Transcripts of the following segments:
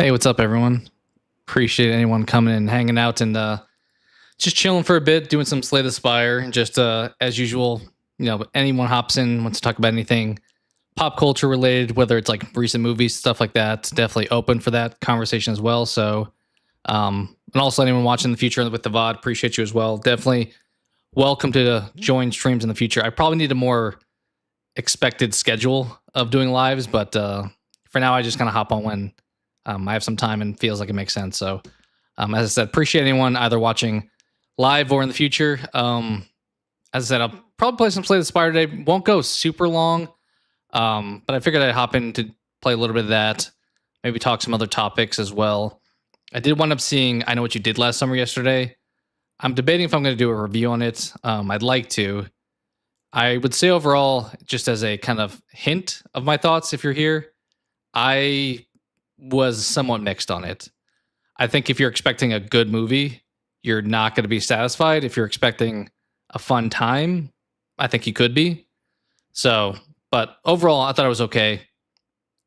Hey, what's up, everyone? Appreciate anyone coming and hanging out and just chilling for a bit, doing some Slay the Spire. And just as usual, anyone hops in, wants to talk about anything pop culture related, whether it's like recent movies, stuff like that. Definitely open for that conversation as well. So, and also anyone watching in the future with the VOD, appreciate you as well. Definitely welcome to join streams in the future. I probably need a more expected schedule of doing lives, but for now, I just kind of hop on when I have some time and feels like it makes sense. So, as I said, appreciate anyone either watching live or in the future. As I said, I'll probably play some Slay the Spire today. Won't go super long, but I figured I'd hop in to play a little bit of that. Maybe talk some other topics as well. I did wind up seeing I Know What You Did Last Summer yesterday. I'm debating if I'm going to do a review on it. I'd like to. I would say overall, just as a kind of hint of my thoughts, if you're here, I was somewhat mixed on it. I think if you're expecting a good movie, you're not going to be satisfied. If you're expecting a fun time, I think you could be. So, but overall, I thought it was okay.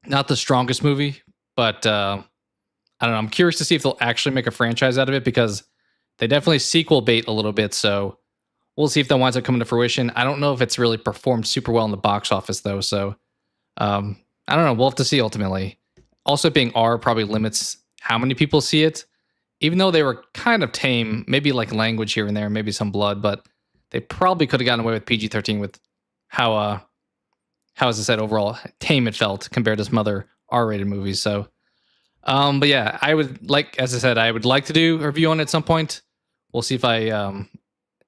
Not the strongest movie, but I don't know. I'm curious to see if they'll actually make a franchise out of it because they definitely sequel bait a little bit. So we'll see if that winds up coming to fruition. I don't know if it's really performed super well in the box office though. So I don't know. We'll have to see ultimately. Also, being R probably limits how many people see it, even though they were kind of tame, maybe like language here and there, maybe some blood, but they probably could have gotten away with PG-13 with how, as I said, overall tame it felt compared to some other R-rated movies. So, but yeah, I would like, as I said, I would like to do a review on it at some point. We'll see if I am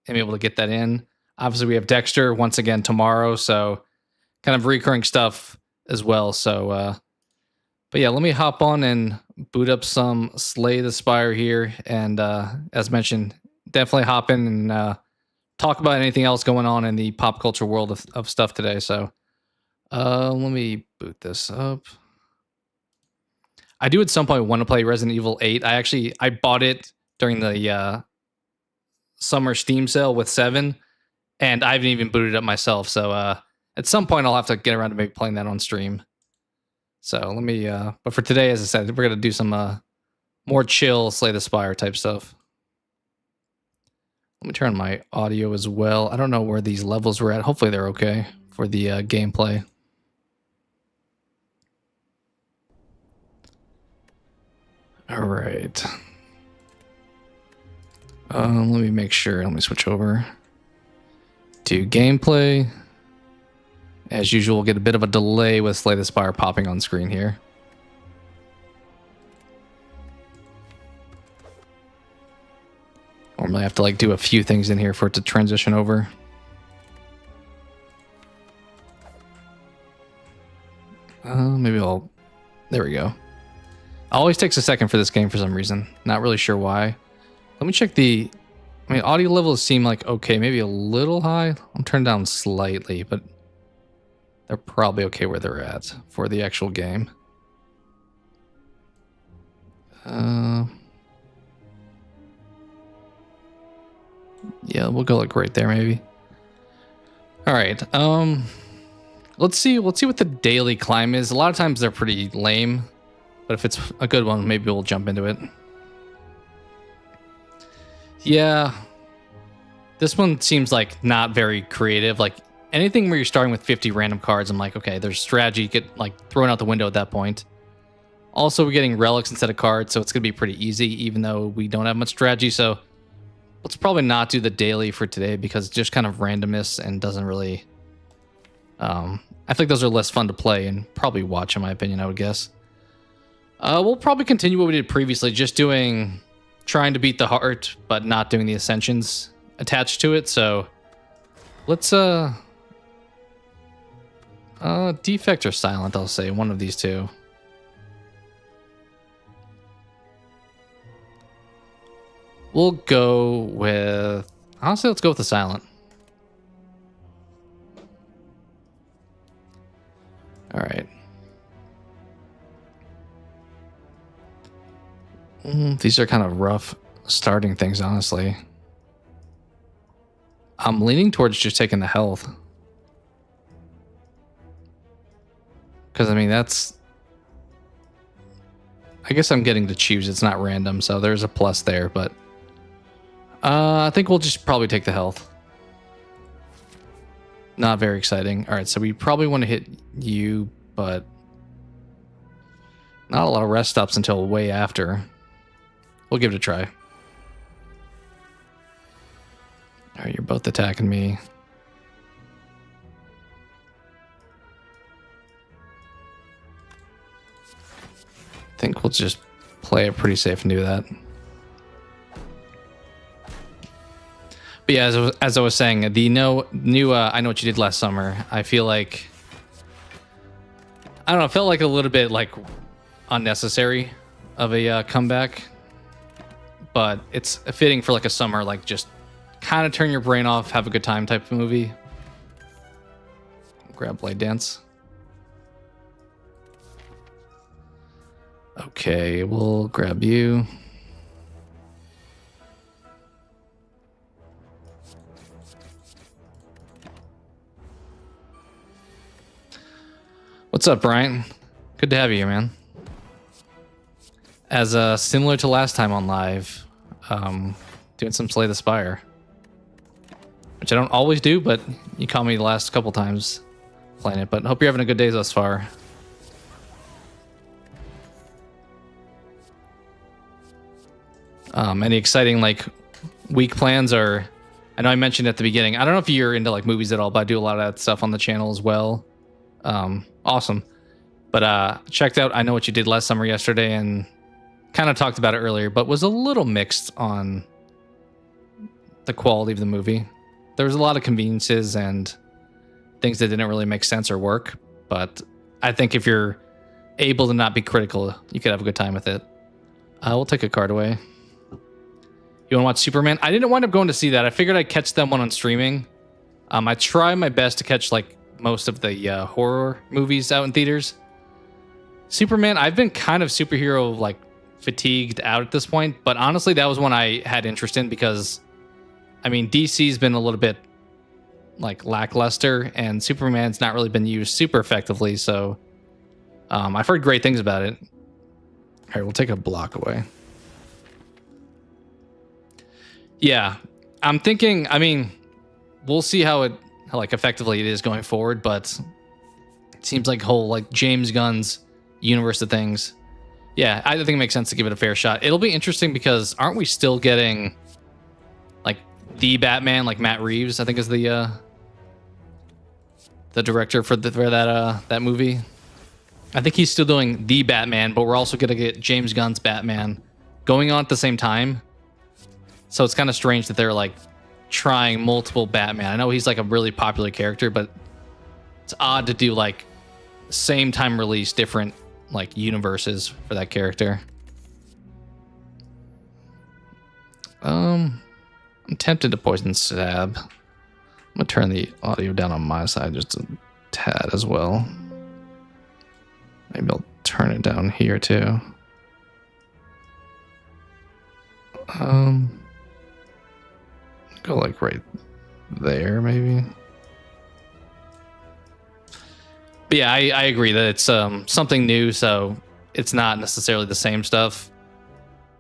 able to get that in. Obviously, we have Dexter once again tomorrow, so kind of recurring stuff as well. So, but yeah, let me hop on and boot up some Slay the Spire here. And as mentioned, definitely hop in and talk about anything else going on in the pop culture world of stuff today. So let me boot this up. I do at some point want to play Resident Evil 8. I bought it during the summer Steam sale with 7, and I haven't even booted it up myself. So at some point, I'll have to get around to maybe playing that on stream. So let me, but for today, as I said, we're going to do some more chill Slay the Spire type stuff. Let me turn on my audio as well. I don't know where these levels were at. Hopefully they're okay for the gameplay. All right. Let me make sure. Let me switch over to gameplay. As usual, we'll get a bit of a delay with Slay the Spire popping on screen here. Normally I have to like do a few things in here for it to transition over. Maybe there we go. It always takes a second for this game for some reason. Not really sure why. Let me check audio levels seem like okay, maybe a little high. I'm turned down slightly, but they're probably okay where they're at for the actual game. Yeah, we'll go like right there maybe. All right. Let's see what the daily climb is. A lot of times they're pretty lame, but if it's a good one, maybe we'll jump into it. Yeah. This one seems like not very creative. Like anything where you're starting with 50 random cards, I'm like, okay, there's strategy get like thrown out the window at that point. Also, we're getting relics instead of cards, so it's gonna be pretty easy, even though we don't have much strategy. So let's probably not do the daily for today because it's just kind of randomness and doesn't really. I think those are less fun to play and probably watch, in my opinion. I would guess. We'll probably continue what we did previously, just trying to beat the heart, but not doing the ascensions attached to it. So let's defect or silent, I'll say one of these two. We'll go with, honestly, let's go with the silent. All right. These are kind of rough starting things, honestly. I'm leaning towards just taking the health. Because, I mean, that's I guess I'm getting to choose. It's not random, so there's a plus there, but I think we'll just probably take the health. Not very exciting. All right, so we probably want to hit you, but not a lot of rest stops until way after. We'll give it a try. All right, you're both attacking me. I think we'll just play it pretty safe and do that. But yeah, as I was saying, the new I Know What You Did Last Summer, I feel like, I don't know, it felt like a little bit like unnecessary of a comeback, but it's fitting for like a summer, like just kind of turn your brain off, have a good time type of movie. Grab Blade Dance. Okay, we'll grab you. What's up, Brian? Good to have you here, man. As similar to last time on live, doing some Slay the Spire, which I don't always do, but you caught me the last couple times playing it. But hope you're having a good day thus far. Any exciting like week plans? Or I know I mentioned at the beginning, I don't know if you're into like movies at all, but I do a lot of that stuff on the channel as well. Awesome. But checked out I Know What You Did Last Summer yesterday and kind of talked about it earlier, but was a little mixed on the quality of the movie. There was a lot of conveniences and things that didn't really make sense or work, but I think if you're able to not be critical, you could have a good time with it. We'll take a card away. You want to watch Superman? I didn't wind up going to see that. I figured I'd catch them on streaming. I try my best to catch like most of the horror movies out in theaters. Superman, I've been kind of superhero like fatigued out at this point, but honestly that was one I had interest in because I mean DC's been a little bit like lackluster and Superman's not really been used super effectively, so I've heard great things about it. All right, we'll take a block away. Yeah, I'm thinking, I mean, we'll see how like effectively it is going forward, but it seems like whole like James Gunn's universe of things. Yeah, I think it makes sense to give it a fair shot. It'll be interesting because aren't we still getting like the Batman, like Matt Reeves, I think is the director for that movie. I think he's still doing the Batman, but we're also gonna get James Gunn's Batman going on at the same time. So it's kind of strange that they're like trying multiple Batman. I know he's like a really popular character, but it's odd to do like same time release different like universes for that character. I'm tempted to poison stab. I'm gonna turn the audio down on my side just a tad as well. Maybe I'll turn it down here too. Go like right there maybe. But yeah, I agree that it's something new, so it's not necessarily the same stuff.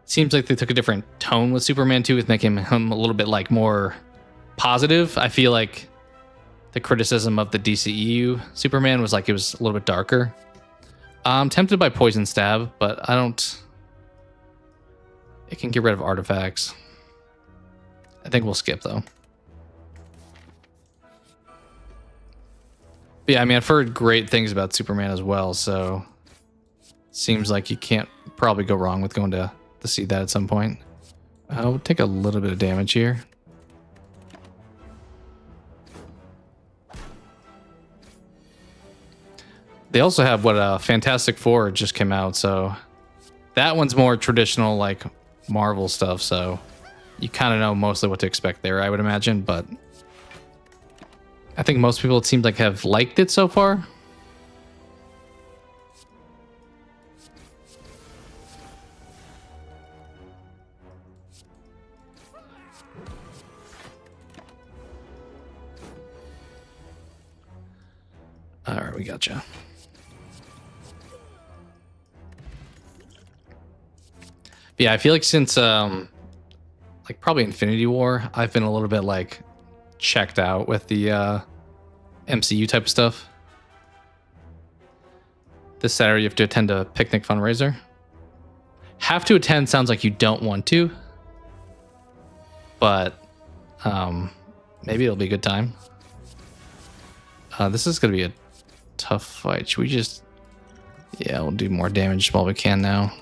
Seems like they took a different tone with Superman 2 with making him a little bit like more positive. I feel like the criticism of the DCEU Superman was like it was a little bit darker. I'm tempted by poison stab, but I don't. It can get rid of artifacts. I think we'll skip though. But yeah, I mean, I've heard great things about Superman as well, so seems like you can't probably go wrong with going to see that at some point. We'll take a little bit of damage here. They also have what Fantastic Four just came out, so that one's more traditional like Marvel stuff, so you kind of know mostly what to expect there, I would imagine, but I think most people, it seems like, have liked it so far. All right, we gotcha. Yeah, I feel like since like probably Infinity War, I've been a little bit like checked out with the MCU type of stuff. This Saturday you have to attend a picnic fundraiser. Have to attend sounds like you don't want to, but maybe it'll be a good time. This is gonna be a tough fight. Should we just... Yeah, we'll do more damage while we can now.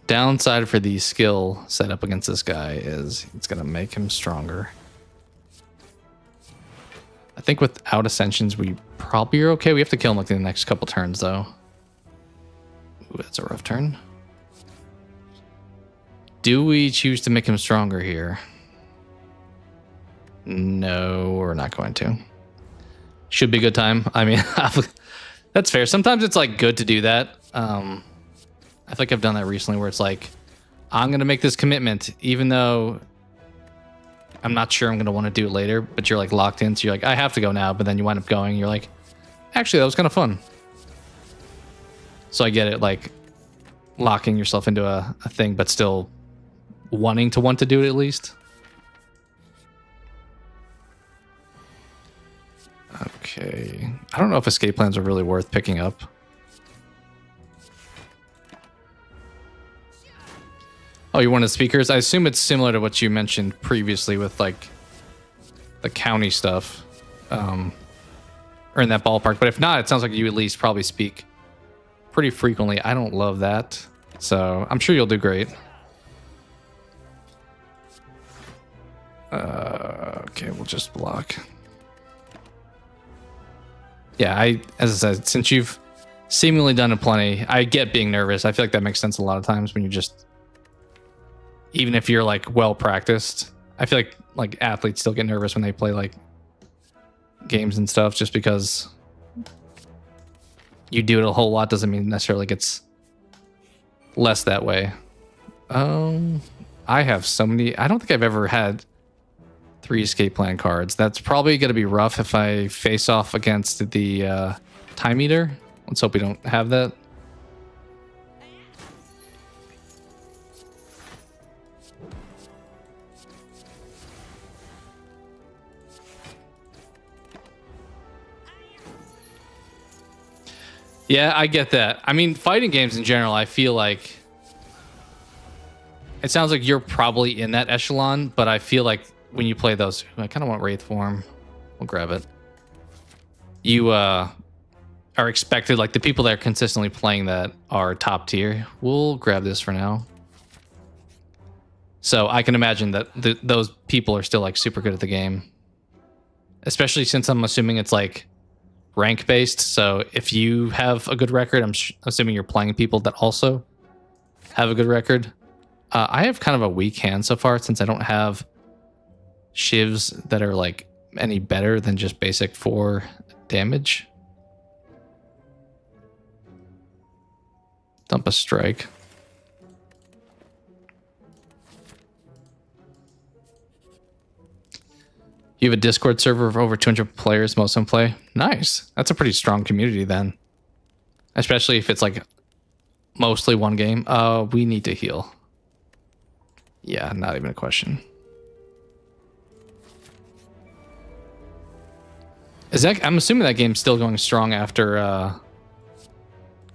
Downside for the skill setup against this guy is it's gonna make him stronger. I think without ascensions we probably are okay. We have to kill him like in the next couple turns though. Ooh, that's a rough turn. Do we choose to make him stronger here? No, we're not going to. Should be a good time. I mean, that's fair. Sometimes it's like good to do that. I think I've done that recently where it's like, I'm going to make this commitment, even though I'm not sure I'm going to want to do it later, but you're like locked in. So you're like, I have to go now. But then you wind up going. You're like, actually, that was kind of fun. So I get it, like locking yourself into a thing, but still wanting to want to do it at least. Okay. I don't know if escape plans are really worth picking up. Oh, you wanted speakers? I assume it's similar to what you mentioned previously with like the county stuff, or in that ballpark. But if not, it sounds like you at least probably speak pretty frequently. I don't love that, so I'm sure you'll do great. Okay, we'll just block. Yeah, as I said, since you've seemingly done it plenty, I get being nervous. I feel like that makes sense a lot of times when you just... Even if you're like well practiced, I feel like athletes still get nervous when they play like games and stuff, just because you do it a whole lot doesn't mean necessarily gets less that way. I have so many. I don't think I've ever had 3 escape plan cards. That's probably going to be rough if I face off against the time eater. Let's hope we don't have that. Yeah, I get that. I mean, fighting games in general, I feel like it sounds like you're probably in that echelon, but I feel like when you play those, I kind of want Wraith form. We'll grab it. You are expected, like the people that are consistently playing that are top tier. We'll grab this for now. So I can imagine that those people are still like super good at the game, especially since I'm assuming it's like rank based. So if you have a good record, I'm assuming you're playing people that also have a good record. I have kind of a weak hand so far since I don't have shivs that are like any better than just basic 4 damage. Dump a strike. You have a Discord server of over 200 players, most of them play. Nice. That's a pretty strong community then. Especially if it's like mostly one game. We need to heal. Yeah, not even a question. Is that... I'm assuming that game's still going strong after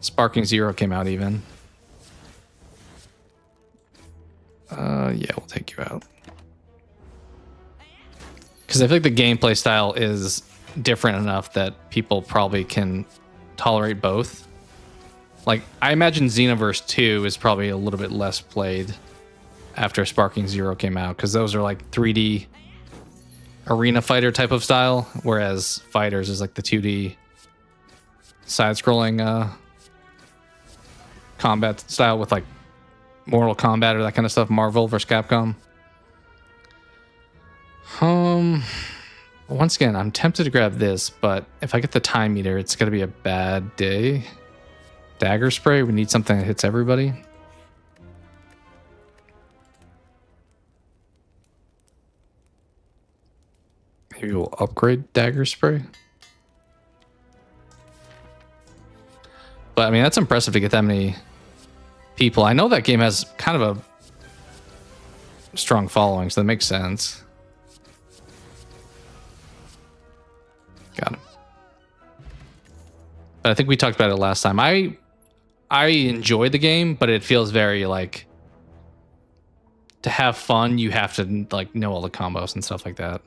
Sparking Zero came out even. Yeah, we'll take you out. Because I feel like the gameplay style is different enough that people probably can tolerate both. Like, I imagine Xenoverse 2 is probably a little bit less played after Sparking Zero came out, because those are like 3D arena fighter type of style, whereas Fighters is like the 2D side-scrolling combat style with like Mortal Kombat or that kind of stuff, Marvel versus Capcom. Once again, I'm tempted to grab this, but if I get the time meter, it's gonna be a bad day. Dagger spray, we need something that hits everybody. Maybe we'll upgrade dagger spray. But I mean, that's impressive to get that many people. I know that game has kind of a strong following, so that makes sense. Got it. But I think we talked about it last time. I enjoyed the game, but it feels very like, to have fun, you have to like know all the combos and stuff like that.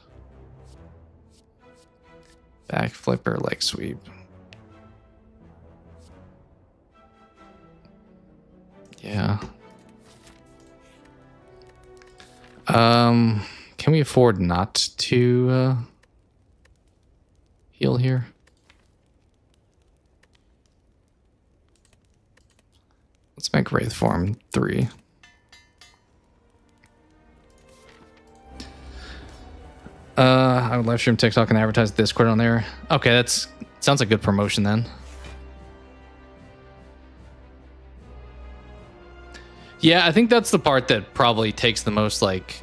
Back flipper, leg sweep. Yeah. Can we afford not to heal here? Let's make Wraith Form 3. I would live stream TikTok and advertise Discord on there. Okay, that's sounds like good promotion then. Yeah, I think that's the part that probably takes the most like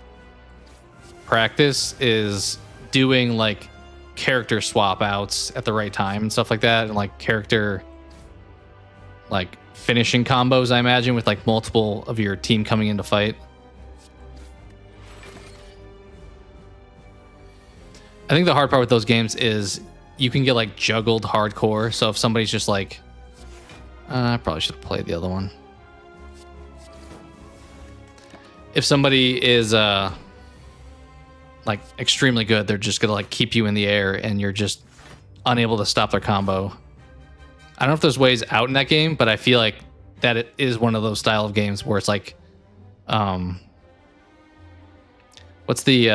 practice, is doing like character swap outs at the right time and stuff like that, and like character like finishing combos, I imagine, with like multiple of your team coming into fight. I think the hard part with those games is you can get like juggled hardcore. So if somebody's just like, I probably should have played the other one. If somebody is like extremely good, they're just gonna like keep you in the air and you're just unable to stop their combo. I don't know if there's ways out in that game, but I feel like that it is one of those style of games where it's like, what's the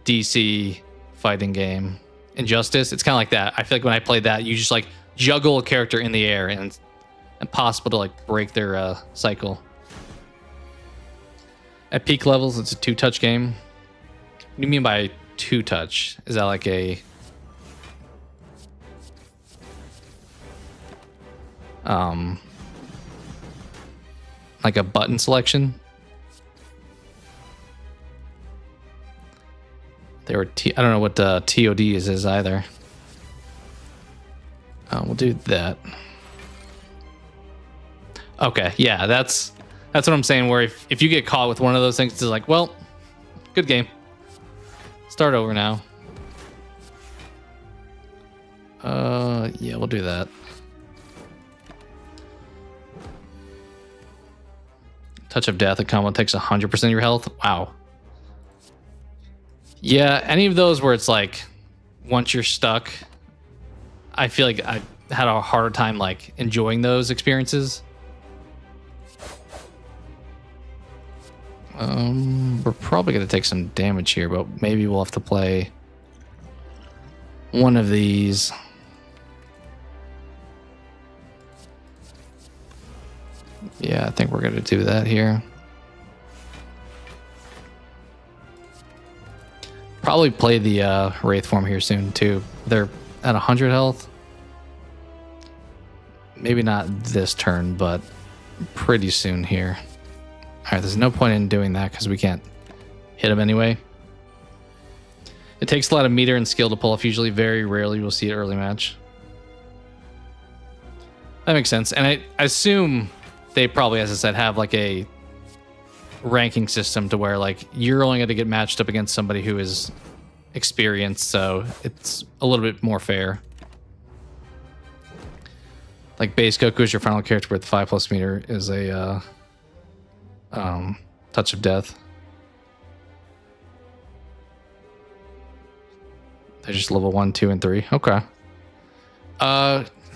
DC fighting game, Injustice? It's kind of like that. I feel like when I played that, you just like juggle a character in the air and it's impossible to like break their cycle. At peak levels, it's a 2-touch game. What do you mean by 2-touch? Is that like a button selection? They were I don't know what TOD is either. We'll do that. Okay, yeah, that's what I'm saying, where if you get caught with one of those things, it's like, well, good game. Start over now. Yeah, we'll do that. Touch of Death, a combo takes 100% of your health. Wow. Yeah, any of those where it's like, once you're stuck, I feel like I had a harder time like enjoying those experiences. We're probably going to take some damage here, but maybe we'll have to play one of these. Yeah, I think we're going to do that here. Probably play the Wraith form here soon too. They're at 100 health. Maybe not this turn, but pretty soon here. All right, there's no point in doing that because we can't hit him anyway. It takes a lot of meter and skill to pull off. Usually, very rarely you'll see it early match. That makes sense. And I assume they probably, as I said, have like a ranking system to where like you're only going to get matched up against somebody who is experienced, so it's a little bit more fair. Like base Goku is your final character with 5+ meter is a touch of death. They're just level 1, 2, and 3. Okay.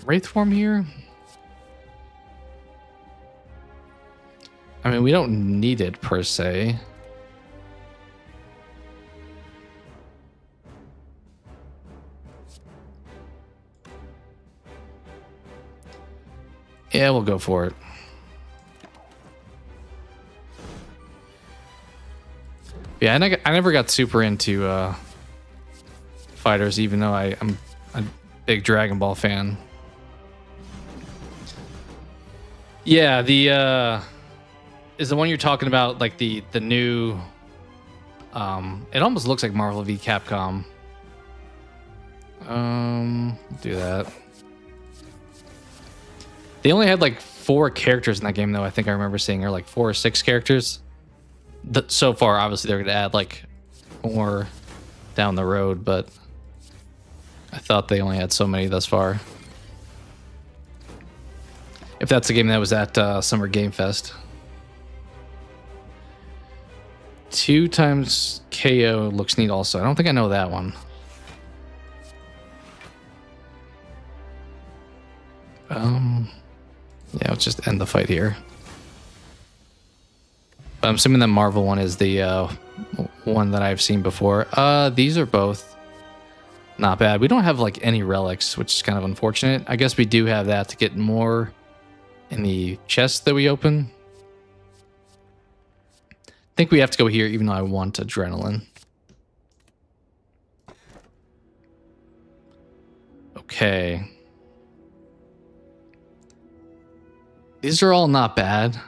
Wraith form here. I mean, we don't need it per se. Yeah, we'll go for it. Yeah, I never got super into fighters, even though I'm a big Dragon Ball fan. Yeah, the is the one you're talking about, like the new it almost looks like Marvel v Capcom. Do that. They only had like 4 characters in that game, though. I think I remember seeing, or like 4 or 6 characters. So far, obviously, they're going to add like more down the road, but I thought they only had so many thus far. If that's the game that was at Summer Game Fest. 2 times KO looks neat also. I don't think I know that one. Yeah, let's just end the fight here. I'm assuming the Marvel one is the one that I've seen before. These are both not bad. We don't have like any relics, which is kind of unfortunate. I guess we do have that to get more in the chest that we open. I think we have to go here, even though I want adrenaline. Okay. These are all not bad.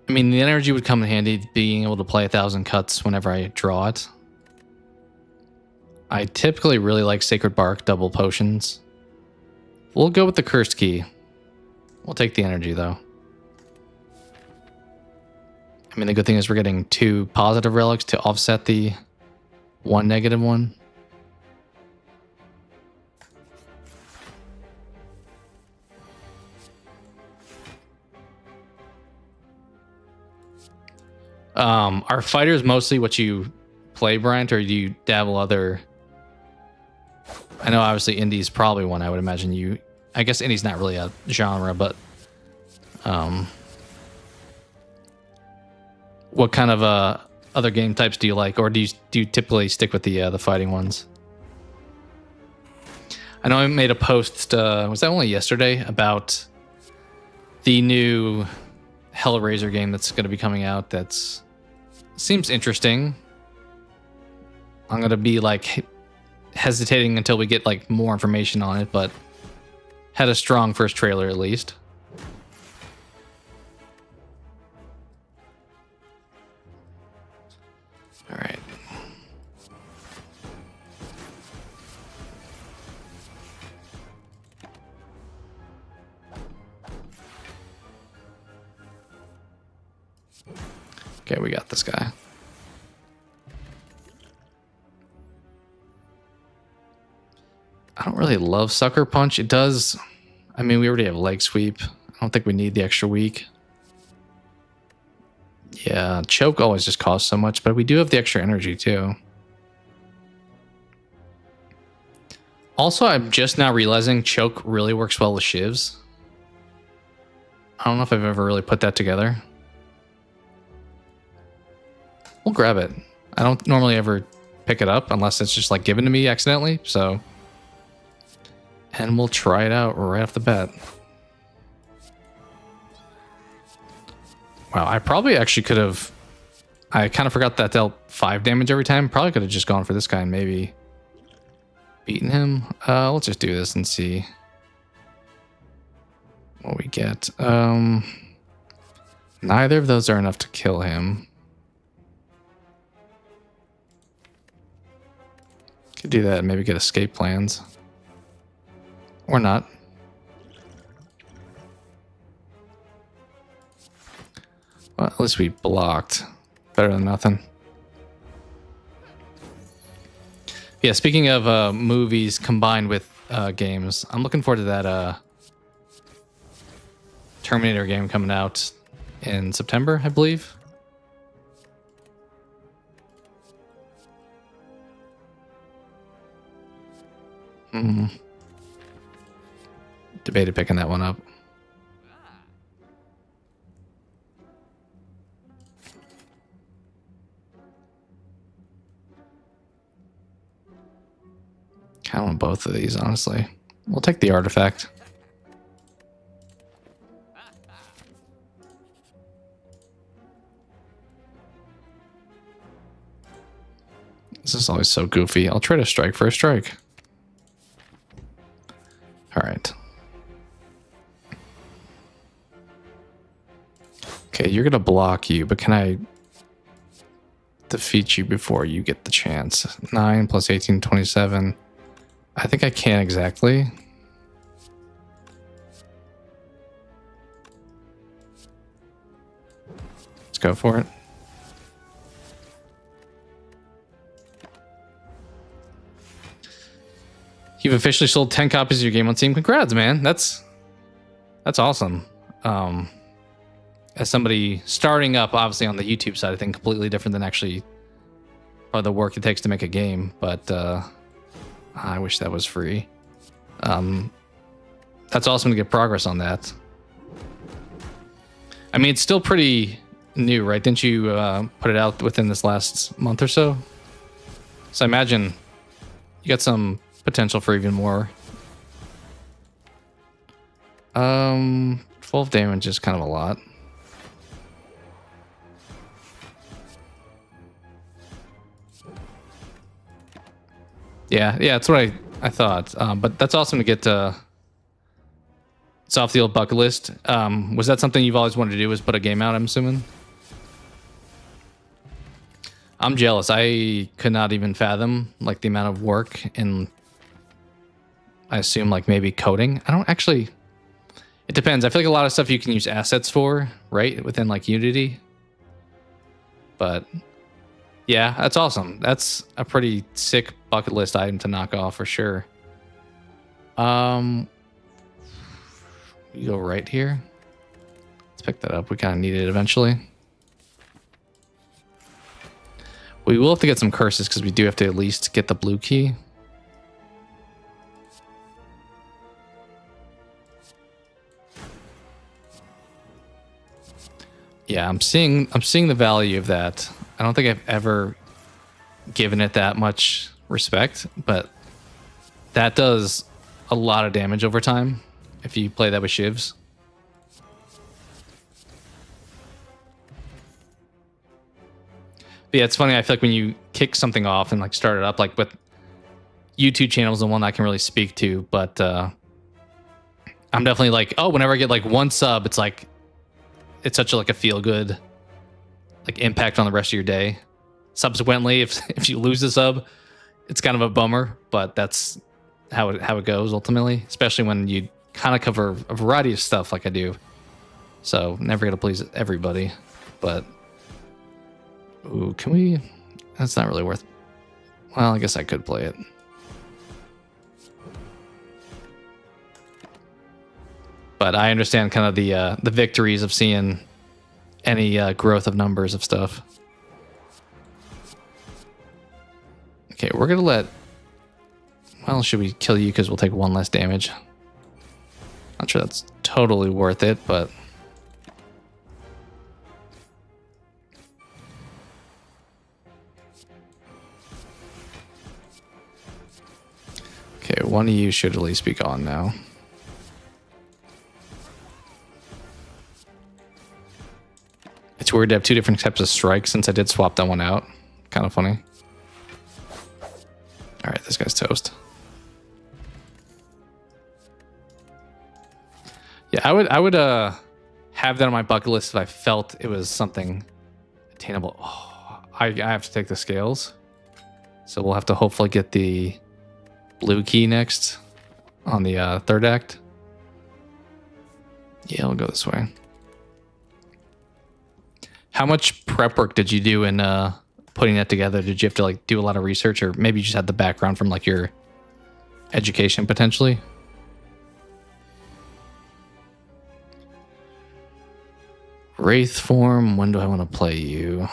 I mean, the energy would come in handy, being able to play 1,000 cuts whenever I draw it. I typically really like Sacred Bark double potions. We'll go with the Cursed Key. We'll take the energy, though. I mean, the good thing is we're getting 2 positive relics to offset the 1 negative one. Are fighters mostly what you play, Bryant, or do you dabble other? I know obviously indie's probably one I would imagine you. I guess indie's not really a genre, but what kind of other game types do you like, or do you typically stick with the fighting ones? I know I made a post. Was that only yesterday about the new Hellraiser game that's going to be coming out? That's seems interesting. I'm going to be like hesitating until we get like more information on it, but had a strong first trailer at least. All right. Okay, we got this guy. I don't really love Sucker Punch. It does. I mean, we already have Leg Sweep. I don't think we need the extra weak. Yeah, Choke always just costs so much, but we do have the extra energy too. Also, I'm just now realizing Choke really works well with shivs. I don't know if I've ever really put that together. We'll grab it. I don't normally ever pick it up unless it's just like given to me accidentally, so. And we'll try it out right off the bat. Wow, I probably actually could have. I kind of forgot that dealt 5 damage every time. Probably could have just gone for this guy and maybe beaten him. Let's just do this and see what we get. Neither of those are enough to kill him. Could do that and maybe get escape plans. Or not. Well, at least we blocked. Better than nothing. Yeah, speaking of movies combined with games, I'm looking forward to that Terminator game coming out in September, I believe. Debated picking that one up. Kind of want both of these, honestly. We'll take the artifact. This is always so goofy. I'll try to strike for a strike. All right. Okay, you're going to block you, but can I defeat you before you get the chance? 9 plus 18, 27. I think I can exactly. Let's go for it. You've officially sold 10 copies of your game on Steam. Congrats, man. That's awesome. As somebody starting up, obviously on the YouTube side, I think completely different than actually probably the work it takes to make a game. But I wish that was free. That's awesome to get progress on that. I mean, it's still pretty new, right? Didn't you put it out within this last month or so? So I imagine you got some potential for even more. 12 damage is kind of a lot. Yeah, that's what I thought. But that's awesome to get it's off the old bucket list. Was that something you've always wanted to do, was put a game out, I'm assuming? I'm jealous. I could not even fathom like the amount of work and I assume like maybe coding. I don't actually, it depends. I feel like a lot of stuff you can use assets for, right? Within like Unity. But yeah, that's awesome. That's a pretty sick bucket list item to knock off for sure. You go right here. Let's pick that up. We kind of need it eventually. We will have to get some curses because we do have to at least get the blue key. Yeah, I'm seeing the value of that. I don't think I've ever given it that much respect, but that does a lot of damage over time if you play that with shivs. But yeah, it's funny. I feel like when you kick something off and like start it up, like with YouTube channels, the one I can really speak to, but I'm definitely like, oh, whenever I get like one sub, it's like, it's such a, like a feel good like impact on the rest of your day. Subsequently, if you lose the sub, it's kind of a bummer, but that's how it goes ultimately, especially when you kind of cover a variety of stuff like I do. So never gonna please everybody, but ooh, can we? That's not really worth. Well, I guess I could play it. But I understand kind of the victories of seeing any growth of numbers of stuff. Okay, we're gonna let. Well, should we kill you because we'll take one less damage? Not sure that's totally worth it, but. Okay, one of you should at least be gone now. It's weird to have two different types of strikes since I did swap that one out. Kind of funny. All right, this guy's toast. Yeah, I would have that on my bucket list if I felt it was something attainable. Oh, I have to take the scales, so we'll have to hopefully get the blue key next on the third act. Yeah, we'll go this way. How much prep work did you do in putting that together? Did you have to like do a lot of research, or maybe you just had the background from like your education potentially? Wraith form, when do I want to play you?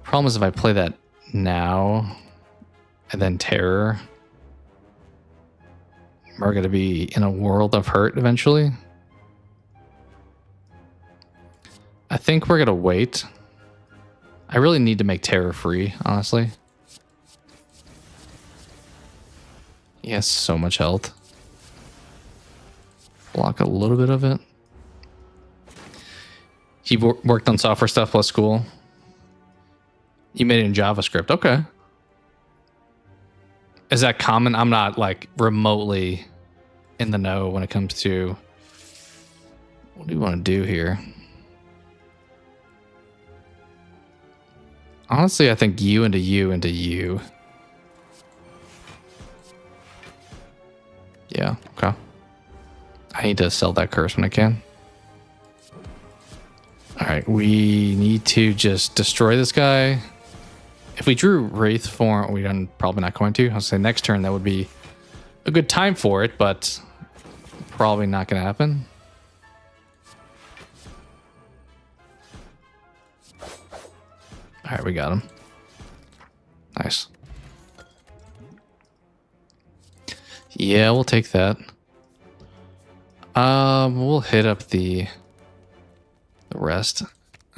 Problem is if I play that now and then terror, we're going to be in a world of hurt eventually. I think we're going to wait. I really need to make terror free, honestly. He has so much health. Block a little bit of it. He worked on software stuff plus school. You made it in JavaScript. Okay. Is that common? I'm not like remotely in the know when it comes to what do you want to do here? Honestly, I think you into you into you. Yeah, okay. I need to sell that curse when I can. Alright, we need to just destroy this guy. If we drew Wraith form, we're probably not going to. I'll say next turn that would be a good time for it, but probably not going to happen. Alright, we got him. Nice. Yeah, we'll take that. We'll hit up the rest.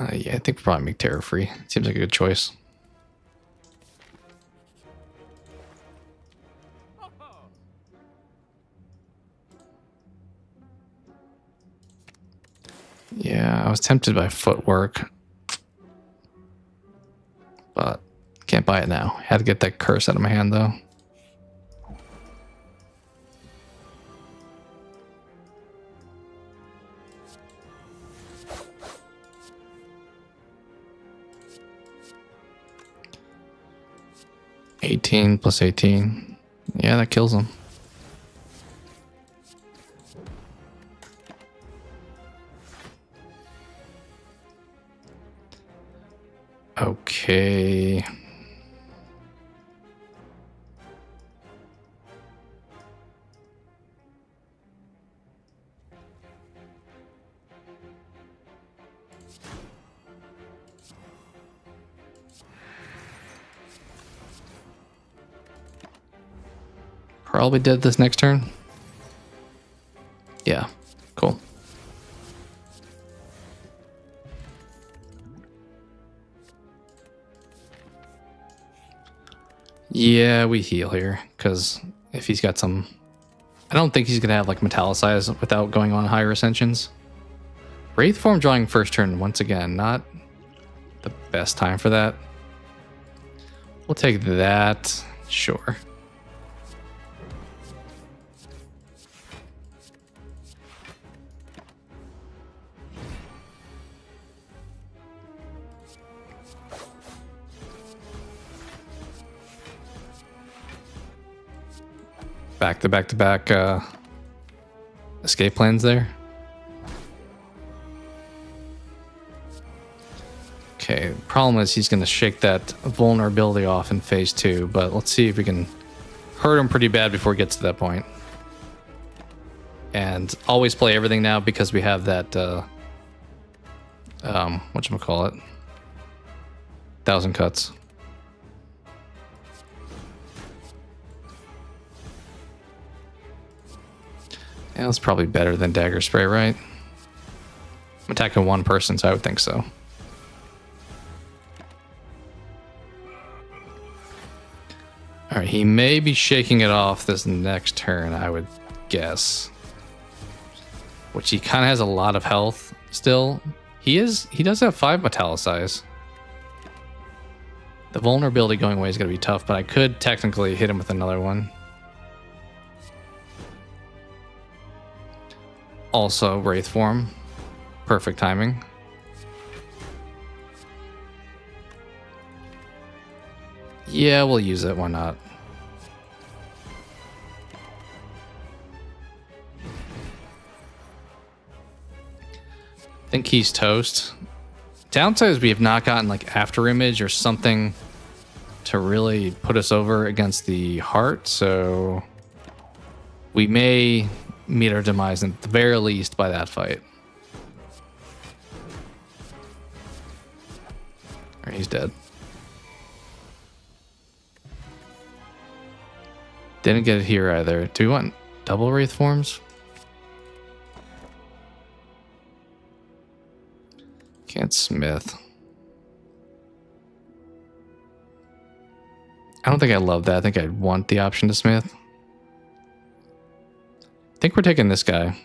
Yeah, I think we'll probably make Terror free. Seems like a good choice. Yeah, I was tempted by footwork, but can't buy it now. Had to get that curse out of my hand though. $18 plus 18. Yeah, that kills him. Okay. Probably dead this next turn. Yeah, cool. Yeah, we heal here, because if he's got some... I don't think he's going to have like Metallicize without going on higher Ascensions. Wraith form drawing first turn, once again, not the best time for that. We'll take that, sure. Back to back escape plans there. Okay, the problem is he's going to shake that vulnerability off in phase 2, but let's see if we can hurt him pretty bad before he gets to that point. And always play everything now because we have that, whatchamacallit, 1,000 cuts. Yeah, that's probably better than Dagger Spray, right? I'm attacking one person, so I would think so. Alright, he may be shaking it off this next turn, I would guess. Which he kind of has a lot of health still. He does have 5 Metallicize. The vulnerability going away is going to be tough, but I could technically hit him with another one. Also, Wraith form. Perfect timing. Yeah, we'll use it. Why not? I think he's toast. Downside is we have not gotten like after image or something to really put us over against the heart, so we may meet our demise at the very least by that fight. Or he's dead. Didn't get it here either. Do we want double Wraith forms? Can't Smith. I don't think I love that. I think I'd want the option to Smith. I think we're taking this guy.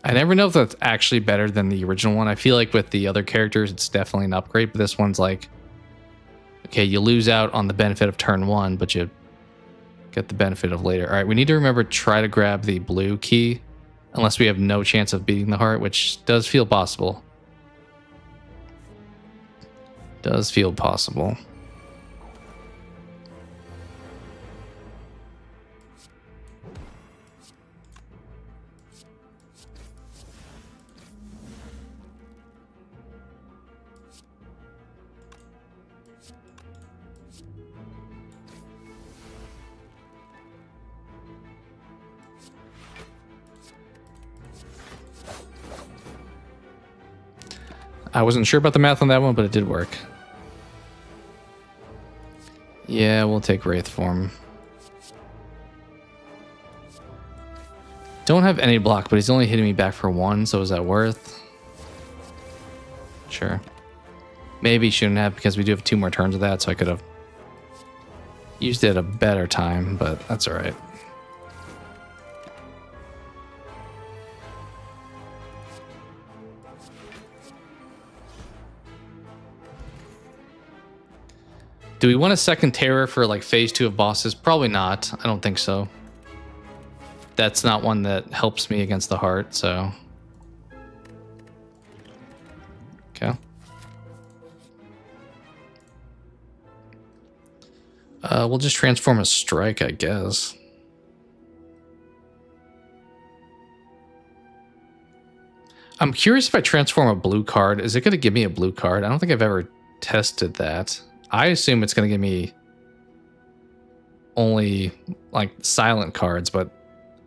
I never know if that's actually better than the original one. I feel like with the other characters, it's definitely an upgrade, but this one's like, okay, you lose out on the benefit of turn 1, but you get the benefit of later. All right, we need to remember try to grab the blue key, unless we have no chance of beating the heart, which does feel possible. Does feel possible. I wasn't sure about the math on that one, but it did work. Yeah, we'll take Wraith form. Don't have any block, but he's only hitting me back for 1, so is that worth? Sure. Maybe shouldn't have, because we do have 2 more turns of that, so I could have used it at a better time, but that's alright. Do we want a second terror for like phase 2 of bosses? Probably not. I don't think so. That's not one that helps me against the heart, so. Okay. We'll just transform a strike, I guess. I'm curious if I transform a blue card, is it going to give me a blue card? I don't think I've ever tested that. I assume it's going to give me only like silent cards, but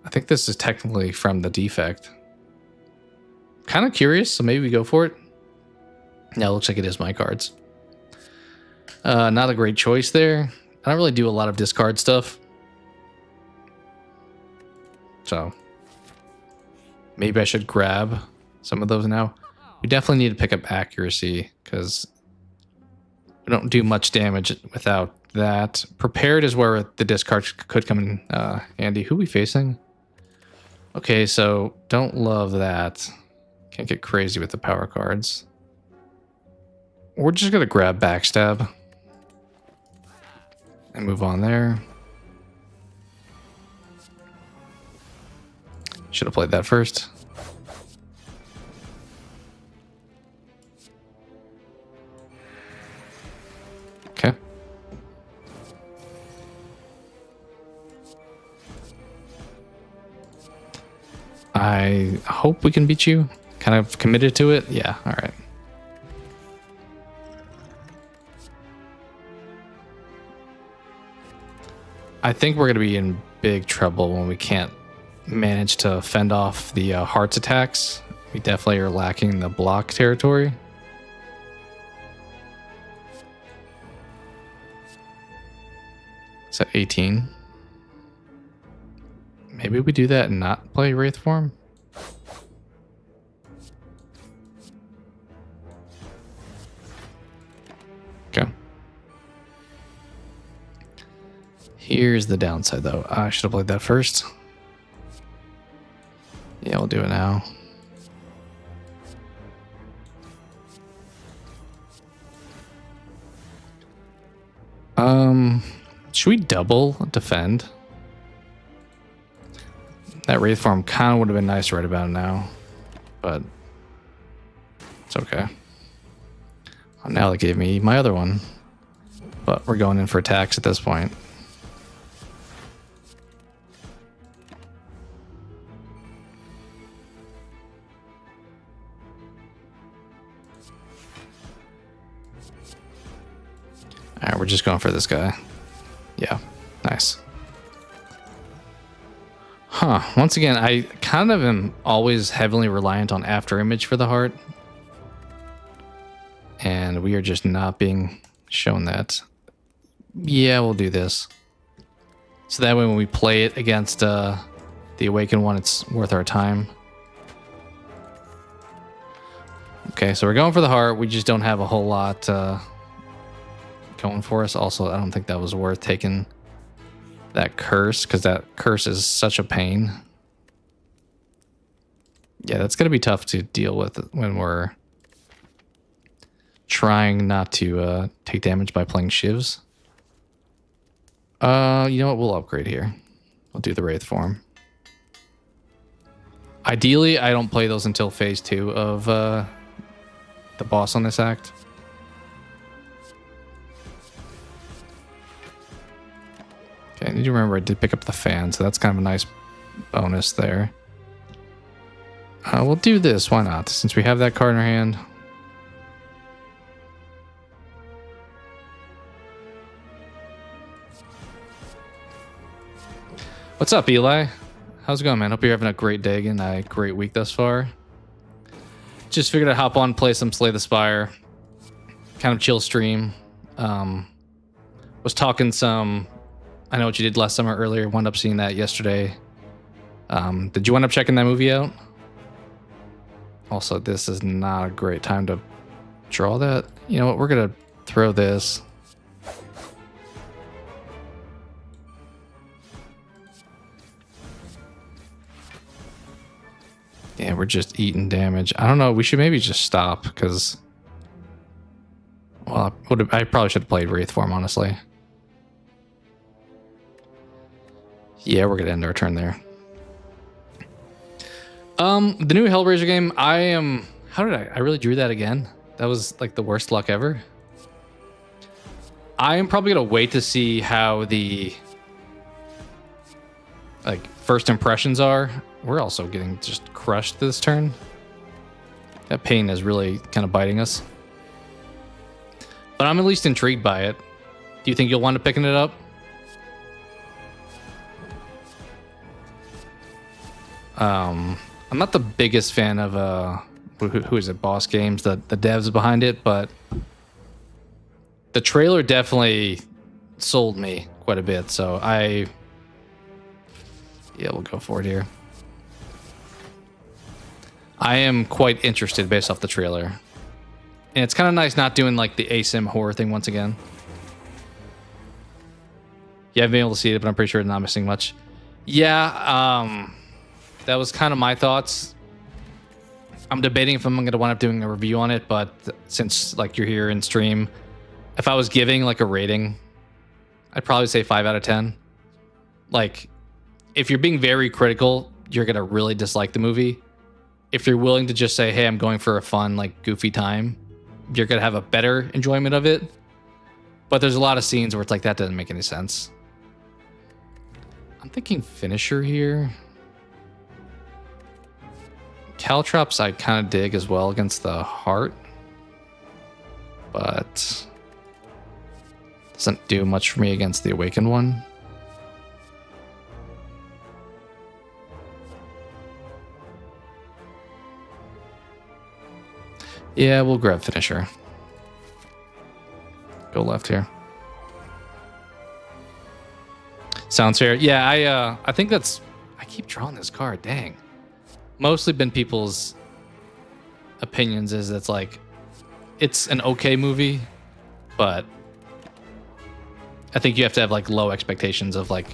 I think this is technically from the defect. Kind of curious, so maybe we go for it. Yeah, it looks like it is my cards. Not a great choice there. I don't really do a lot of discard stuff. So maybe I should grab some of those now. We definitely need to pick up accuracy because we don't do much damage without that. Prepared is where the discard could come in handy. Who are we facing? Okay, so don't love that. Can't get crazy with the power cards. We're just going to grab Backstab and move on there. Should have played that first. Okay. I hope we can beat you. Kind of committed to it. Yeah, all right. I think we're going to be in big trouble when we can't manage to fend off the hearts attacks. We definitely are lacking the block territory. It's at 18. Maybe we do that and not play Wraith form. Okay. Here's the downside, though. I should have played that first. Yeah, we'll do it now. Should we double defend? That Wraith form kind of would have been nice right about now, but it's okay. Oh, now they gave me my other one, but we're going in for attacks at this point. Alright, we're just going for this guy. Yeah, nice. Huh, once again, I kind of am always heavily reliant on after image for the heart. And we are just not being shown that. Yeah, we'll do this. So that way when we play it against the awakened one, it's worth our time. Okay, so we're going for the heart. We just don't have a whole lot going for us. Also, I don't think that was worth taking that curse, because that curse is such a pain. Yeah, that's going to be tough to deal with when we're trying not to take damage by playing shivs. You know what? We'll upgrade here. We'll do the Wraith form. Ideally, I don't play those until phase 2 of the boss on this act. Okay, I need to remember I did pick up the fan, so that's kind of a nice bonus there. We'll do this, why not? Since we have that card in our hand. What's up, Eli? How's it going, man? Hope you're having a great day and a great week thus far. just figured I'd hop on, play some Slay the Spire. Kind of chill stream. Was talking some... I know what you did last summer earlier. Wound up seeing that yesterday. Did you end up checking that movie out? Also, this is not a great time to draw that. You know what? We're going to throw this. Yeah, we're just eating damage. I don't know. We should maybe just stop because... Well, I probably should have played Wraith form, honestly. Yeah, we're going to end our turn there. The new Hellraiser game, how did I really drew that again? That was like the worst luck ever. I am probably going to wait to see how the like first impressions are. We're also getting just crushed this turn. That pain is really kind of biting us. But I'm at least intrigued by it. Do you think you'll wind up picking it up? I'm not the biggest fan of who is it? Boss Games, the devs behind it, but the trailer definitely sold me quite a bit. So yeah, we'll go for it here. I am quite interested based off the trailer. And it's kind of nice not doing like the ASIM horror thing once again. Yeah, I've been able to see it, but I'm pretty sure it's not missing much. Yeah, that was kind of my thoughts. I'm debating if I'm going to wind up doing a review on it, but since like you're here in stream, if I was giving like a rating, I'd probably say 5 out of 10. Like, if you're being very critical, you're going to really dislike the movie. If you're willing to just say, hey, I'm going for a fun, like goofy time, you're going to have a better enjoyment of it. But there's a lot of scenes where it's like, that doesn't make any sense. I'm thinking finisher here. Caltrops I kind of dig as well against the heart. But doesn't do much for me against the awakened one. Yeah, we'll grab finisher. Go left here. Sounds fair. Yeah, I think that's... I keep drawing this card, dang. Mostly been people's opinions is it's like... It's an okay movie, but... I think you have to have like low expectations of like...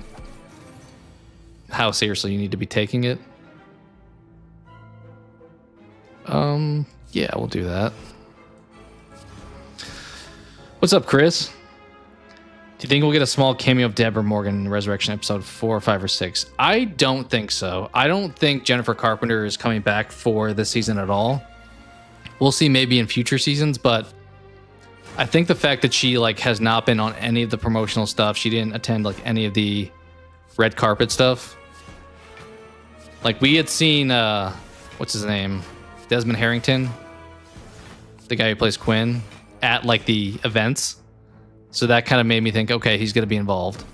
how seriously you need to be taking it. Yeah, we'll do that. What's up, Chris? Do you think we'll get a small cameo of Deborah Morgan in Resurrection episode 4, 5, or 6? I don't think so. I don't think Jennifer Carpenter is coming back for this season at all. We'll see maybe in future seasons, but I think the fact that she like has not been on any of the promotional stuff, she didn't attend like any of the red carpet stuff. Like we had seen, what's his name? Desmond Harrington, the guy who plays Quinn, at like the events. So that kind of made me think, okay, he's going to be involved.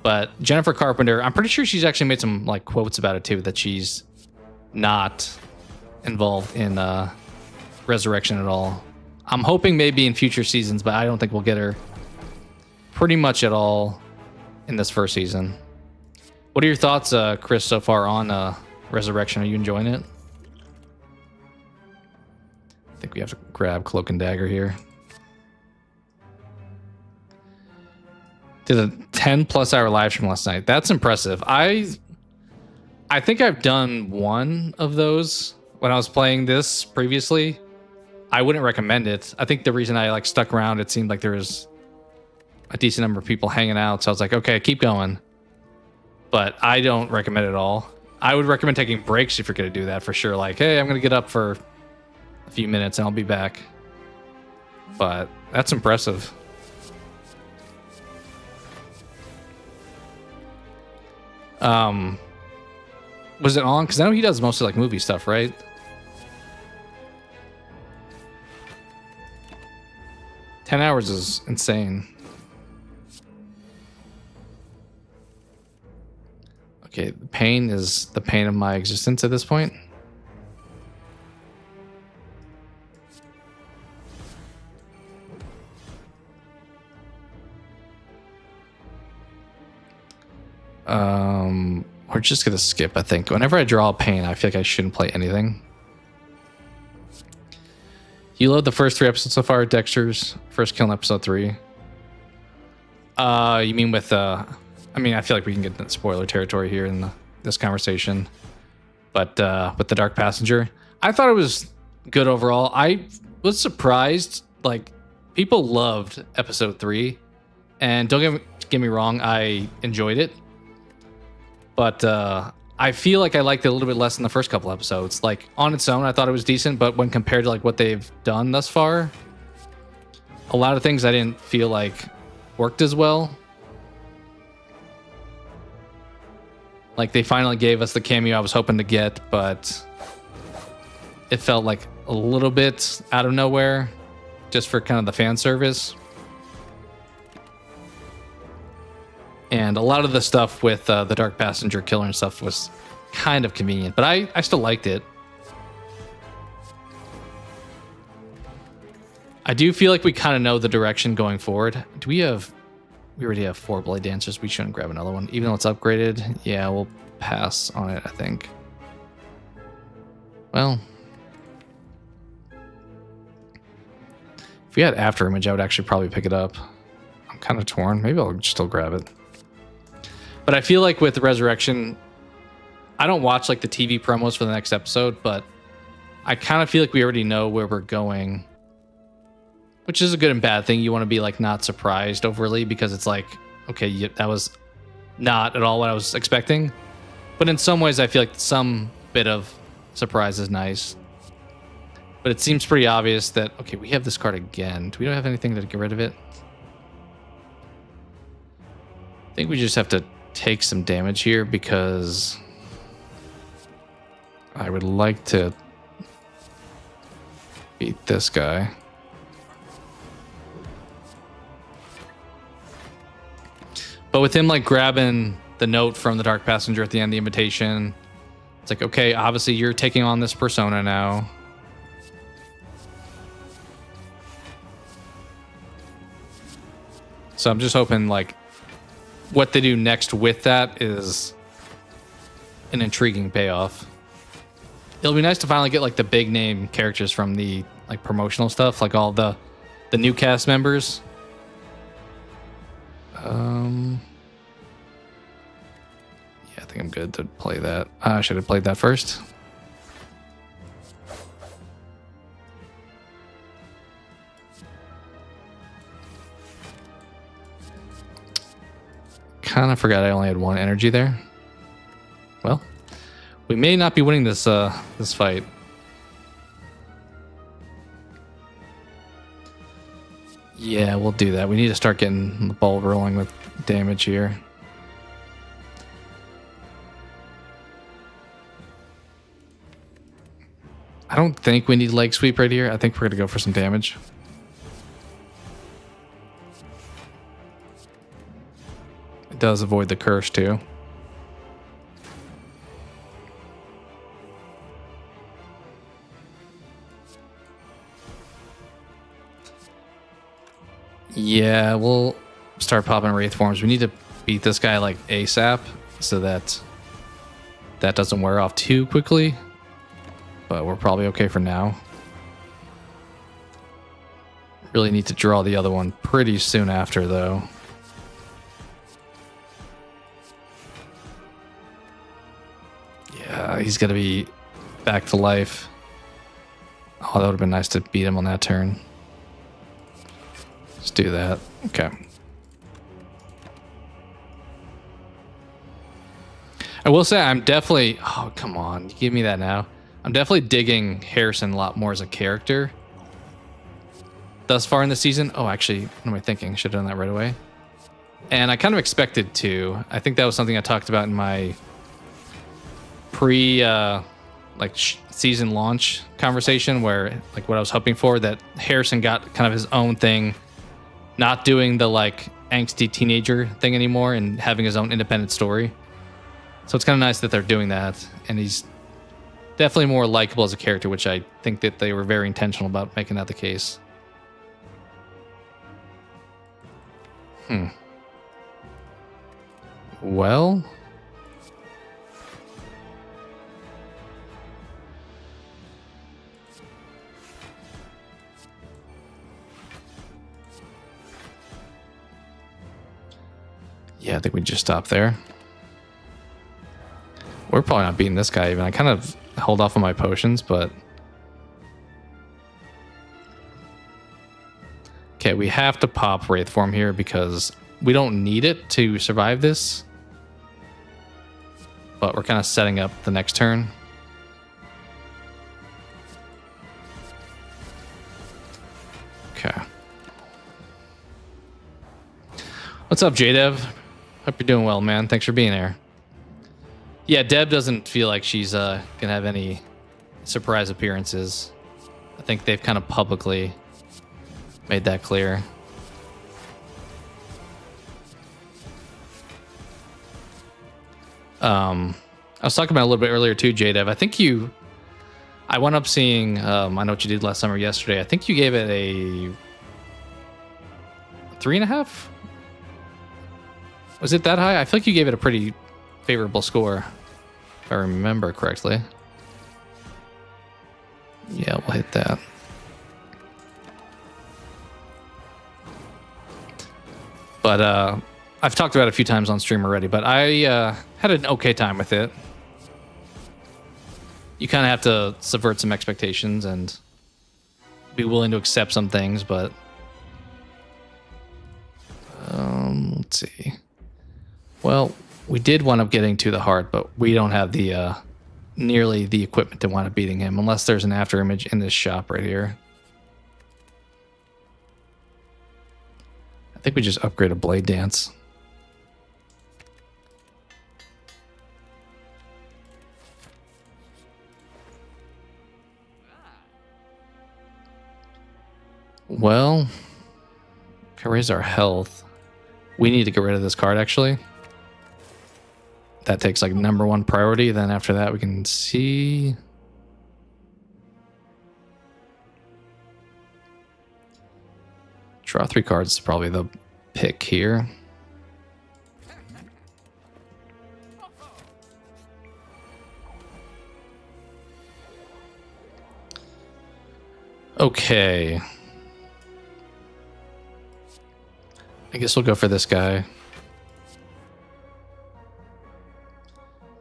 But Jennifer Carpenter, I'm pretty sure she's actually made some like quotes about it too, that she's not involved in Resurrection at all. I'm hoping maybe in future seasons, but I don't think we'll get her pretty much at all in this first season. What are your thoughts, Chris, so far on Resurrection? Are you enjoying it? I think we have to grab Cloak and Dagger here. Did a 10+ hour live stream last night. That's impressive. I think I've done one of those when I was playing this previously. I wouldn't recommend it. I think the reason I like stuck around, it seemed like there was a decent number of people hanging out. So I was like, okay, keep going. But I don't recommend it at all. I would recommend taking breaks if you're going to do that for sure. Like, hey, I'm going to get up for a few minutes and I'll be back. But that's impressive. Was it on? Because I know he does mostly like movie stuff, right? $10 hours is insane. Okay, the pain is the pain of my existence at this point. We're just going to skip, I think. Whenever I draw a pain, I feel like I shouldn't play anything. You load the first 3 episodes so far, Dexter's first kill in episode 3. You mean with, I mean, I feel like we can get into spoiler territory here in this conversation. But with the Dark Passenger, I thought it was good overall. I was surprised, like, people loved episode 3. And don't get me wrong, I enjoyed it. But I feel like I liked it a little bit less than the first couple episodes. Like, on its own, I thought it was decent, but when compared to like what they've done thus far, a lot of things I didn't feel like worked as well. Like, they finally gave us the cameo I was hoping to get, but it felt like a little bit out of nowhere, just for kind of the fan service. And a lot of the stuff with the Dark Passenger killer and stuff was kind of convenient, but I still liked it. I do feel like we kind of know the direction going forward. We already have 4 Blade Dancers. We shouldn't grab another one, even though it's upgraded. Yeah, we'll pass on it, I think. Well, if we had After Image, I would actually probably pick it up. I'm kind of torn. Maybe I'll still grab it. But I feel like with Resurrection, I don't watch like the TV promos for the next episode, but I kind of feel like we already know where we're going, which is a good and bad thing. You want to be like not surprised overly, because it's like, okay, that was not at all what I was expecting. But in some ways, I feel like some bit of surprise is nice. But it seems pretty obvious that, okay, we have this card again. Do we not have anything to get rid of it? I think we just have to take some damage here, because I would like to beat this guy. But with him like grabbing the note from the Dark Passenger at the end of the invitation, it's like, okay, obviously you're taking on this persona now. So I'm just hoping like what they do next with that is an intriguing payoff. It'll be nice to finally get like the big name characters from the like promotional stuff, like all the new cast members. Yeah, I think I'm good to play that. I should have played that first. Kind of forgot I only had 1 energy there. Well, we may not be winning this this fight. Yeah, we'll do that. We need to start getting the ball rolling with damage here. I don't think we need leg sweep right here. I think we're going to go for some damage. It does avoid the curse too. Yeah, we'll start popping Wraith forms. We need to beat this guy like ASAP so that that doesn't wear off too quickly. But we're probably okay for now. Really need to draw the other one pretty soon after, though. Yeah, he's going to be back to life. Oh, that would have been nice to beat him on that turn. Let's do that. Okay. I will say I'm definitely... Oh, come on. Give me that now. I'm definitely digging Harrison a lot more as a character thus far in the season. Oh, actually, what am I thinking? Should have done that right away. And I kind of expected to. I think that was something I talked about in my season launch conversation, where like what I was hoping for, that Harrison got kind of his own thing, not doing the like angsty teenager thing anymore and having his own independent story. So it's kind of nice that they're doing that, and he's definitely more likable as a character, which I think that they were very intentional about making that the case. Well, Yeah, I think we just stop there. We're probably not beating this guy even. I kind of held off on my potions, but... Okay, we have to pop Wraith Form here because we don't need it to survive this. But we're kind of setting up the next turn. Okay. What's up, JDev? Hope you're doing well, man. Thanks for being here. Yeah, Deb doesn't feel like she's gonna have any surprise appearances. I think they've kind of publicly made that clear. I was talking about it a little bit earlier too, JDev. I think I went up seeing, I know what you did last summer yesterday. I think you gave it a 3.5? Was it that high? I feel like you gave it a pretty favorable score, if I remember correctly. Yeah, we'll hit that. But I've talked about it a few times on stream already, but I had an okay time with it. You kind of have to subvert some expectations and be willing to accept some things, but let's see. Well, we did wind up getting to the heart, but we don't have the nearly the equipment to wind up beating him unless there's an after image in this shop right here. I think we just upgrade a Blade Dance. Well, can raise our health. We need to get rid of this card, actually. That takes like #1 priority. Then after that, we can see. Draw 3 cards is probably the pick here. Okay. I guess we'll go for this guy.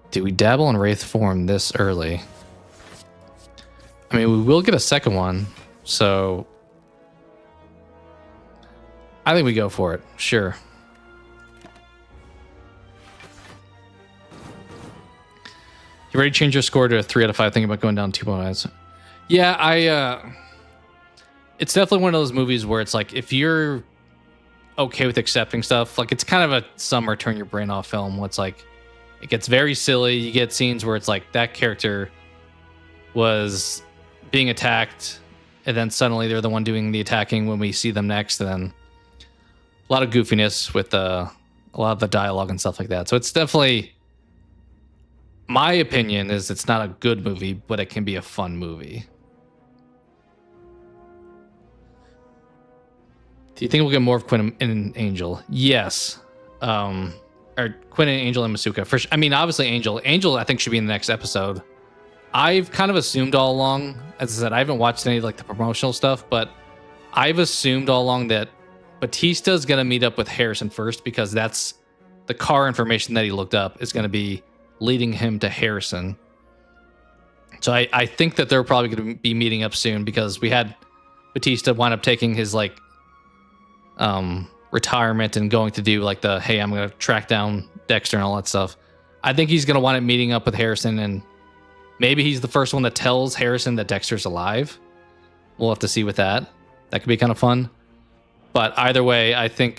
Do we dabble in Wraith Form this early? I mean, we will get a second one, so I think we go for it. Sure. You ready to change your score to a 3 out of 5? Thinking about going down 2 points. Yeah, it's definitely one of those movies where it's like, if you're okay with accepting stuff, like it's kind of a summer turn your brain off film where it's like, it gets very silly. You get scenes where it's like that character was being attacked and then suddenly they're the one doing the attacking when we see them next. And then a lot of goofiness with a lot of the dialogue and stuff like that. So it's definitely, my opinion is it's not a good movie, but it can be a fun movie. Do you think we'll get more of Quinn and Angel? Yes. Or Quinn and Angel and Masuka. For I mean, obviously Angel. Angel, I think, should be in the next episode. I've kind of assumed all along, as I said, I haven't watched any of like the promotional stuff, but I've assumed all along that Batista's going to meet up with Harrison first because that's the car information that he looked up is going to be leading him to Harrison. So I think that they're probably going to be meeting up soon because we had Batista wind up taking his like retirement and going to do like the, hey, I'm going to track down Dexter and all that stuff. I think he's going to wind up meeting up with Harrison, and maybe he's the first one that tells Harrison that Dexter's alive. We'll have to see with that. That could be kind of fun. But either way, I think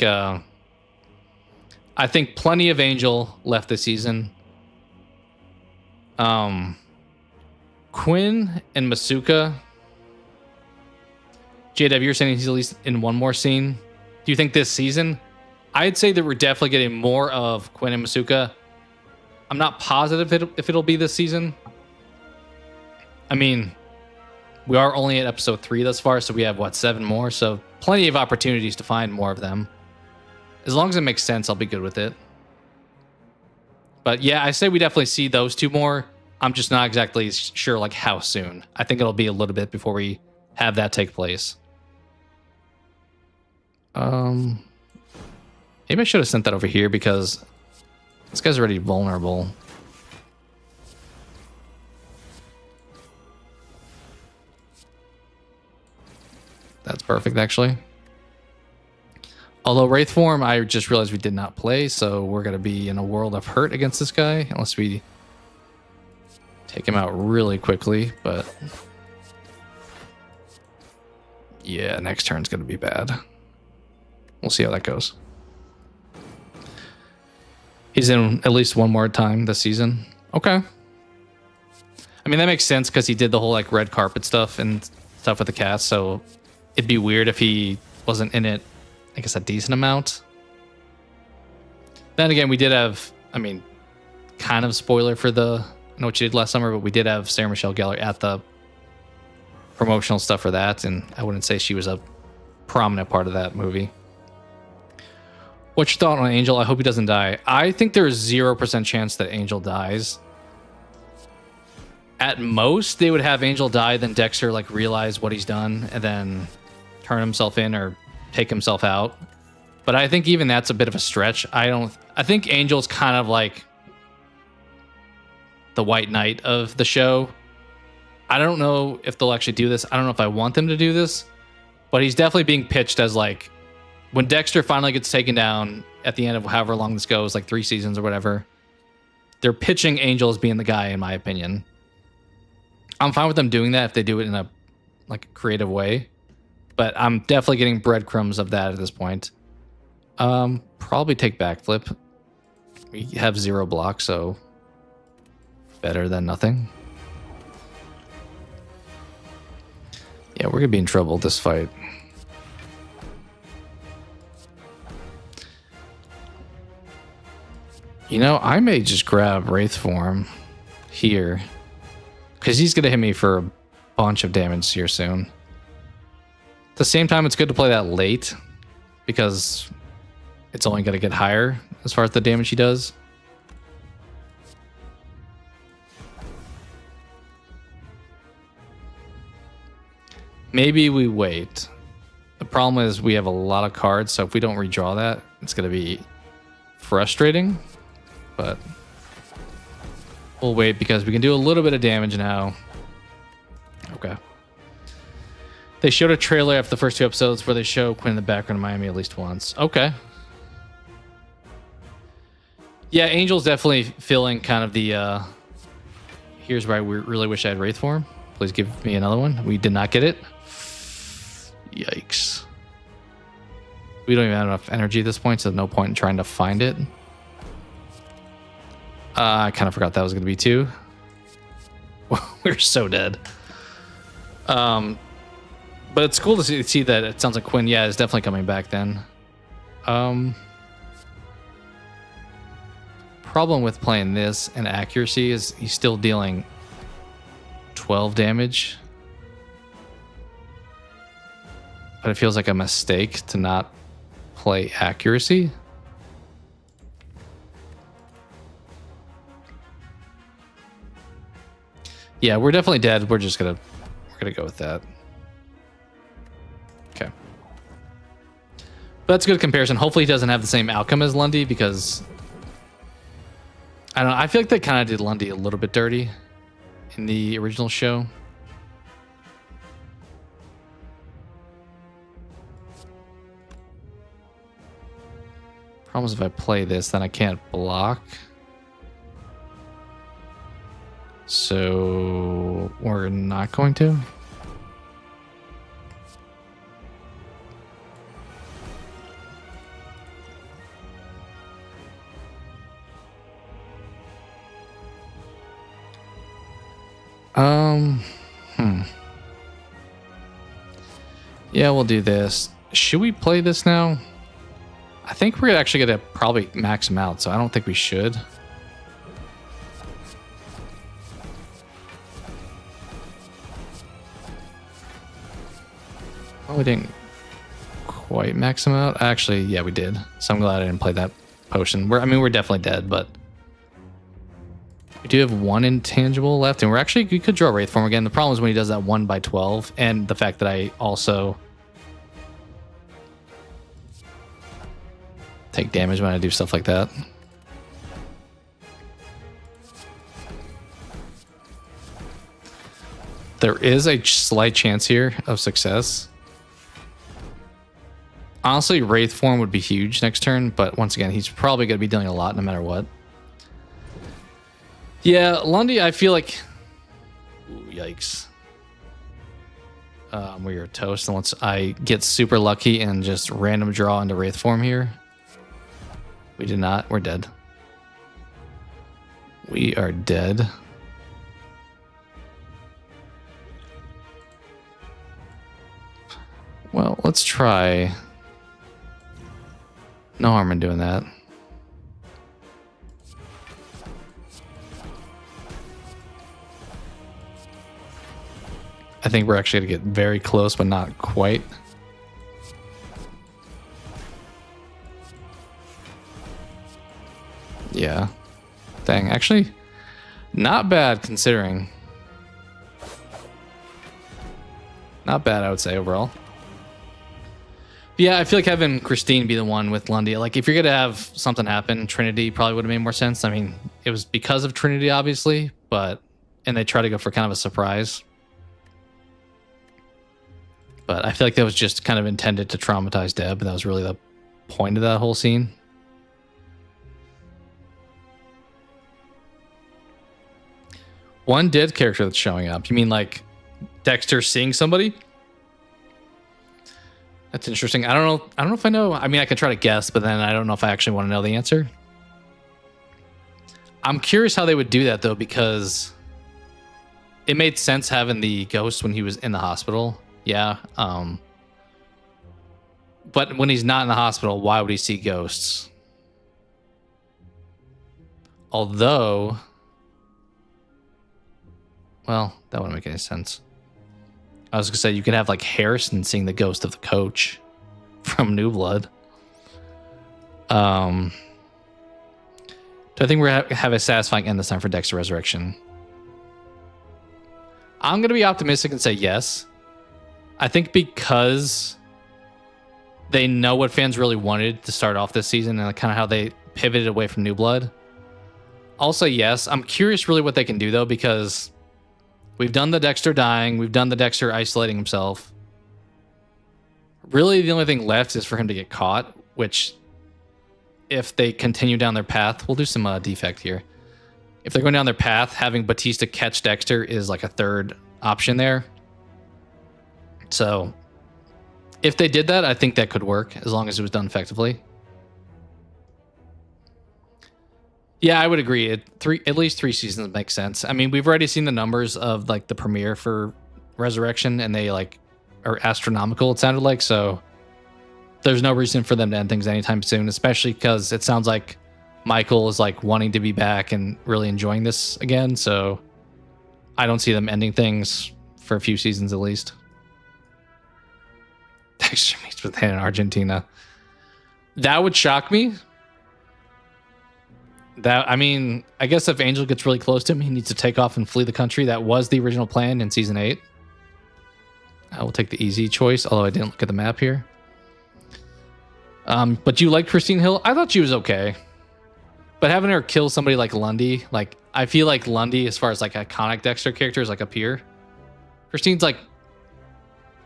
plenty of Angel left this season. Quinn and Masuka. JW, you're saying he's at least in one more scene. Do you think this season? I'd say that we're definitely getting more of Quinn and Masuka. I'm not positive if it'll be this season. I mean, we are only at episode 3 thus far, so we have, 7 more? So plenty of opportunities to find more of them. As long as it makes sense, I'll be good with it. But yeah, I say we definitely see those 2 more. I'm just not exactly sure like how soon. I think it'll be a little bit before we have that take place. Maybe I should have sent that over here because this guy's already vulnerable. That's perfect, actually. Although Wraith form, I just realized we did not play, so we're going to be in a world of hurt against this guy, unless we take him out really quickly, but yeah, next turn's going to be bad. We'll see how that goes. He's in at least one more time this season. Okay. I mean, that makes sense because he did the whole like red carpet stuff and stuff with the cast, so it'd be weird if he wasn't in it, I guess, a decent amount. Then again, we did have, I mean, kind of spoiler for the, I know what you did last summer, but we did have Sarah Michelle Gellar at the promotional stuff for that, and I wouldn't say she was a prominent part of that movie. What's your thought on Angel? I hope he doesn't die. I think there's 0% chance that Angel dies. At most, they would have Angel die, then Dexter like realize what he's done, and then turn himself in or take himself out. But I think even that's a bit of a stretch. I think Angel's kind of like the White Knight of the show. I don't know if they'll actually do this. I don't know if I want them to do this, but he's definitely being pitched as like, when Dexter finally gets taken down at the end of however long this goes, like 3 seasons or whatever, they're pitching Angel as being the guy, in my opinion. I'm fine with them doing that if they do it in a like creative way, but I'm definitely getting breadcrumbs of that at this point. Probably take backflip. We have 0 block, so better than nothing. Yeah, we're gonna be in trouble this fight. You know, I may just grab Wraith form here, because he's going to hit me for a bunch of damage here soon. At the same time, it's good to play that late, because it's only going to get higher as far as the damage he does. Maybe we wait. The problem is we have a lot of cards, so if we don't redraw that, it's going to be frustrating. But we'll wait because we can do a little bit of damage now. Okay. They showed a trailer after the first 2 episodes where they show Quinn in the background of Miami at least once. Okay. Yeah, Angel's definitely feeling kind of the, here's where I really wish I had Wraith form. Please give me another one. We did not get it. Yikes. We don't even have enough energy at this point, so no point in trying to find it. I kind of forgot that was going to be 2. We're so dead. But it's cool to see that it sounds like Quinn, yeah, is definitely coming back then. Problem with playing this and accuracy is he's still dealing 12 damage. But it feels like a mistake to not play accuracy. Yeah, we're definitely dead. We're gonna go with that. Okay. But that's a good comparison. Hopefully he doesn't have the same outcome as Lundy, because I don't know, I feel like they kind of did Lundy a little bit dirty in the original show. Problem is if I play this, then I can't block. So we're not going to. Yeah, we'll do this. Should we play this now? I think we're actually gonna probably max him out, so I don't think we should. Oh, we didn't quite max him out. Actually, yeah, we did. So I'm glad I didn't play that potion. We're definitely dead, but we do have 1 intangible left, and we could draw Wraith form again. The problem is when he does that 1/12, and the fact that I also take damage when I do stuff like that. There is a slight chance here of success. Honestly, Wraith form would be huge next turn, but once again, he's probably going to be dealing a lot no matter what. Yeah, Lundy, I feel like... Ooh, yikes. We are toast once I get super lucky and just random draw into Wraith form here. We did not. We're dead. We are dead. Well, let's try. No harm in doing that. I think we're actually going to get very close, but not quite. Yeah. Dang, actually, not bad considering. Not bad, I would say, overall. Yeah, I feel like having Christine be the one with Lundy. Like, if you're going to have something happen, Trinity probably would have made more sense. I mean, it was because of Trinity, obviously, but... And they try to go for kind of a surprise. But I feel like that was just kind of intended to traumatize Deb. That was really the point of that whole scene. One dead character that's showing up. You mean like Dexter seeing somebody? That's interesting. I don't know if I know. I mean, I could try to guess, but then I don't know if I actually want to know the answer. I'm curious how they would do that though, because it made sense having the ghost when he was in the hospital. Yeah. But when he's not in the hospital, why would he see ghosts? Although, well, that wouldn't make any sense. I was gonna say you could have like Harrison seeing the ghost of the coach from New Blood. Do I think we have a satisfying end this time for Dexter Resurrection? I'm gonna be optimistic and say yes. I think because they know what fans really wanted to start off this season and kind of how they pivoted away from New Blood. I'll say yes. I'm curious really what they can do though, because we've done the Dexter dying. We've done the Dexter isolating himself. Really, the only thing left is for him to get caught, which if they continue down their path, we'll do some defect here. If they're going down their path, having Batista catch Dexter is like a third option there. So if they did that, I think that could work as long as it was done effectively. Yeah, I would agree. At least 3 seasons makes sense. I mean, we've already seen the numbers of like the premiere for Resurrection, and they like are astronomical, it sounded like. So there's no reason for them to end things anytime soon, especially because it sounds like Michael is like wanting to be back and really enjoying this again. So I don't see them ending things for a few seasons at least. Dexter meets with Hannah in Argentina. That would shock me. That, I mean, I guess if Angel gets really close to him, he needs to take off and flee the country. That was the original plan in season 8. I will take the easy choice, although I didn't look at the map here. But you liked Christine Hill? I thought she was okay. But having her kill somebody like Lundy, like, I feel like Lundy, as far as like iconic Dexter characters, like up here. Christine's like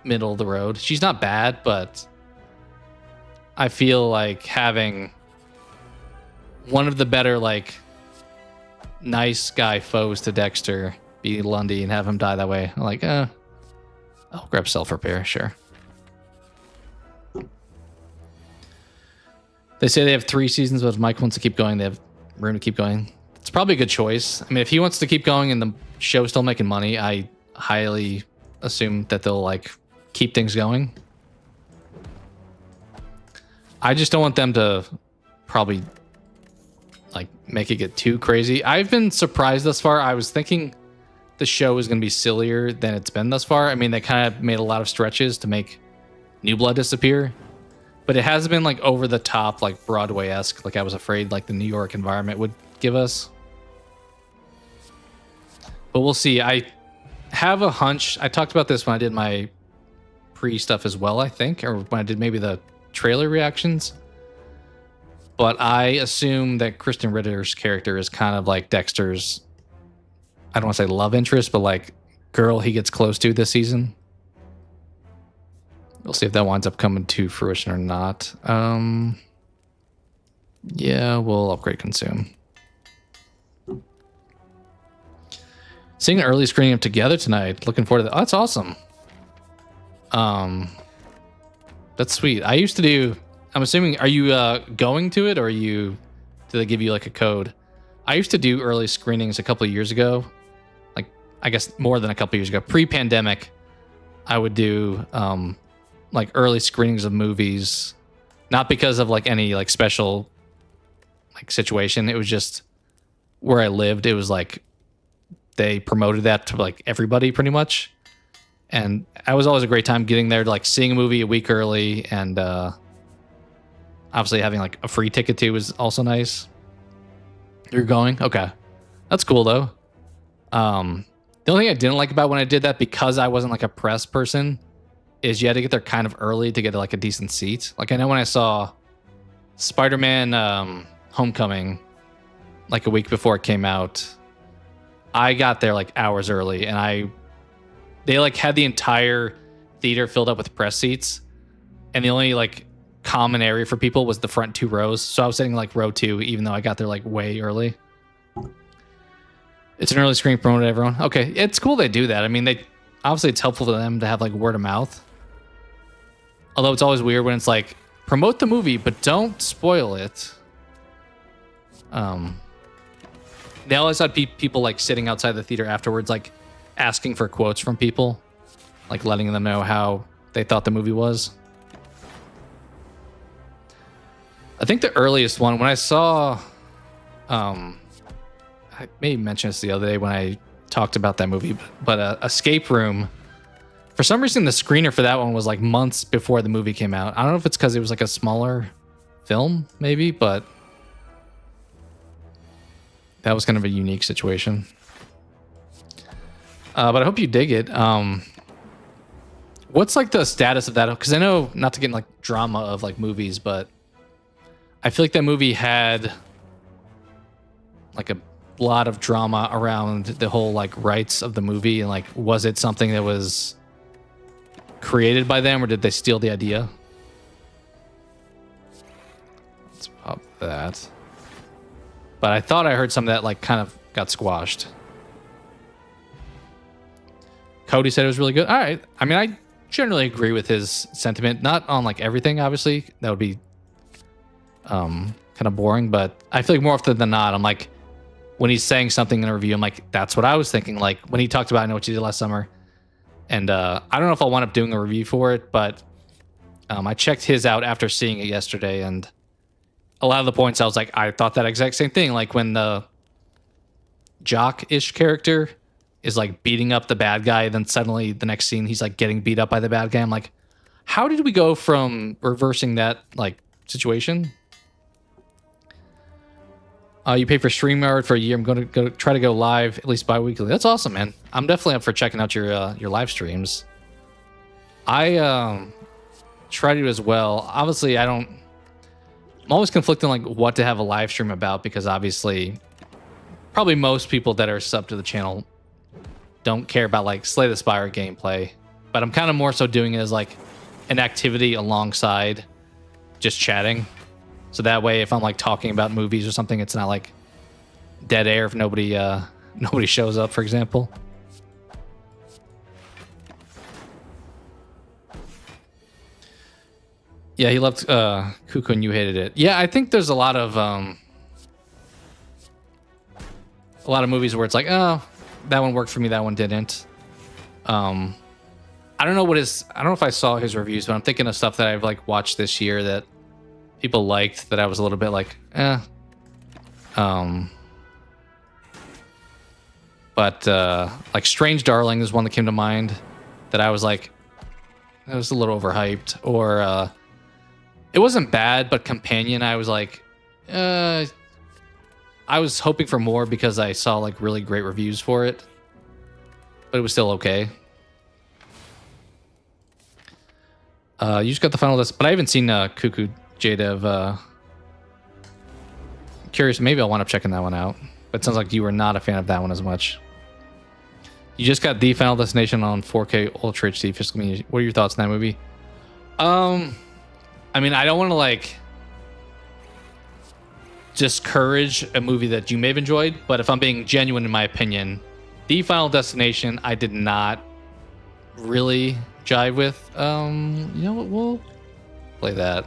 middle of the road. She's not bad, but I feel like having one of the better, like, nice guy foes to Dexter be Lundy and have him die that way. I'm like, I'll grab self-repair, sure. They say they have 3 seasons, but if Mike wants to keep going, they have room to keep going. It's probably a good choice. I mean, if he wants to keep going and the show's still making money, I highly assume that they'll, like, keep things going. I just don't want them to probably like make it get too crazy. I've been surprised thus far. I was thinking the show was going to be sillier than it's been thus far. I mean, they kind of made a lot of stretches to make New Blood disappear, but it has been like over the top, like Broadway-esque. Like I was afraid like the New York environment would give us. But we'll see. I have a hunch. I talked about this when I did my pre-stuff as well, I think, or when I did maybe the trailer reactions. but I assume that Kristen Ritter's character is kind of like Dexter's, I don't want to say love interest, but like girl he gets close to this season. We'll see if that winds up coming to fruition or not. Yeah, we'll upgrade consume. Seeing an early screening of Together tonight. Looking forward to that. Oh, that's awesome. That's sweet. I used to do, I'm assuming, are you going to it, or do they give you like a code? I used to do early screenings a couple of years ago. Like, I guess more than a couple of years ago. Pre-pandemic, I would do like early screenings of movies, not because of like any like special like situation. It was just where I lived. It was like they promoted that to like everybody pretty much. And I was always a great time getting there to like seeing a movie a week early, and obviously having like a free ticket too was also nice. You're going? Okay. That's cool though. The only thing I didn't like about when I did that, because I wasn't like a press person, is you had to get there kind of early to get like a decent seat. Like I know when I saw Spider-Man Homecoming like a week before it came out, I got there like hours early, and they like had the entire theater filled up with press seats, and the only like common area for people was the front 2 rows. So I was sitting like row 2, even though I got there like way early. It's an early screen promoted to everyone. Okay, it's cool they do that. I mean, obviously it's helpful for them to have like word of mouth. Although it's always weird when it's like, promote the movie, but don't spoil it. They always had people like sitting outside the theater afterwards, like asking for quotes from people, like letting them know how they thought the movie was. I think the earliest one, when I saw, I may mention this the other day when I talked about that movie, but Escape Room, for some reason the screener for that one was like months before the movie came out. I don't know if it's because it was like a smaller film maybe, but that was kind of a unique situation. But I hope you dig it. What's like the status of that? Because I know, not to get in like drama of like movies, but I feel like that movie had like a lot of drama around the whole like rights of the movie, and like, was it something that was created by them, or did they steal the idea? Let's pop that. But I thought I heard some of that like kind of got squashed. Cody said it was really good. All right. I mean, I generally agree with his sentiment. Not on like everything, obviously. That would be kind of boring. But I feel like more often than not, I'm like, when he's saying something in a review, I'm like, that's what I was thinking. Like when he talked about I Know What You Did Last Summer. And I don't know if I'll wind up doing a review for it, but I checked his out after seeing it yesterday. And a lot of the points I was like, I thought that exact same thing. Like when the jock-ish character is like beating up the bad guy, then suddenly the next scene he's like getting beat up by the bad guy. I'm like, how did we go from reversing that like situation? You pay for StreamYard for a year. I'm going to try to go live at least bi-weekly. That's awesome, man. I'm definitely up for checking out your live streams. I try to as well. Obviously, I'm always conflicting like what to have a live stream about, because obviously probably most people that are sub to the channel don't care about like Slay the Spire gameplay, but I'm kind of more so doing it as like an activity alongside just chatting. So that way, if I'm like talking about movies or something, it's not like dead air if nobody shows up, for example. Yeah, he loved Cuckoo and you hated it. Yeah, I think there's a lot of movies where it's like, oh, that one worked for me, that one didn't. I don't know if I saw his reviews, but I'm thinking of stuff that I've like watched this year that people liked that I was a little bit like, eh. But like Strange Darling is one that came to mind that I was like, that was a little overhyped. Or it wasn't bad, but Companion, I was like, I was hoping for more because I saw like really great reviews for it, but it was still okay. You just got the final list, but I haven't seen Cuckoo JDev curious. Maybe I'll wind up checking that one out. But it sounds like you were not a fan of that one as much. You just got the Final Destination on 4K Ultra HD fiscal media. What are your thoughts on that movie? I mean, I don't want to like discourage a movie that you may have enjoyed, but if I'm being genuine in my opinion, the Final Destination I did not really jive with. You know what? We'll play that.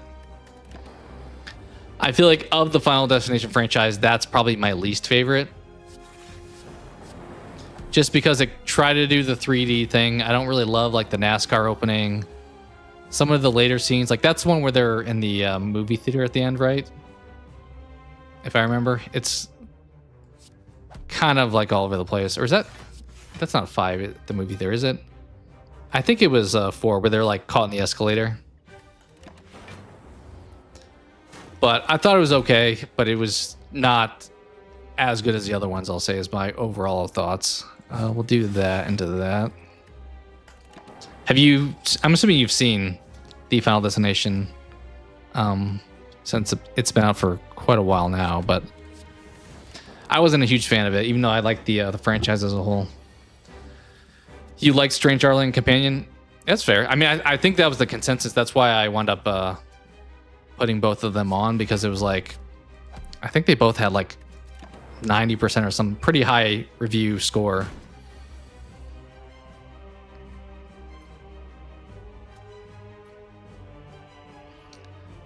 I feel like of the Final Destination franchise, that's probably my least favorite. Just because it tried to do the 3D thing. I don't really love like the NASCAR opening. Some of the later scenes, like that's one where they're in the movie theater at the end, right? If I remember, it's kind of like all over the place. Or is that's not 5, the movie theater, is it? I think it was 4, where they're like caught in the escalator. But I thought it was okay, but it was not as good as the other ones, I'll say, is my overall thoughts. We'll do that into that. Have you, I'm assuming you've seen the Final Destination since it's been out for quite a while now, but I wasn't a huge fan of it, even though I liked the franchise as a whole. You liked Strange Darling Companion? That's fair. I mean, I think that was the consensus. That's why I wound up putting both of them on, because it was like, I think they both had like 90% or some pretty high review score.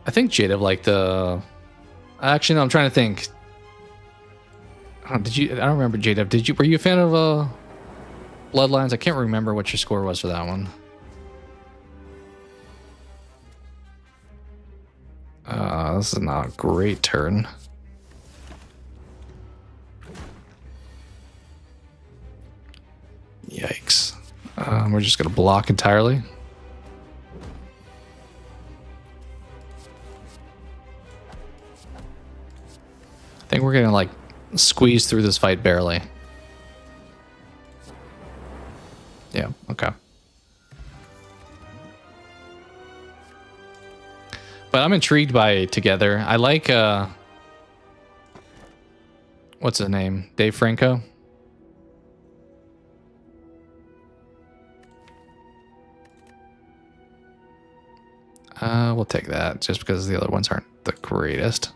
I think Jada liked the. Actually, no, I'm trying to think. Did you? I don't remember Jada. Did you? Were you a fan of Bloodlines? I can't remember what your score was for that one. This is not a great turn. Yikes. We're just gonna block entirely. I think we're gonna like squeeze through this fight barely. Yeah, okay. But I'm intrigued by Together. I like what's his name? Dave Franco. We'll take that just because the other ones aren't the greatest.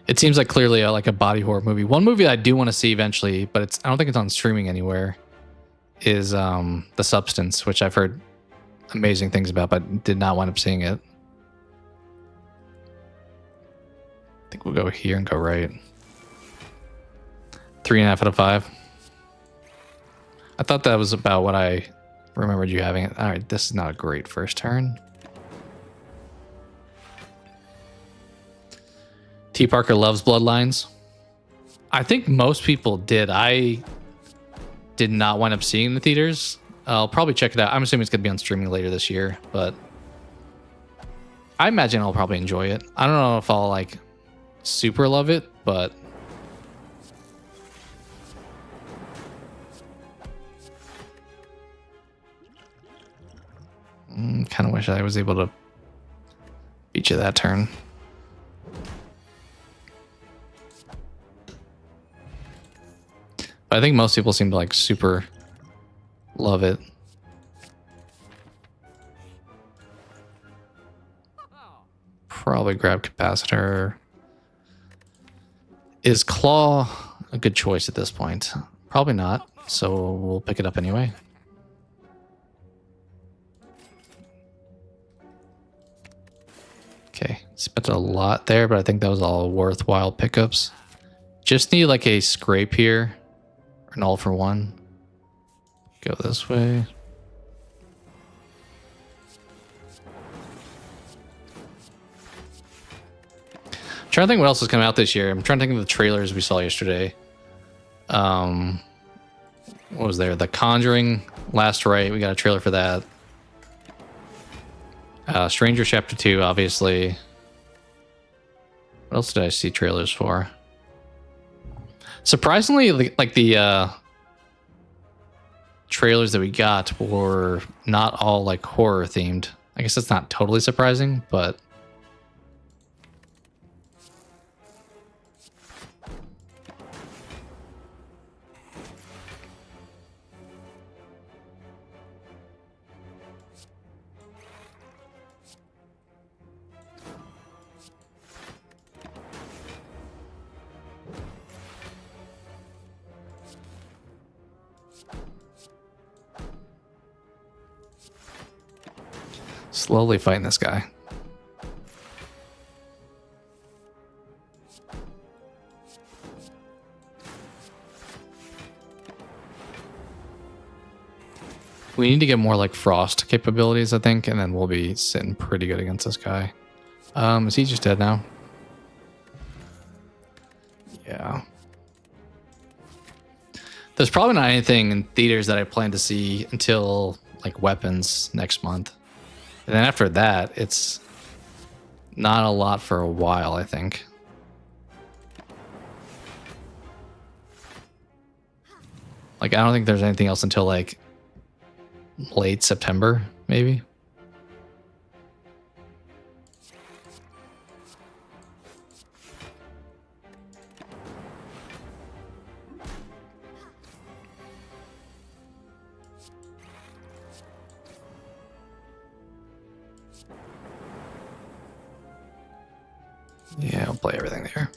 It seems like clearly like a body horror movie. One movie I do want to see eventually, but I don't think it's on streaming anywhere, is The Substance, which I've heard amazing things about, but did not wind up seeing it. I think we'll go here and go right. 3.5 out of 5. I thought that was about what I remembered you having. All right, this is not a great first turn. T. Parker loves Bloodlines. I think most people did. I did not wind up seeing the theaters. I'll probably check it out. I'm assuming it's going to be on streaming later this year, but I imagine I'll probably enjoy it. I don't know if I'll like super love it, but kind of wish I was able to beat you that turn. But I think most people seem to like super love it. Probably grab capacitor. Is claw a good choice at this point? Probably not, so we'll pick it up anyway. Okay, spent a lot there, but I think that was all worthwhile pickups. Just need like a scrape here, or an all for one. Go this way. I'm trying to think what else is coming out this year. I'm trying to think of the trailers we saw yesterday. What was there? The Conjuring, Last Rite. We got a trailer for that. Stranger Chapter 2, obviously. What else did I see trailers for? Surprisingly, like the trailers that we got were not all like horror themed. I guess that's not totally surprising, but Slowly fighting this guy. We need to get more like frost capabilities, I think, and then we'll be sitting pretty good against this guy. Is he just dead now? Yeah. There's probably not anything in theaters that I plan to see until like Weapons next month. And then after that, it's not a lot for a while, I think. Like, I don't think there's anything else until like late September, maybe. Yeah, I'll play everything there.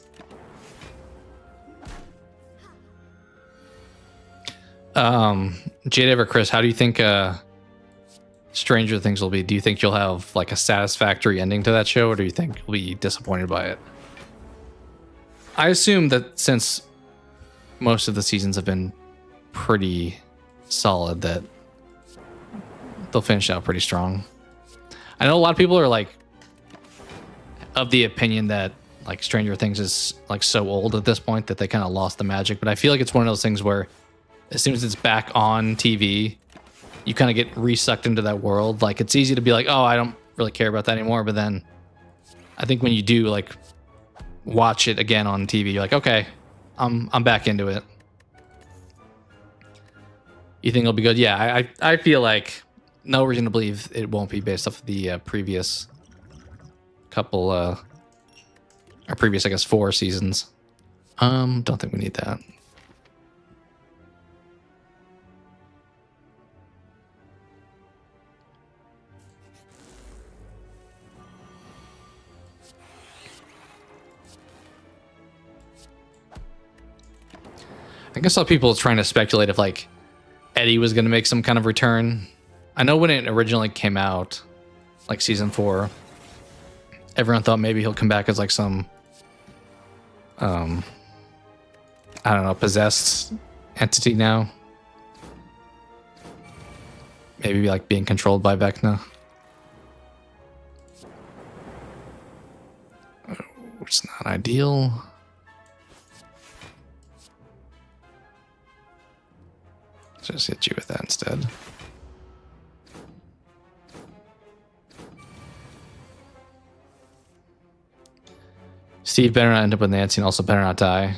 Jade Ever Chris, how do you think Stranger Things will be? Do you think you'll have like a satisfactory ending to that show, or do you think you'll be disappointed by it? I assume that since most of the seasons have been pretty solid, that they'll finish out pretty strong. I know a lot of people are like of the opinion that like Stranger Things is like so old at this point that they kind of lost the magic, but I feel like it's one of those things where as soon as it's back on TV, you kind of get resucked into that world. Like, it's easy to be like, oh, I don't really care about that anymore. But then I think when you do like watch it again on TV, you're like, okay, I'm back into it. You think it'll be good? Yeah, I feel like no reason to believe it won't be based off of the previous couple, or previous, I guess, 4 seasons. Don't think we need that. I guess a lot of people trying to speculate if like Eddie was going to make some kind of return. I know when it originally came out, like season 4, everyone thought maybe he'll come back as like some, I don't know, possessed entity now. Maybe like being controlled by Vecna. Which is not ideal. Just hit you with that instead. Steve better not end up with Nancy and also better not die.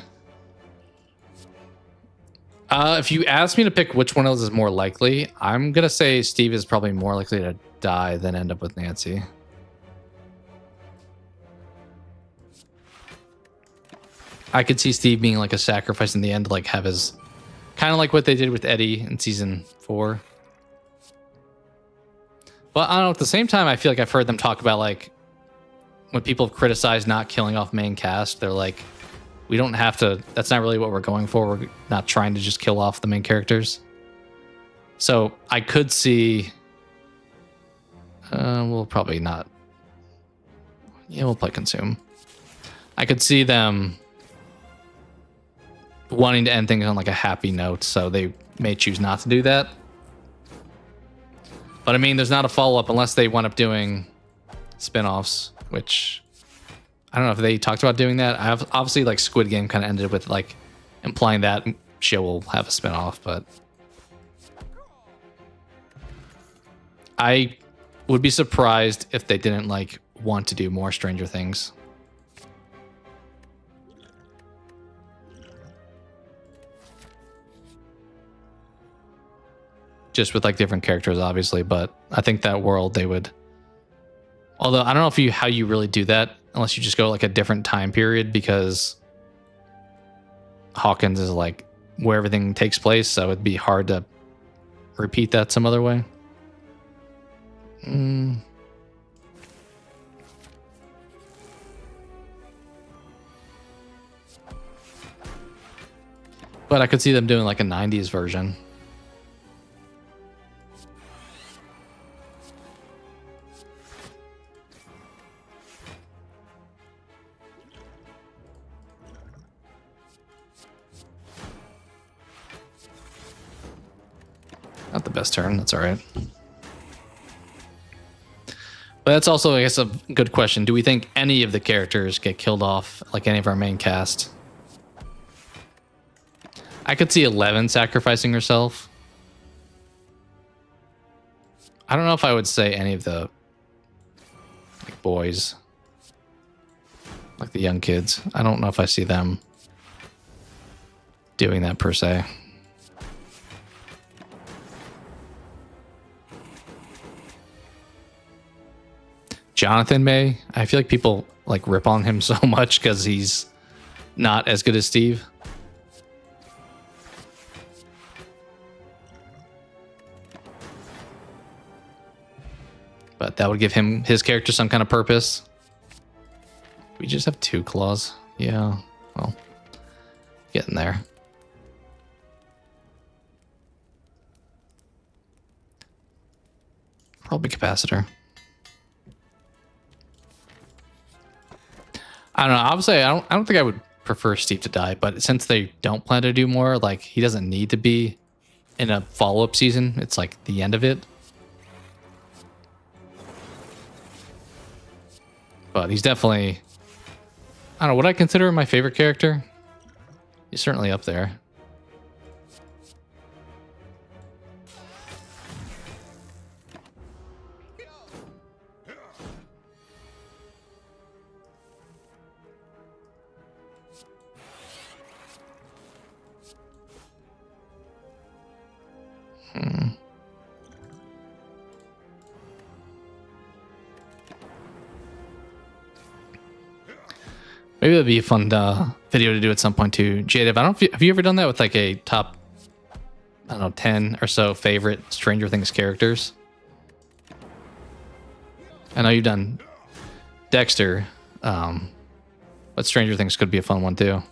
If you ask me to pick which one of those is more likely, I'm going to say Steve is probably more likely to die than end up with Nancy. I could see Steve being like a sacrifice in the end to like have his... Kind of like what they did with Eddie in season 4. But I don't know, at the same time, I feel like I've heard them talk about like when people have criticized not killing off main cast, they're like, we don't have to, that's not really what we're going for. We're not trying to just kill off the main characters. So I could see, we'll probably not. Yeah, we'll play Consume. I could see them wanting to end things on like a happy note, so they may choose not to do that. But I mean, there's not a follow-up unless they wind up doing spin-offs, which I don't know if they talked about doing that. I have obviously like Squid Game kind of ended with like implying that show will have a spin-off, but I would be surprised if they didn't like want to do more Stranger Things. Just with like different characters, obviously, but I think that world they would. Although I don't know if how you really do that unless you just go like a different time period, because Hawkins is like where everything takes place, so it'd be hard to repeat that some other way. But I could see them doing like a 90s version. best turn. That's all right. But that's also, I guess, a good question. Do we think any of the characters get killed off, like any of our main cast? I could see 11 sacrificing herself. I don't know if I would say any of the like boys, like the young kids. I don't know if I see them doing that per se. Jonathan may. I feel like people like rip on him so much because he's not as good as Steve. But that would give him his character some kind of purpose. We just have 2 claws. Yeah, well, getting there. Probably capacitor. I don't know. Obviously, I don't think I would prefer Steve to die, but since they don't plan to do more, like he doesn't need to be in a follow-up season. It's like the end of it. But he's definitely, I don't know, would I consider him my favorite character? He's certainly up there. Maybe that'd be a fun video to do at some point too. Jade, I don't know have you ever done that with like a top, I don't know, 10 or so favorite Stranger Things characters? I know you've done Dexter, but Stranger Things could be a fun one too.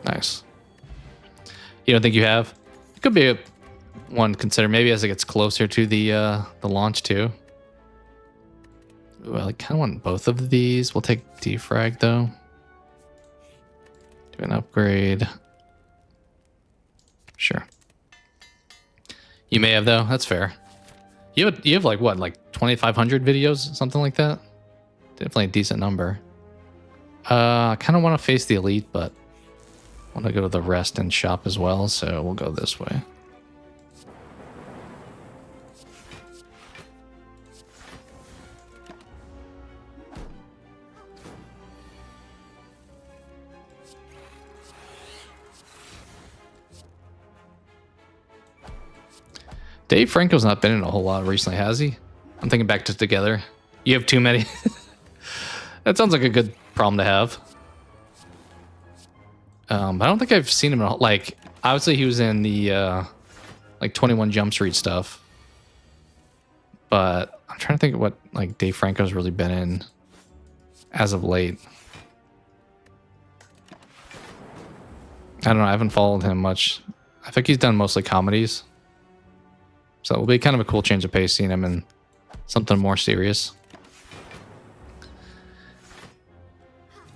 Nice. You don't think you have? It could be one to consider maybe as it gets closer to the launch too. Ooh, I kind of want both of these. We'll take defrag though. Do an upgrade. Sure. You may have though. That's fair. You have like what, like 2,500 videos, something like that. Definitely a decent number. I kind of want to face the elite, but I want to go to the rest and shop as well, so we'll go this way. Dave Franco's not been in a whole lot recently, has he? I'm thinking back to Together. You have too many. That sounds like a good problem to have. But I don't think I've seen him at all. Like, obviously he was in the like 21 Jump Street stuff. But I'm trying to think of what like Dave Franco's really been in as of late. I don't know, I haven't followed him much. I think he's done mostly comedies. So it will be kind of a cool change of pace seeing him in something more serious.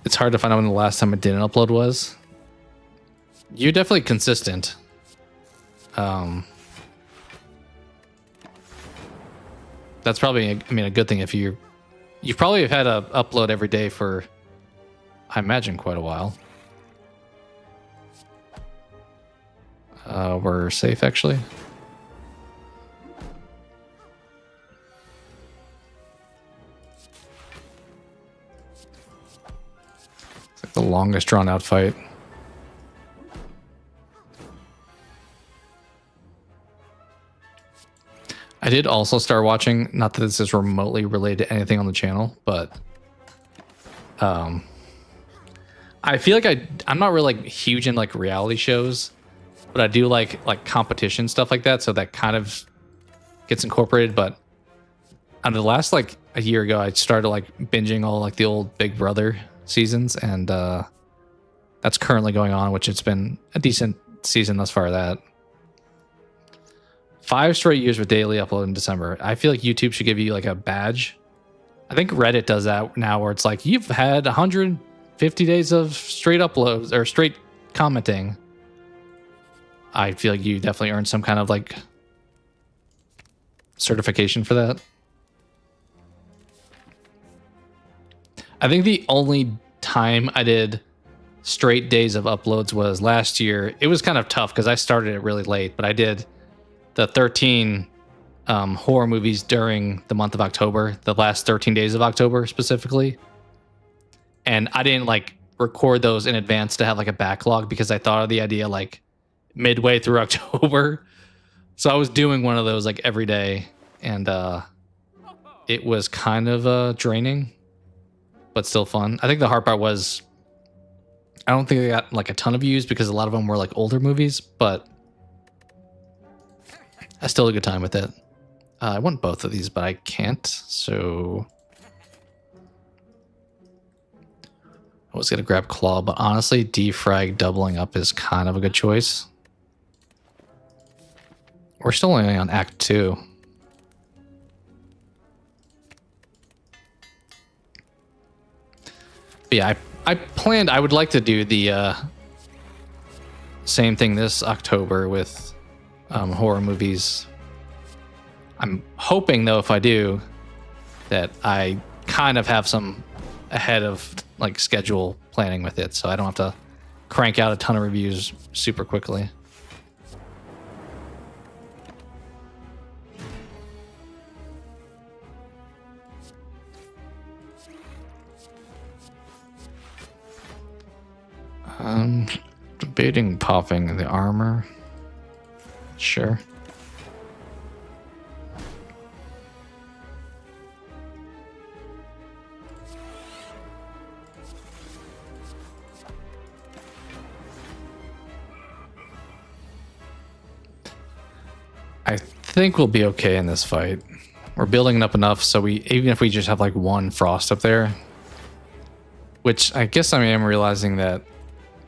It's hard to find out when the last time I didn't upload was. You're definitely consistent. That's probably, I mean, a good thing if you probably have had a upload every day for, I imagine, quite a while. We're safe, actually. It's like the longest drawn out fight. I did also start watching, not that this is remotely related to anything on the channel, but I feel like I'm not really like huge in like reality shows, but I do like competition stuff like that, so that kind of gets incorporated. But on the last like a year ago, I started like binging all like the old Big Brother seasons, and that's currently going on, which it's been a decent season thus far of that. 5 straight years with daily upload in December. I feel like YouTube should give you like a badge. I think Reddit does that now, where it's like you've had 150 days of straight uploads or straight commenting. I feel like you definitely earned some kind of like certification for that. I think the only time I did straight days of uploads was last year. It was kind of tough because I started it really late, but I did the 13 horror movies during the month of October, the last 13 days of October specifically. And I didn't like record those in advance to have like a backlog because I thought of the idea like midway through October. So I was doing one of those like every day, and it was kind of draining, but still fun. I think the hard part was I don't think I got like a ton of views because a lot of them were like older movies, but I still had a good time with it. I want both of these, but I can't, so I was going to grab Claw, but honestly, defrag doubling up is kind of a good choice. We're still only on Act 2. But yeah, I planned I would like to do the same thing this October with horror movies. I'm hoping, though, if I do, that I kind of have some ahead of like schedule planning with it, so I don't have to crank out a ton of reviews super quickly. I'm debating popping the armor. Sure. I think we'll be okay in this fight. We're building it up enough so we, even if we just have like one frost up there, which I guess I am realizing that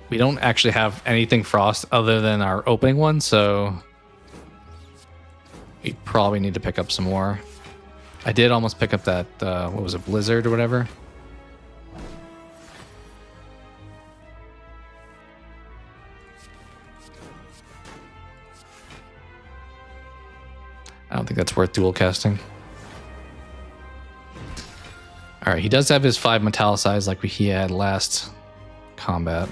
we don't actually have anything frost other than our opening one, so we probably need to pick up some more. I did almost pick up that, what was it, blizzard or whatever? I don't think that's worth dual casting. All right, he does have his 5 metallicize like he had last combat.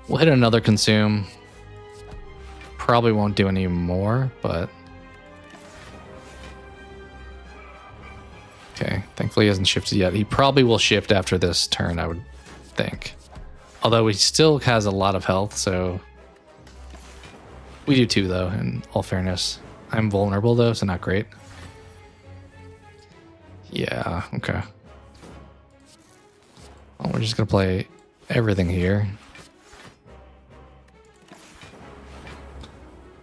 We'll hit another consume. Probably won't do any more, but okay. Thankfully, he hasn't shifted yet. He probably will shift after this turn, I would think. Although he still has a lot of health, so we do too, though. In all fairness, I'm vulnerable though, so not great. Yeah. Okay. Well, we're just gonna play everything here.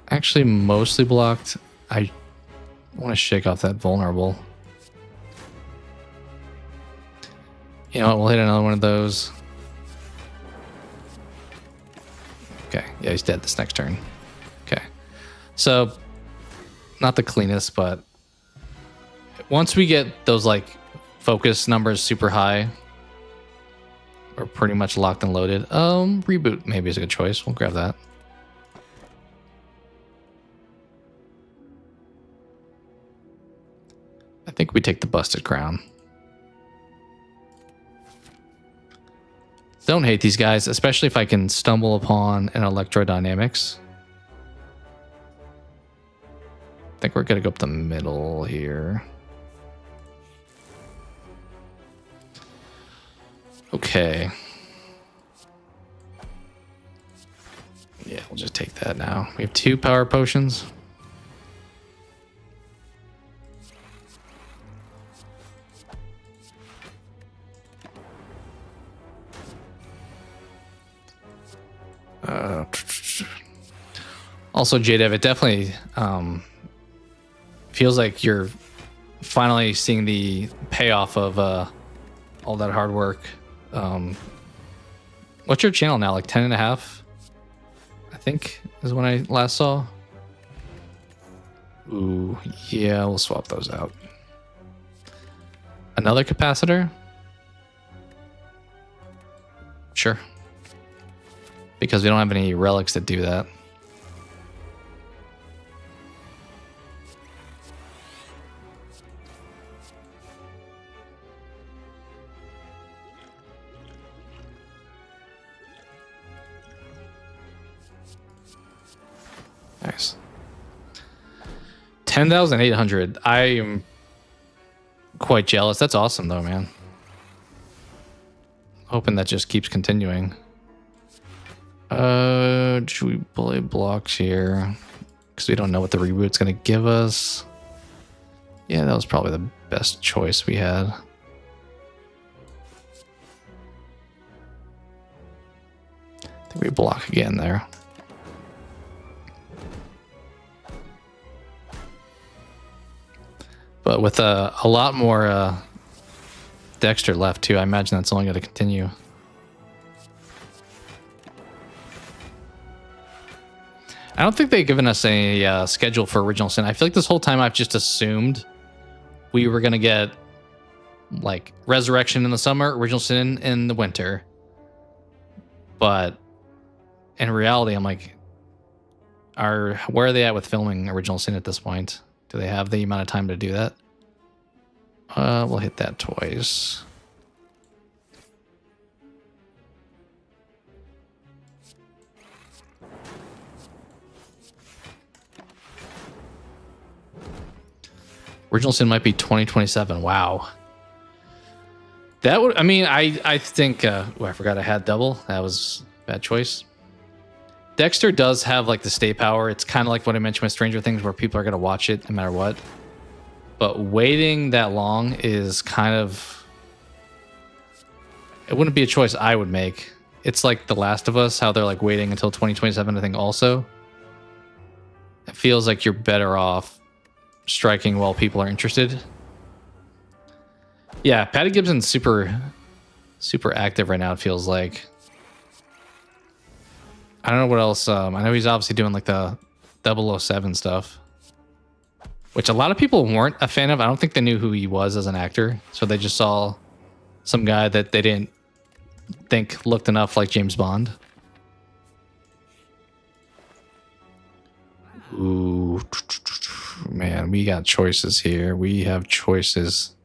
Actually, mostly blocked. I want to shake off that vulnerable. You know what? We'll hit another one of those. Okay. Yeah, he's dead this next turn. Okay. So, not the cleanest, but once we get those like focus numbers super high, we're pretty much locked and loaded. Reboot maybe is a good choice. We'll grab that. I think we take the busted crown. Don't hate these guys, especially if I can stumble upon an electrodynamics. I think we're gonna go up the middle here. Okay. Yeah, we'll just take that now. We have 2 power potions. Also, JDev, it definitely feels like you're finally seeing the payoff of all that hard work. What's your channel now? Like 10 and a half? think is when I last saw. Ooh, yeah, we'll swap those out. Another capacitor? Sure. Because we don't have any relics that do that. Nice. 10,800. I am quite jealous. That's awesome though, man. Hoping that just keeps continuing. Should we play blocks here? Because we don't know what the reboot's going to give us. Yeah, that was probably the best choice we had. I think we block again there. But with a lot more Dexter left too, I imagine that's only going to continue. I don't think they've given us a schedule for Original Sin. I feel like this whole time I've just assumed we were going to get like Resurrection in the summer, Original Sin in the winter. But in reality, I'm like, where are they at with filming Original Sin at this point? Do they have the amount of time to do that? We'll hit that twice. Original Sin might be 2027. Wow. That would, I mean, I think, I forgot I had double. That was a bad choice. Dexter does have like the stay power. It's kind of like what I mentioned with Stranger Things where people are going to watch it no matter what. But waiting that long is kind of, it wouldn't be a choice I would make. It's like The Last of Us, how they're like waiting until 2027, I think also. It feels like you're better off striking while people are interested. Yeah, Patty Gibson's super active right now, it feels like. I don't know what else. I know he's obviously doing like the 007 stuff, which a lot of people weren't a fan of. I don't think they knew who he was as an actor. So they just saw some guy that they didn't think looked enough like James Bond. Ooh, man, we got choices here. We have choices.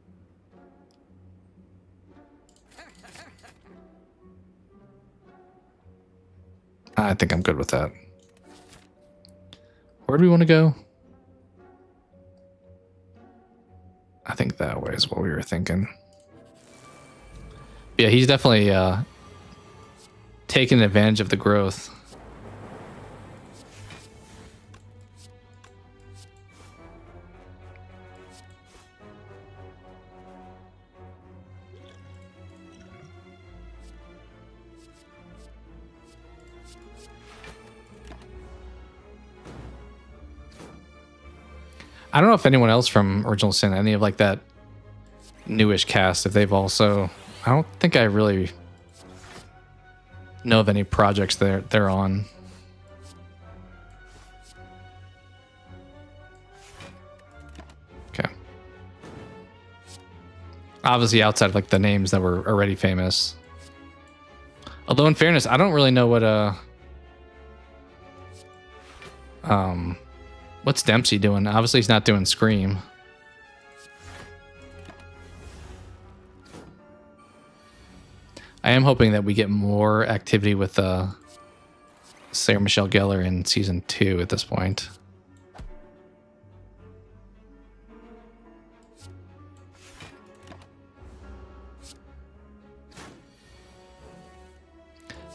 I think I'm good with that. Where do we want to go? I think that way is what we were thinking. Yeah, he's definitely taking advantage of the growth. I don't know if anyone else from Original Sin, any of like that newish cast, if they've also, I don't think I really know of any projects they're on. Okay. Obviously outside of like the names that were already famous. Although in fairness, I don't really know what what's Dempsey doing? Obviously he's not doing Scream. I am hoping that we get more activity with Sarah Michelle Gellar in season 2 at this point.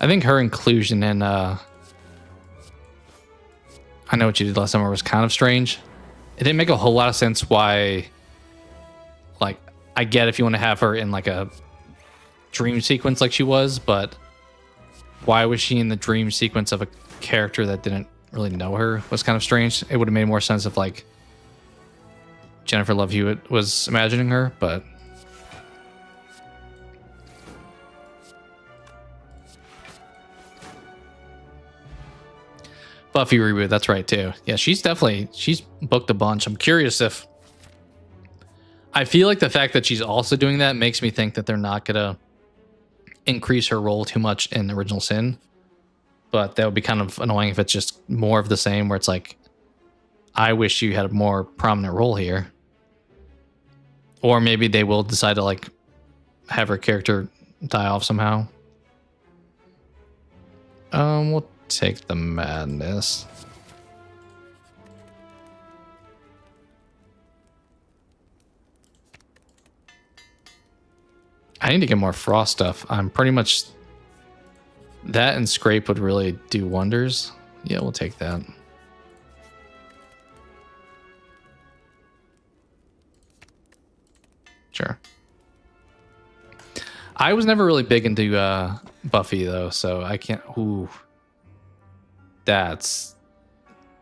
I think her inclusion in I Know What You Did Last Summer was kind of strange. It didn't make a whole lot of sense why, like, I get if you want to have her in like a dream sequence like she was, but why was she in the dream sequence of a character that didn't really know her was kind of strange. It would have made more sense if like Jennifer Love Hewitt was imagining her, but Buffy reboot, that's right too. Yeah, she's booked a bunch. I'm curious if I feel like the fact that she's also doing that makes me think that they're not gonna increase her role too much in Original Sin. But that would be kind of annoying if it's just more of the same, where it's like, I wish you had a more prominent role here. Or maybe they will decide to like have her character die off somehow. We'll take the madness. I need to get more frost stuff. I'm pretty much... That and scrape would really do wonders. Yeah, we'll take that. Sure. I was never really big into Buffy though, so I can't... Ooh. That's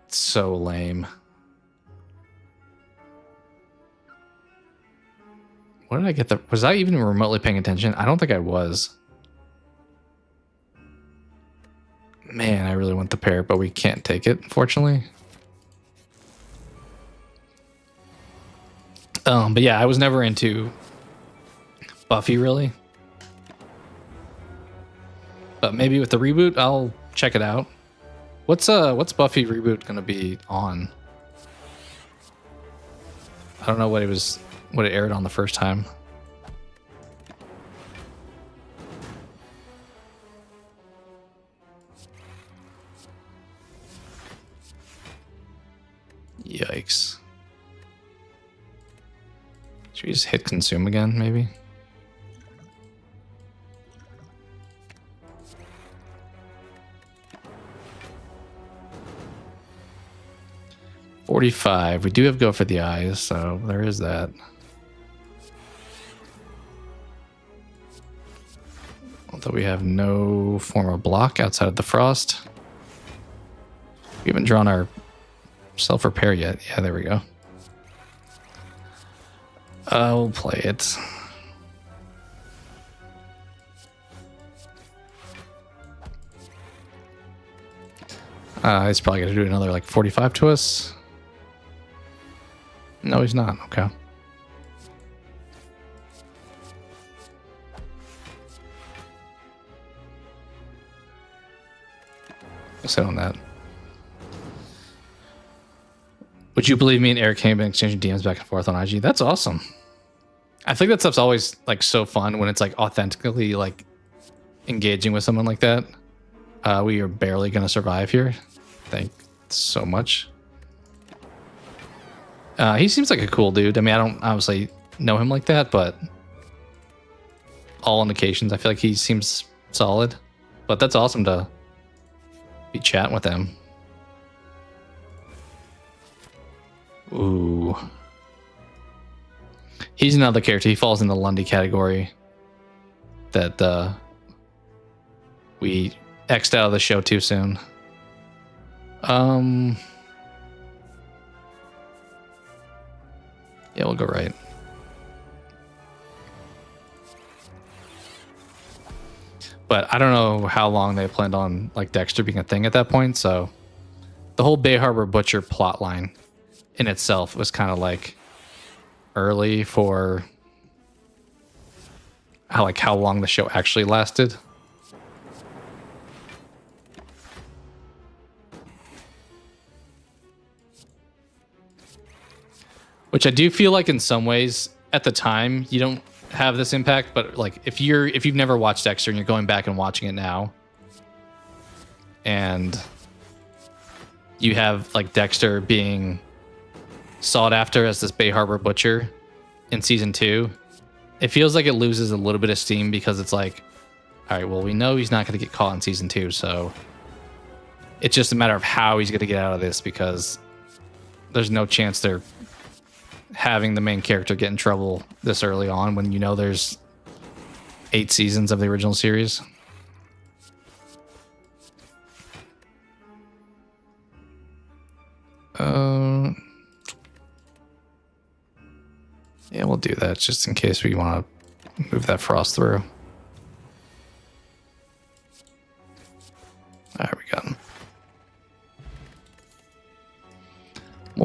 so lame. What did I get? Was I even remotely paying attention? I don't think I was. Man, I really want the pair, but we can't take it, unfortunately. But yeah, I was never into Buffy, really. But maybe with the reboot, I'll check it out. What's Buffy reboot gonna be on? I don't know what it aired on the first time. Yikes. Should we just hit consume again, maybe? $45. We do have go for the eyes, so there is that. Although we have no form of block outside of the frost. We haven't drawn our self-repair yet. Yeah, there we go. I'll play it. He's probably going to do another like 45 to us. No, he's not. Okay. I'll sit on that. Would you believe me and Eric have been exchanging DMs back and forth on IG? That's awesome. I think that stuff's always like so fun when it's like authentically like engaging with someone like that. We are barely gonna survive here. Thanks so much. He seems like a cool dude. I mean, I don't obviously know him like that, but all indications, I feel like he seems solid. But that's awesome to be chatting with him. Ooh. He's another character. He falls in the Lundy category that we X'd out of the show too soon. Yeah, we'll go right. But I don't know how long they planned on like Dexter being a thing at that point, so the whole Bay Harbor Butcher plotline in itself was kind of like early for how long the show actually lasted. Which I do feel like in some ways at the time you don't have this impact, but like if you've never watched Dexter and you're going back and watching it now, and you have like Dexter being sought after as this Bay Harbor Butcher in season 2, it feels like it loses a little bit of steam because it's like, all right, well, we know he's not going to get caught in season 2, so it's just a matter of how he's going to get out of this, because there's no chance they're having the main character get in trouble this early on when you know there's 8 seasons of the original series. Yeah, we'll do that just in case we want to move that frost through. All right, we got him.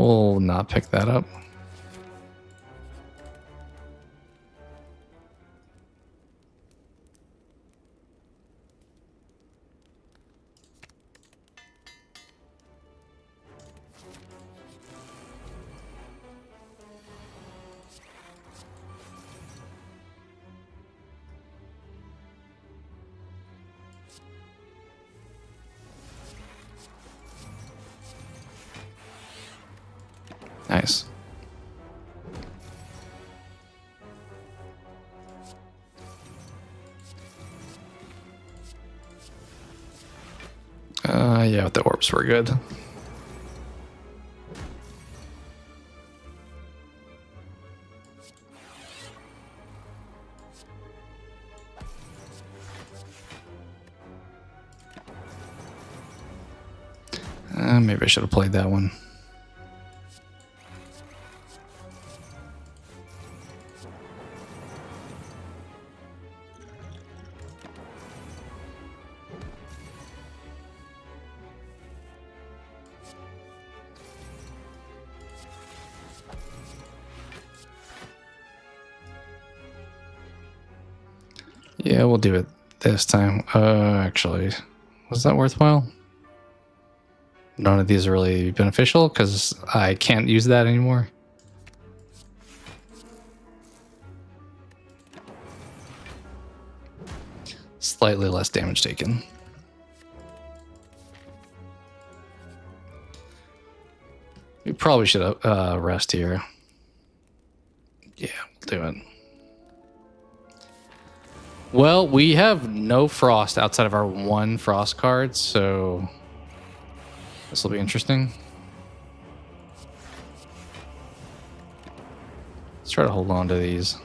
We'll not pick that up. Nice. Yeah, with the orbs we're good. Maybe I should have played that one. Yeah, we'll do it this time. Actually, was that worthwhile? None of these are really beneficial because I can't use that anymore. Slightly less damage taken. We probably should rest here. Yeah, we'll do it. Well, we have no frost outside of our one frost card, so this will be interesting. Let's try to hold on to these.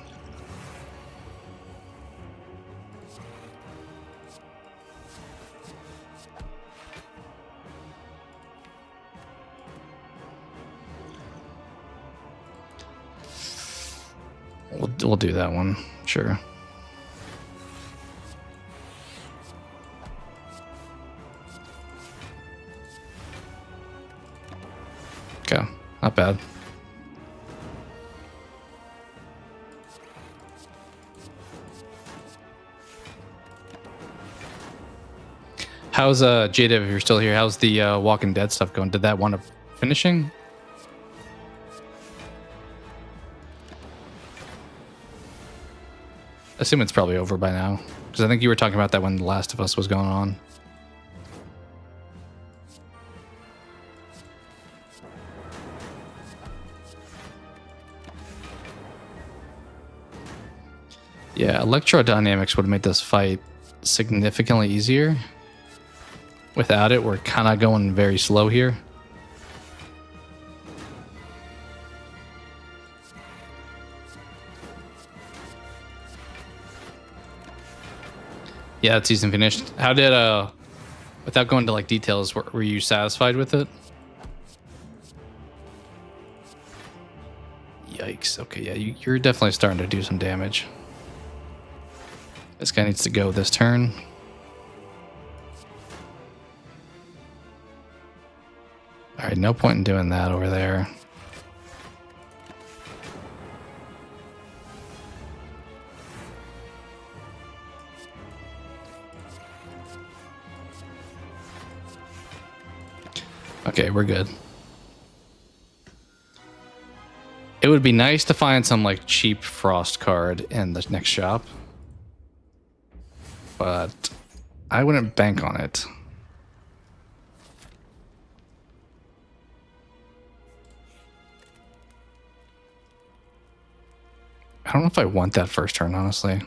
We'll do that one, sure. Okay, not bad. How's Jada, if you're still here, how's the Walking Dead stuff going? Did that wind up finishing? I assume it's probably over by now, because I think you were talking about that when The Last of Us was going on. Yeah, electrodynamics would have made this fight significantly easier. Without it, we're kind of going very slow here. Yeah, that season finished. How did, without going into like details, were you satisfied with it? Yikes. Okay, yeah, you're definitely starting to do some damage. This guy needs to go this turn. All right, no point in doing that over there. Okay, we're good. It would be nice to find some like cheap frost card in the next shop, but I wouldn't bank on it. I don't know if I want that first turn, honestly.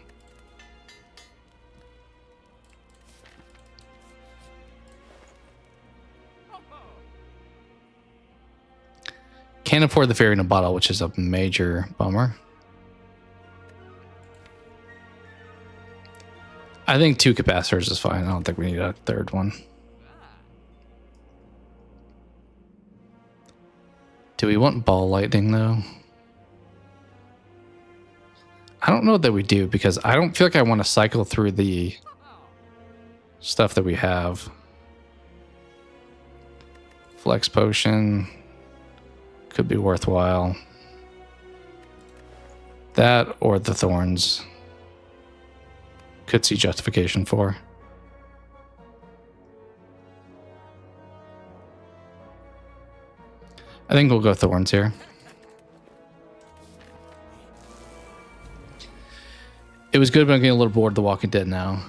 Can't afford the fairy in a bottle, which is a major bummer. I think 2 capacitors is fine. I don't think we need a third one. Do we want ball lightning, though? I don't know that we do, because I don't feel like I want to cycle through the stuff that we have. Flex potion. could be worthwhile. That or the thorns could see justification for. I think we'll go thorns here. It was good, but I'm getting a little bored of The Walking Dead now.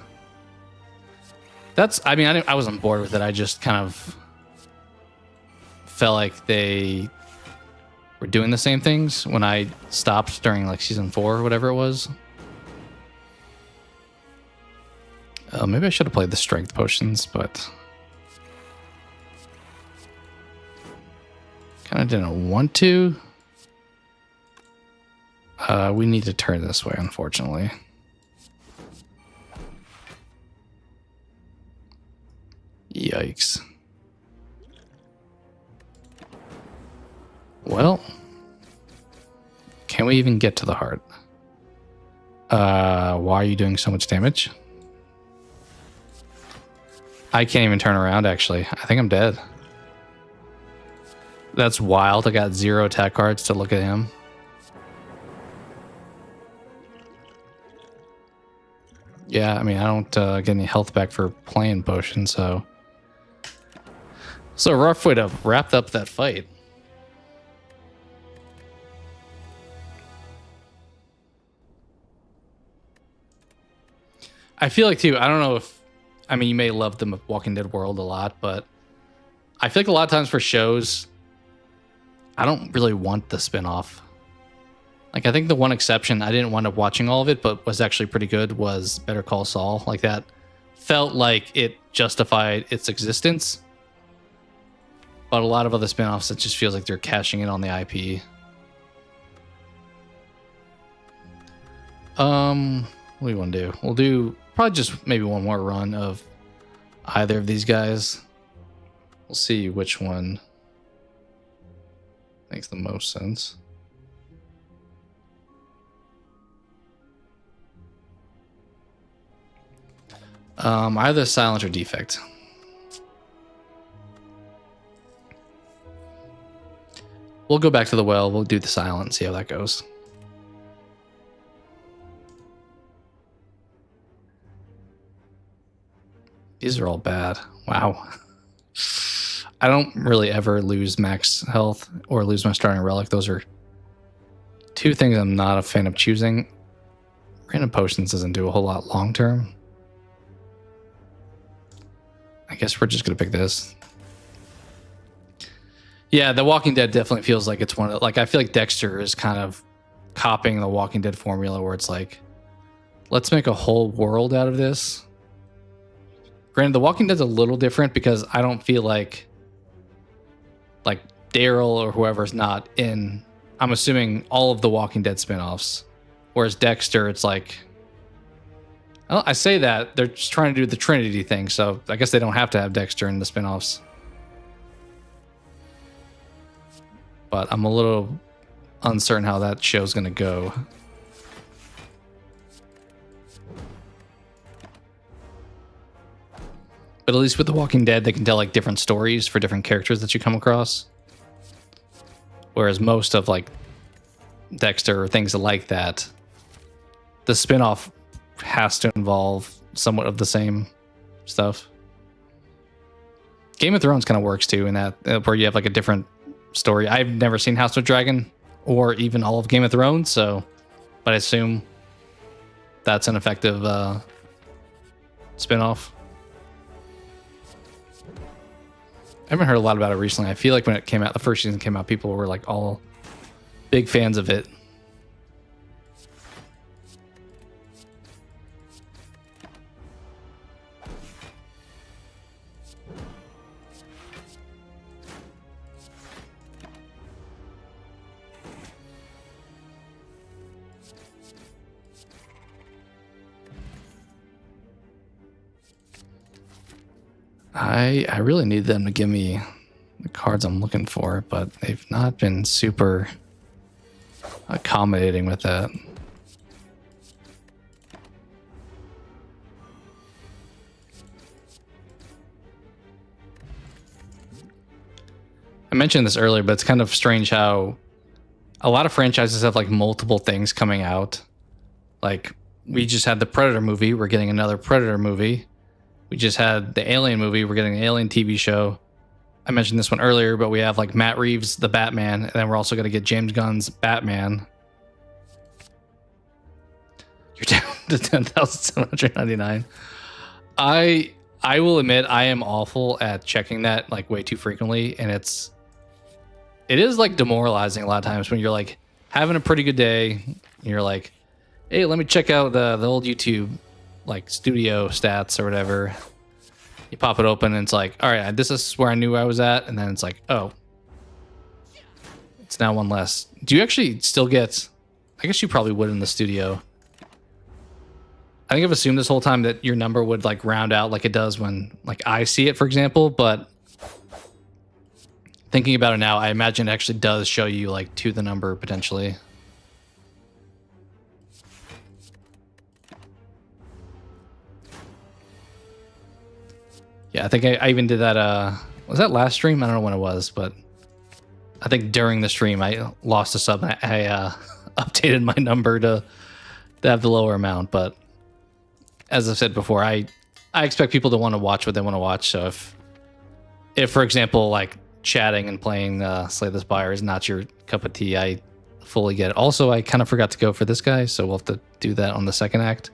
I mean, I wasn't bored with it. I just kind of felt like they were doing the same things when I stopped during like season 4 or whatever it was. Maybe I should have played the strength potions, but kind of didn't want to. We need to turn this way, unfortunately. Yikes. Well, can we even get to the heart? Why are you doing so much damage? I can't even turn around, actually. I think I'm dead. That's wild. I got 0 attack cards to look at him. Yeah, I mean, I don't get any health back for playing potion, so... It's a rough way to wrap up that fight. I feel like, too, I don't know if... I mean, you may love the Walking Dead world a lot, but I feel like a lot of times for shows, I don't really want the spinoff. Like, I think the one exception, I didn't wind up watching all of it, but was actually pretty good, was Better Call Saul. Like, that felt like it justified its existence. But a lot of other spinoffs, it just feels like they're cashing in on the IP. What do you want to do? We'll do probably just maybe one more run of either of these guys. We'll see which one makes the most sense. Either silent or defect. We'll go back to the well. We'll do the silent and see how that goes. These are all bad. Wow. I don't really ever lose max health or lose my starting relic. Those are two things I'm not a fan of choosing. Random potions doesn't do a whole lot long term. I guess we're just going to pick this. Yeah, The Walking Dead definitely feels like it's one of the, like, I feel like Dexter is kind of copying the Walking Dead formula where it's like, let's make a whole world out of this. Granted, The Walking Dead's a little different because I don't feel like Daryl or whoever's not in, I'm assuming, all of the Walking Dead spinoffs. Whereas Dexter, it's like, I say that, they're just trying to do the Trinity thing, so I guess they don't have to have Dexter in the spinoffs. But I'm a little uncertain how that show's going to go. But at least with The Walking Dead, they can tell like different stories for different characters that you come across. Whereas most of like Dexter or things like that, the spinoff has to involve somewhat of the same stuff. Game of Thrones kind of works too in that where you have like a different story. I've never seen House of Dragon or even all of Game of Thrones, so but I assume that's an effective spinoff. I haven't heard a lot about it recently. I feel like when it came out, the first season came out, people were like all big fans of it. I really need them to give me the cards I'm looking for, but they've not been super accommodating with that. I mentioned this earlier, but it's kind of strange how a lot of franchises have like multiple things coming out. Like we just had the Predator movie, we're getting another Predator movie. We just had the Alien movie, we're getting an Alien TV show. I mentioned this one earlier, but we have like Matt Reeves, the Batman, and then we're also going to get James Gunn's Batman. You're down to 10,799. I will admit I am awful at checking that like way too frequently, and it is like demoralizing a lot of times when you're like having a pretty good day and you're like, hey, let me check out the old YouTube like studio stats or whatever. You pop it open and it's like, all right, this is where I knew I was at, and then it's like, oh, it's now one less. Do you actually still get, I guess you probably would in the studio. I think I've assumed this whole time that your number would like round out like it does when like I see it, for example, but thinking about it now, I imagine it actually does show you like to the number potentially. Yeah, I think I even did that. Was that last stream? I don't know when it was, but I think during the stream I lost a sub. I updated my number to have the lower amount, but as I've said before, I expect people to want to watch what they want to watch. So if for example, like chatting and playing Slay the Spire is not your cup of tea, I fully get it. Also, I kind of forgot to go for this guy, so we'll have to do that on the second act.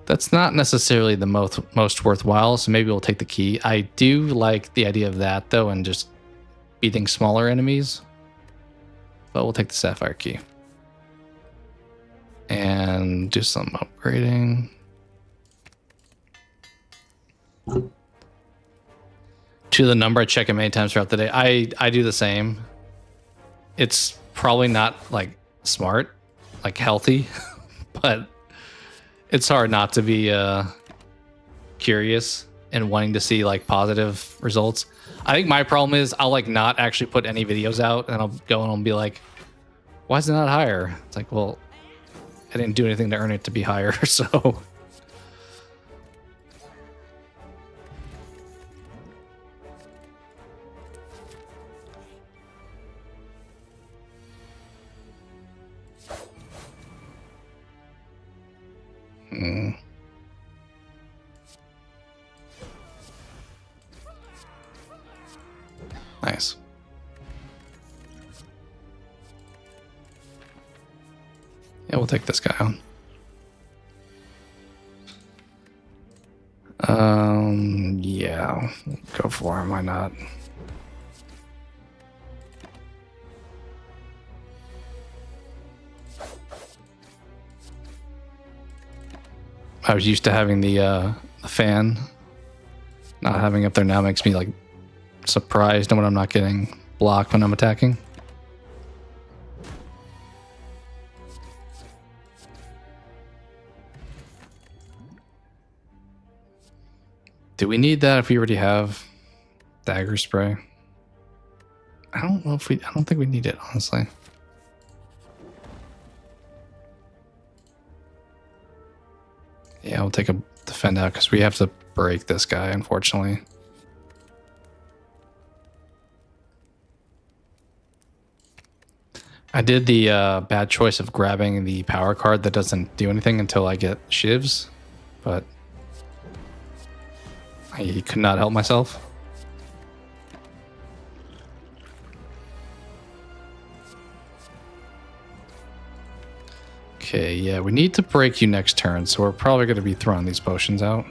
That's not necessarily the most worthwhile, so maybe we'll take the key. I do like the idea of that, though, and just beating smaller enemies. But we'll take the Sapphire key. And do some upgrading. To the number, I check it many times throughout the day. I do the same. It's probably not, like, smart, like, healthy, but it's hard not to be curious and wanting to see like positive results. I think my problem is I'll like not actually put any videos out, and I'll go and I'll be like, why is it not higher? It's like, well, I didn't do anything to earn it to be higher, so. Nice. Yeah, we'll take this guy on. Yeah, go for him. Why not? I was used to having the fan. Not having it up there now makes me like surprised when I'm not getting blocked when I'm attacking. Do we need that if we already have dagger spray? I don't know if I don't think we need it, honestly. Yeah, we'll take a defend out because we have to break this guy, unfortunately. I did the bad choice of grabbing the power card that doesn't do anything until I get shivs, but I could not help myself. Okay, yeah, we need to break you next turn, so we're probably going to be throwing these potions out.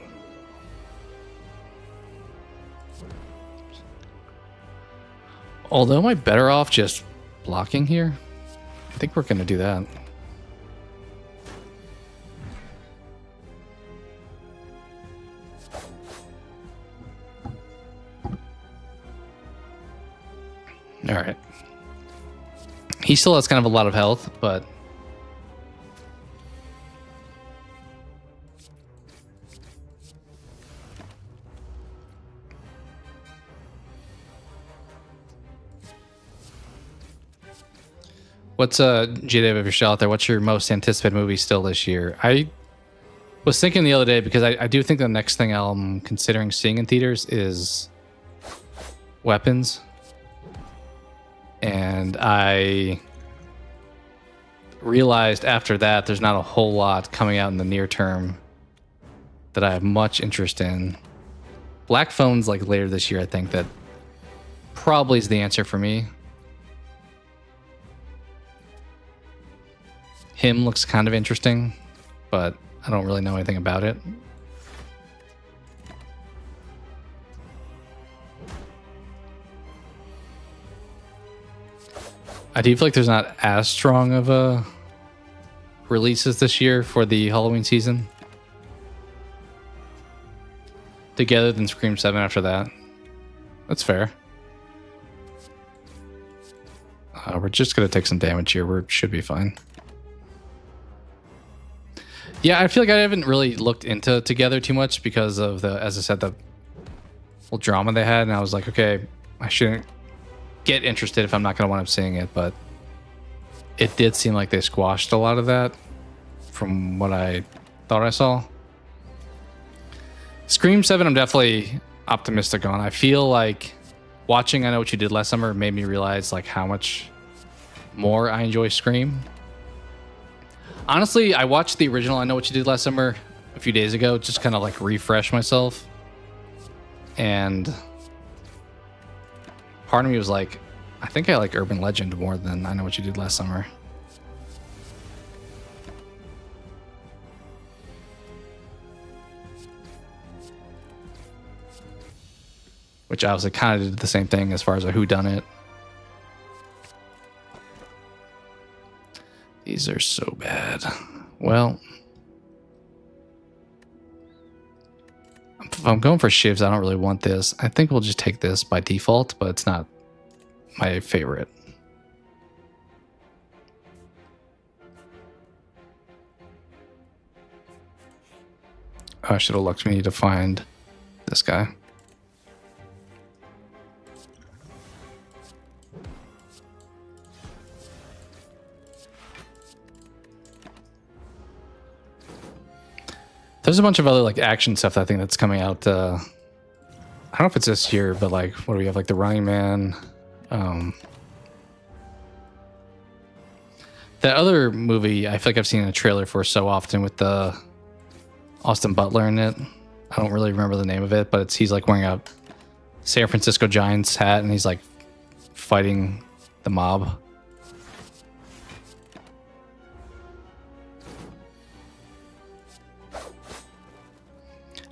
Although, am I better off just blocking here? I think we're going to do that. All right. He still has kind of a lot of health, but what's JDave, if you're still out there, what's your most anticipated movie still this year? I Was thinking the other day, because I do think the next thing I'm considering seeing in theaters is weapons. And I realized after that there's not a whole lot coming out in the near term that I have much interest in. Black Phone's like later this year, I think that probably is the answer for me. Him looks kind of interesting, but I don't really know anything about it. I do feel like there's not as strong of a releases this year for the Halloween season together than Scream 7 after that. That's fair. We're just going to take some damage here. We should be fine. Yeah, I feel like I haven't really looked into Together too much because of the, as I said, the whole drama they had. And I was like, okay, I shouldn't get interested if I'm not going to wind up seeing it. But it did seem like they squashed a lot of that from what I thought I saw. Scream 7, I'm definitely optimistic on. I feel like watching I Know What You Did Last Summer made me realize like how much more I enjoy Scream. Honestly, I watched the original I Know What You Did Last Summer a few days ago, just kind of like refresh myself. And part of me was like, I think I like Urban Legend more than I Know What You Did Last Summer. Which obviously kind of did the same thing as far as a whodunit. These are so bad. Well, if I'm going for shivs, I don't really want this. I think we'll just take this by default, but it's not my favorite. Oh, I should have looked. We need to find this guy. There's a bunch of other like action stuff I think that's coming out. I don't know if it's this year, but like, what do we have? Like the Running Man. That other movie I feel like I've seen a trailer for so often with the Austin Butler in it. I don't really remember the name of it, but he's like wearing a San Francisco Giants hat and he's like fighting the mob.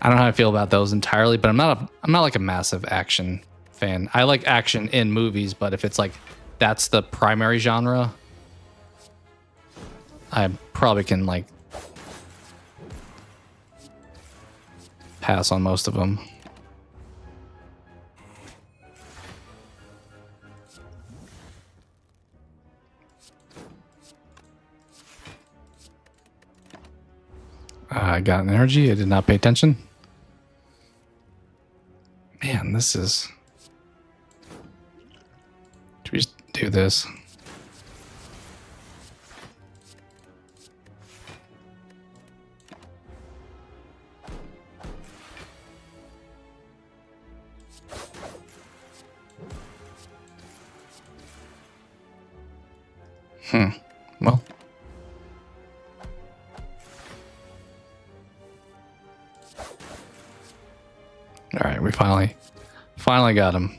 I don't know how I feel about those entirely, but I'm not like a massive action fan. I like action in movies, but if it's like that's the primary genre, I probably can like pass on most of them. I got an energy. I did not pay attention. Man, this is... Should we just do this? Well. All right, we finally got him.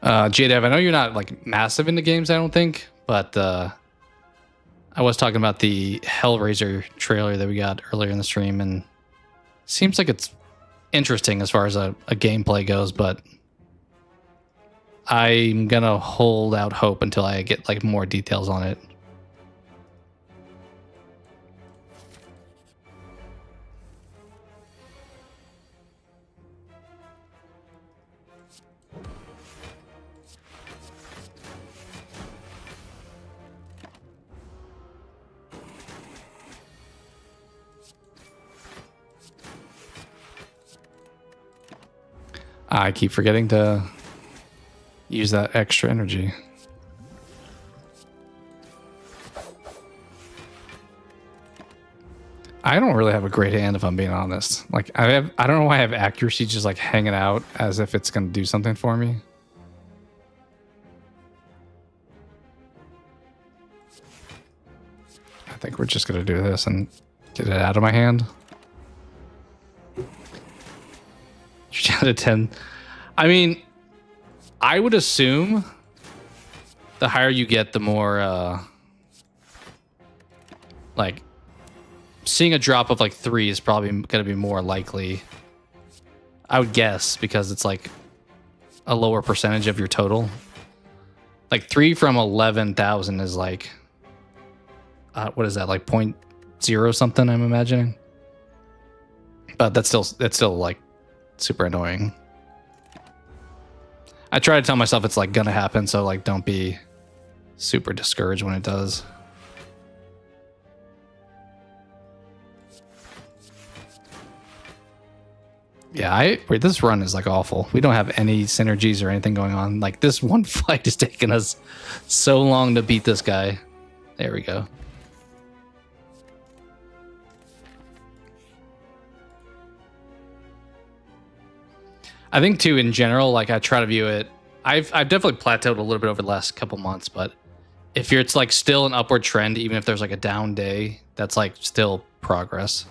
JDev, I know you're not like massive into games, I don't think, but I was talking about the Hellraiser trailer that we got earlier in the stream, and seems like it's interesting as far as a gameplay goes, but I'm gonna hold out hope until I get like more details on it. I keep forgetting to use that extra energy. I don't really have a great hand if I'm being honest. Like I don't know why I have accuracy just like hanging out as if it's gonna do something for me. I think we're just gonna do this and get it out of my hand. You're down to 10. I mean, I would assume the higher you get, the more like seeing a drop of like 3 is probably going to be more likely, I would guess, because it's like a lower percentage of your total. Like 3 from 11,000 is like what is that, like 0.0 something, I'm imagining. But that's still like super annoying. I try to tell myself it's like gonna happen, so like don't be super discouraged when it does. Yeah, this run is like awful. We don't have any synergies or anything going on. Like this one fight is taking us so long to beat this guy. There we go. I think too, in general, like I try to view it. I've definitely plateaued a little bit over the last couple months, but if it's like still an upward trend, even if there's like a down day, that's like still progress.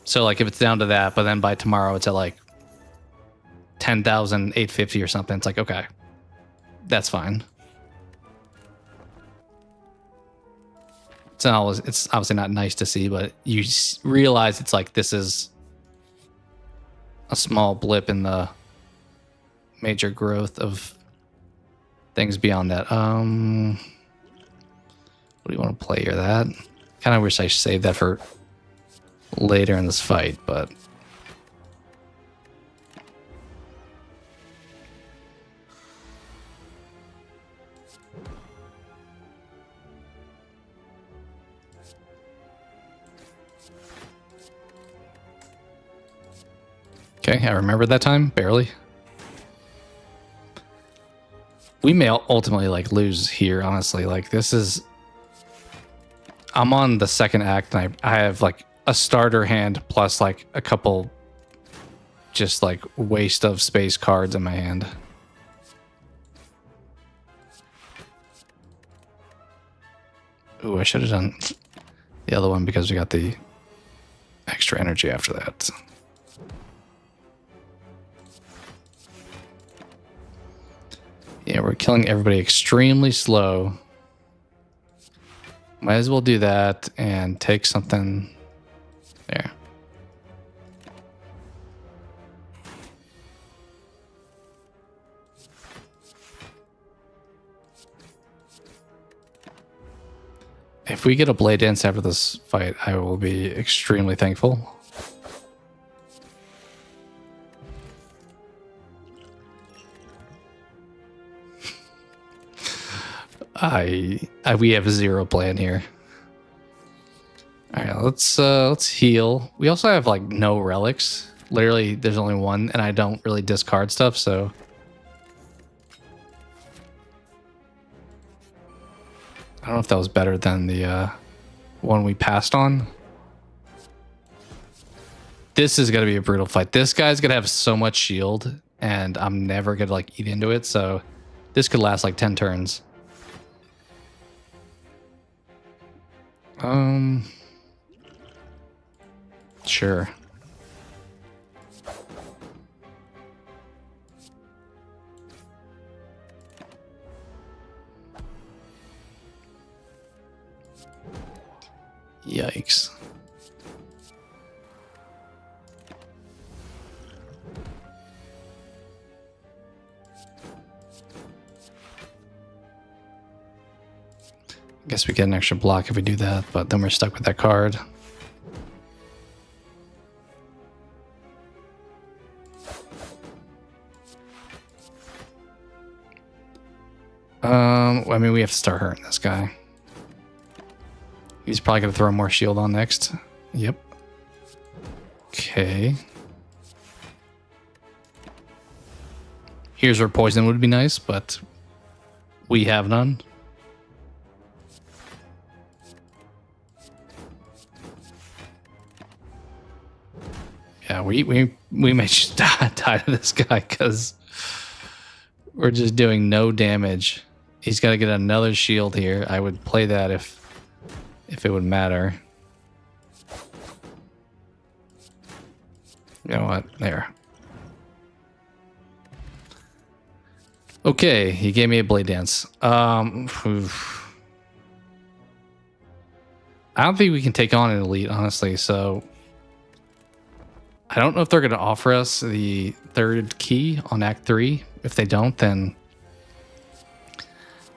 So like if it's down to that, but then by tomorrow it's at like 10,850 or something, it's like, okay, that's fine. It's obviously not nice to see, but you realize it's like this is a small blip in the major growth of things beyond that. What do you want to play here? That kind of wish I saved that for later in this fight, but okay, I remember that time, barely. We may ultimately like lose here, honestly. Like this is, I'm on the second act and I have like a starter hand plus like a couple just like waste of space cards in my hand. Ooh, I should have done the other one because we got the extra energy after that. Yeah, we're killing everybody extremely slow. Might as well do that and take something there. If we get a blade dance after this fight, I will be extremely thankful. We have zero plan here. All right, let's heal. We also have like no relics. Literally, there's only one, and I don't really discard stuff, so. I don't know if that was better than the one we passed on. This is gonna be a brutal fight. This guy's gonna have so much shield, and I'm never gonna like eat into it. So this could last like 10 turns. Sure. Yikes. Guess we get an extra block if we do that, but then we're stuck with that card. I mean, we have to start hurting this guy. He's probably going to throw more shield on next. Yep. Okay. Here's where poison would be nice, but we have none. Yeah, we may just die to this guy because we're just doing no damage. He's got to get another shield here. I would play that if it would matter. You know what? There. Okay, he gave me a blade dance. Oof. I don't think we can take on an elite, honestly, so I don't know if they're going to offer us the third key on Act 3. If they don't, then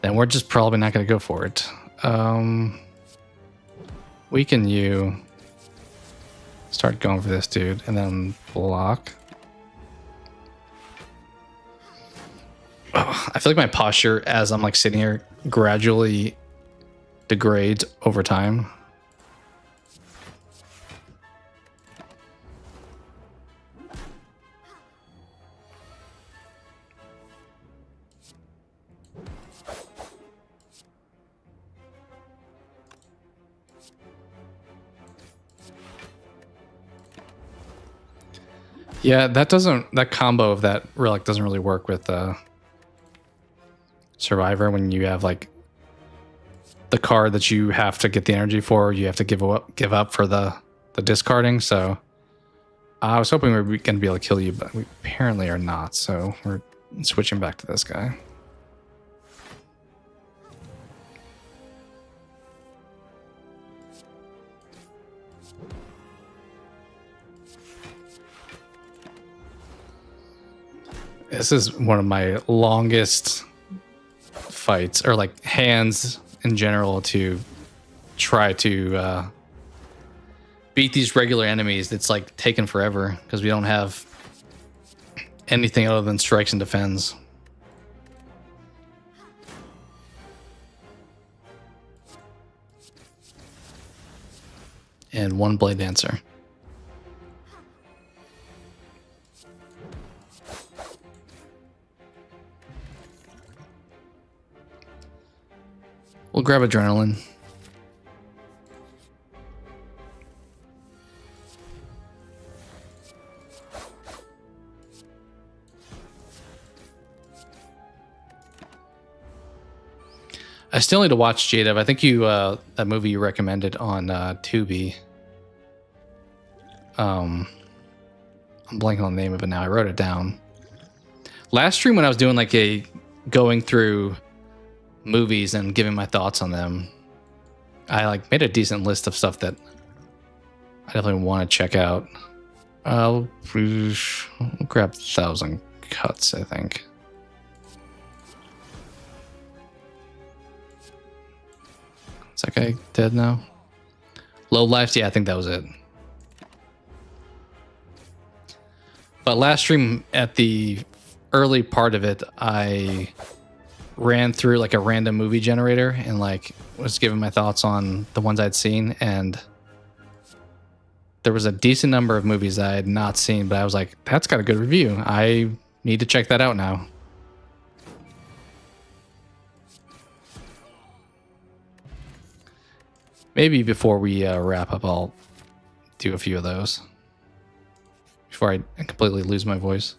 we're just probably not going to go for it. Weaken you. Start going for this dude, and then block. Oh, I feel like my posture as I'm like sitting here gradually degrades over time. Yeah, that combo of that relic doesn't really work with Survivor when you have like the card that you have to get the energy for, you have to give up for the discarding. So I was hoping we were going to be able to kill you, but we apparently are not. So we're switching back to this guy. This is one of my longest fights, or like hands in general, to try to beat these regular enemies. It's like taken forever because we don't have anything other than strikes and defends. And one blade dancer. We'll grab adrenaline. I still need to watch Jada. I think you that movie you recommended on Tubi. I'm blanking on the name of it now. I wrote it down. Last stream when I was doing like a going through movies and giving my thoughts on them, I like made a decent list of stuff that I definitely want to check out. I'll grab 1,000 Cuts, I think. Is that guy dead now? Low lives? Yeah, I think that was it. But last stream, at the early part of it, I ran through like a random movie generator and like was giving my thoughts on the ones I'd seen, and there was a decent number of movies that I had not seen, but I was like, that's got a good review. I need to check that out now. Maybe before we wrap up, I'll do a few of those before I completely lose my voice.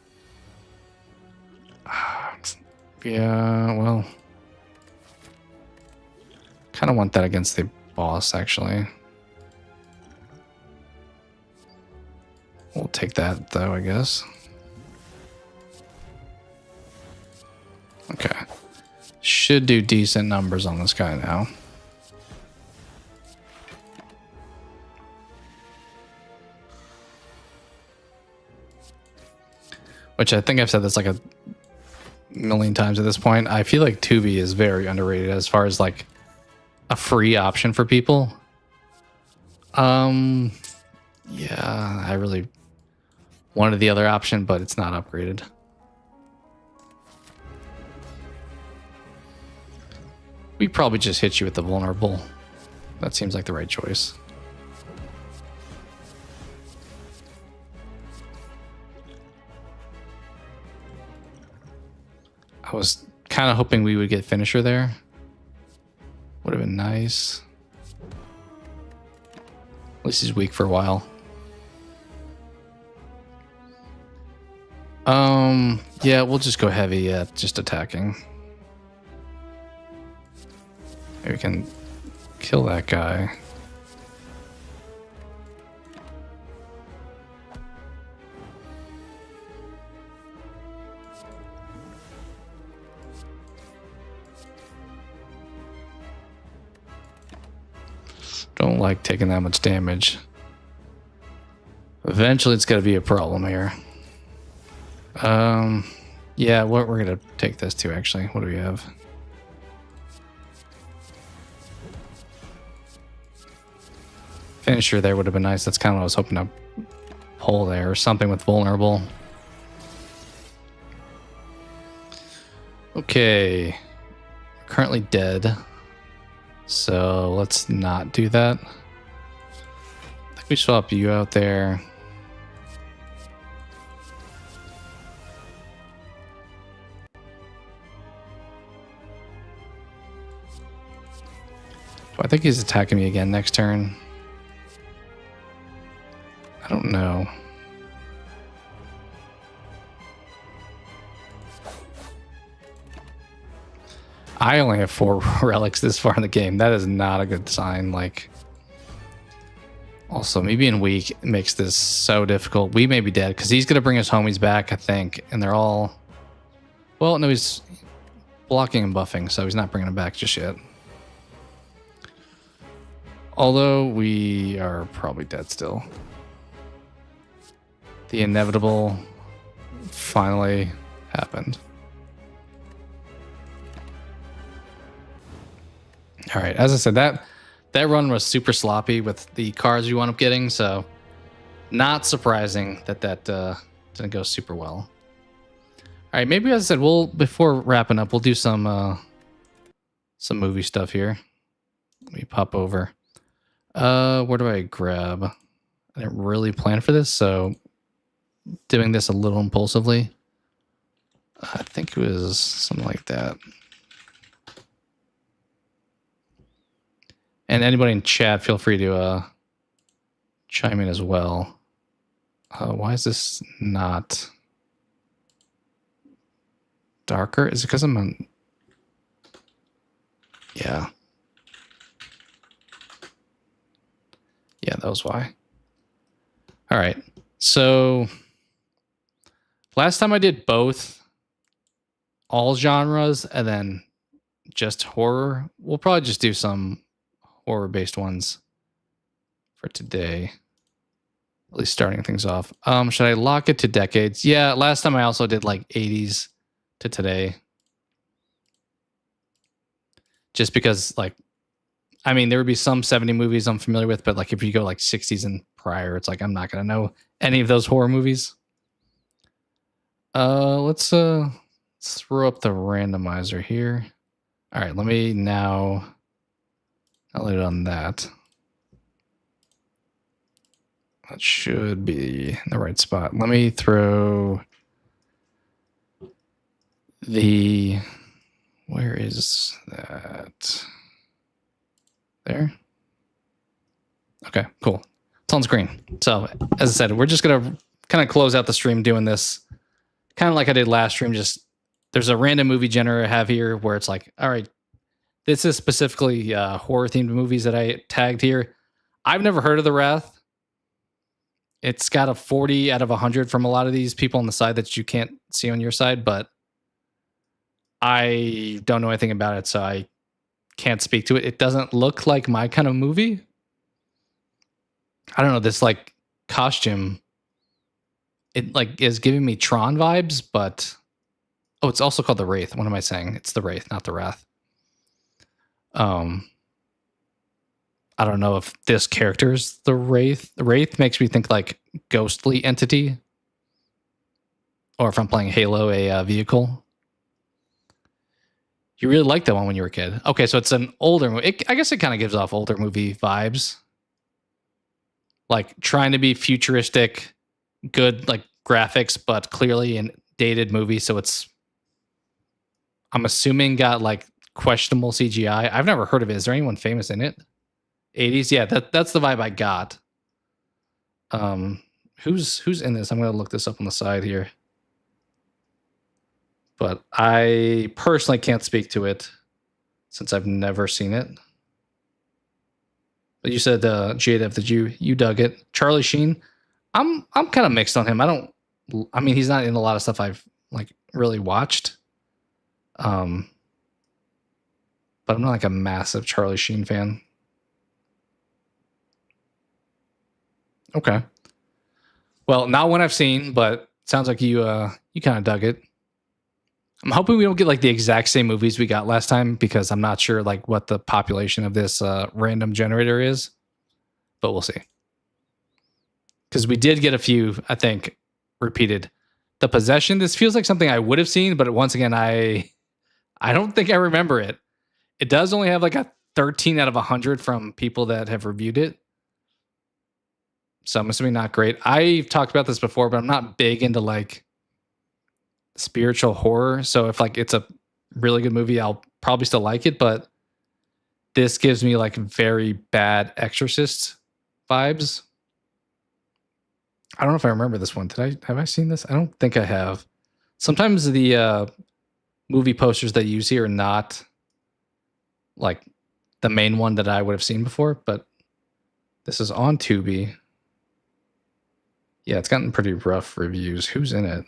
Yeah, well, kind of want that against the boss, actually. We'll take that, though, I guess. Okay. Should do decent numbers on this guy now. Which I think I've said this like a million times at this point. I feel like Tubi is very underrated as far as like a free option for people. Yeah, I really wanted the other option, but it's not upgraded. We probably just hit you with the vulnerable. That seems like the right choice. I was kind of hoping we would get finisher there. Would have been nice. At least he's weak for a while. Yeah, we'll just go heavy at just attacking. Maybe we can kill that guy. Don't like taking that much damage. Eventually it's got to be a problem here. Yeah, we're gonna take this too, actually. What do we have? Finisher there would have been nice. That's kind of what I was hoping to pull there, or something with vulnerable. Okay. Currently dead. So let's not do that. I think we swap you out there. I think he's attacking me again next turn. I don't know. I only have 4 relics this far in the game. That is not a good sign. Like, also, me being weak makes this so difficult. We may be dead because he's going to bring his homies back, I think. And they're all... Well, no, he's blocking and buffing, so he's not bringing them back just yet. Although we are probably dead still. The inevitable finally happened. All right, as I said, that run was super sloppy with the cards we wound up getting, so not surprising that didn't go super well. All right, maybe as I said, before wrapping up, we'll do some movie stuff here. Let me pop over. Where do I grab? I didn't really plan for this, so doing this a little impulsively. I think it was something like that. And anybody in chat, feel free to chime in as well. Why is this not darker? Is it because I'm on... Yeah. Yeah, that was why. All right. So last time I did both, all genres, and then just horror. We'll probably just do some horror-based ones for today. At least starting things off. Should I lock it to decades? Yeah, last time I also did like 80s to today. Just because, like, I mean, there would be some 70 movies I'm familiar with, but like if you go like 60s and prior, it's like I'm not gonna know any of those horror movies. Let's throw up the randomizer here. All right, let me now. I'll leave it on that. That should be in the right spot. Let me throw the. Where is that? There. Okay, cool. It's on screen. So, as I said, we're just going to kind of close out the stream doing this kind of like I did last stream. Just there's a random movie genre I have here where it's like, all right, this is specifically horror themed movies that I tagged here. I've never heard of The Wrath. It's got a 40 out of 100 from a lot of these people on the side that you can't see on your side, but I don't know anything about it, so I can't speak to it. It doesn't look like my kind of movie. I don't know, this like costume, it like is giving me Tron vibes, but oh, it's also called The Wraith. What am I saying? It's The Wraith, not The Wrath. I don't know if this character is the Wraith. The Wraith makes me think like ghostly entity, or if I'm playing Halo, a vehicle. You really liked that one when you were a kid. Okay, so it's an older movie. I guess it kind of gives off older movie vibes. Like trying to be futuristic, good like graphics, but clearly a dated movie. So it's, I'm assuming, got like questionable CGI. I've never heard of it. Is there anyone famous in it? 80s? Yeah, that's the vibe I got. Who's in this? I'm gonna look this up on the side here. But I personally can't speak to it since I've never seen it. But you said JDev that you dug it. Charlie Sheen, I'm kind of mixed on him. I mean, he's not in a lot of stuff I've like really watched. But I'm not like a massive Charlie Sheen fan. Okay. Well, not one I've seen, but sounds like you kind of dug it. I'm hoping we don't get like the exact same movies we got last time because I'm not sure like what the population of this random generator is, but we'll see. Because we did get a few, I think, repeated. The Possession. This feels like something I would have seen, but once again, I don't think I remember it. It does only have like a 13 out of 100 from people that have reviewed it. So I'm assuming not great. I've talked about this before, but I'm not big into like spiritual horror. So if like it's a really good movie, I'll probably still like it. But this gives me like very bad Exorcist vibes. I don't know if I remember this one. Have I seen this? I don't think I have. Sometimes the movie posters they use here are not like the main one that I would have seen before, but this is on Tubi. Yeah, it's gotten pretty rough reviews. Who's in it?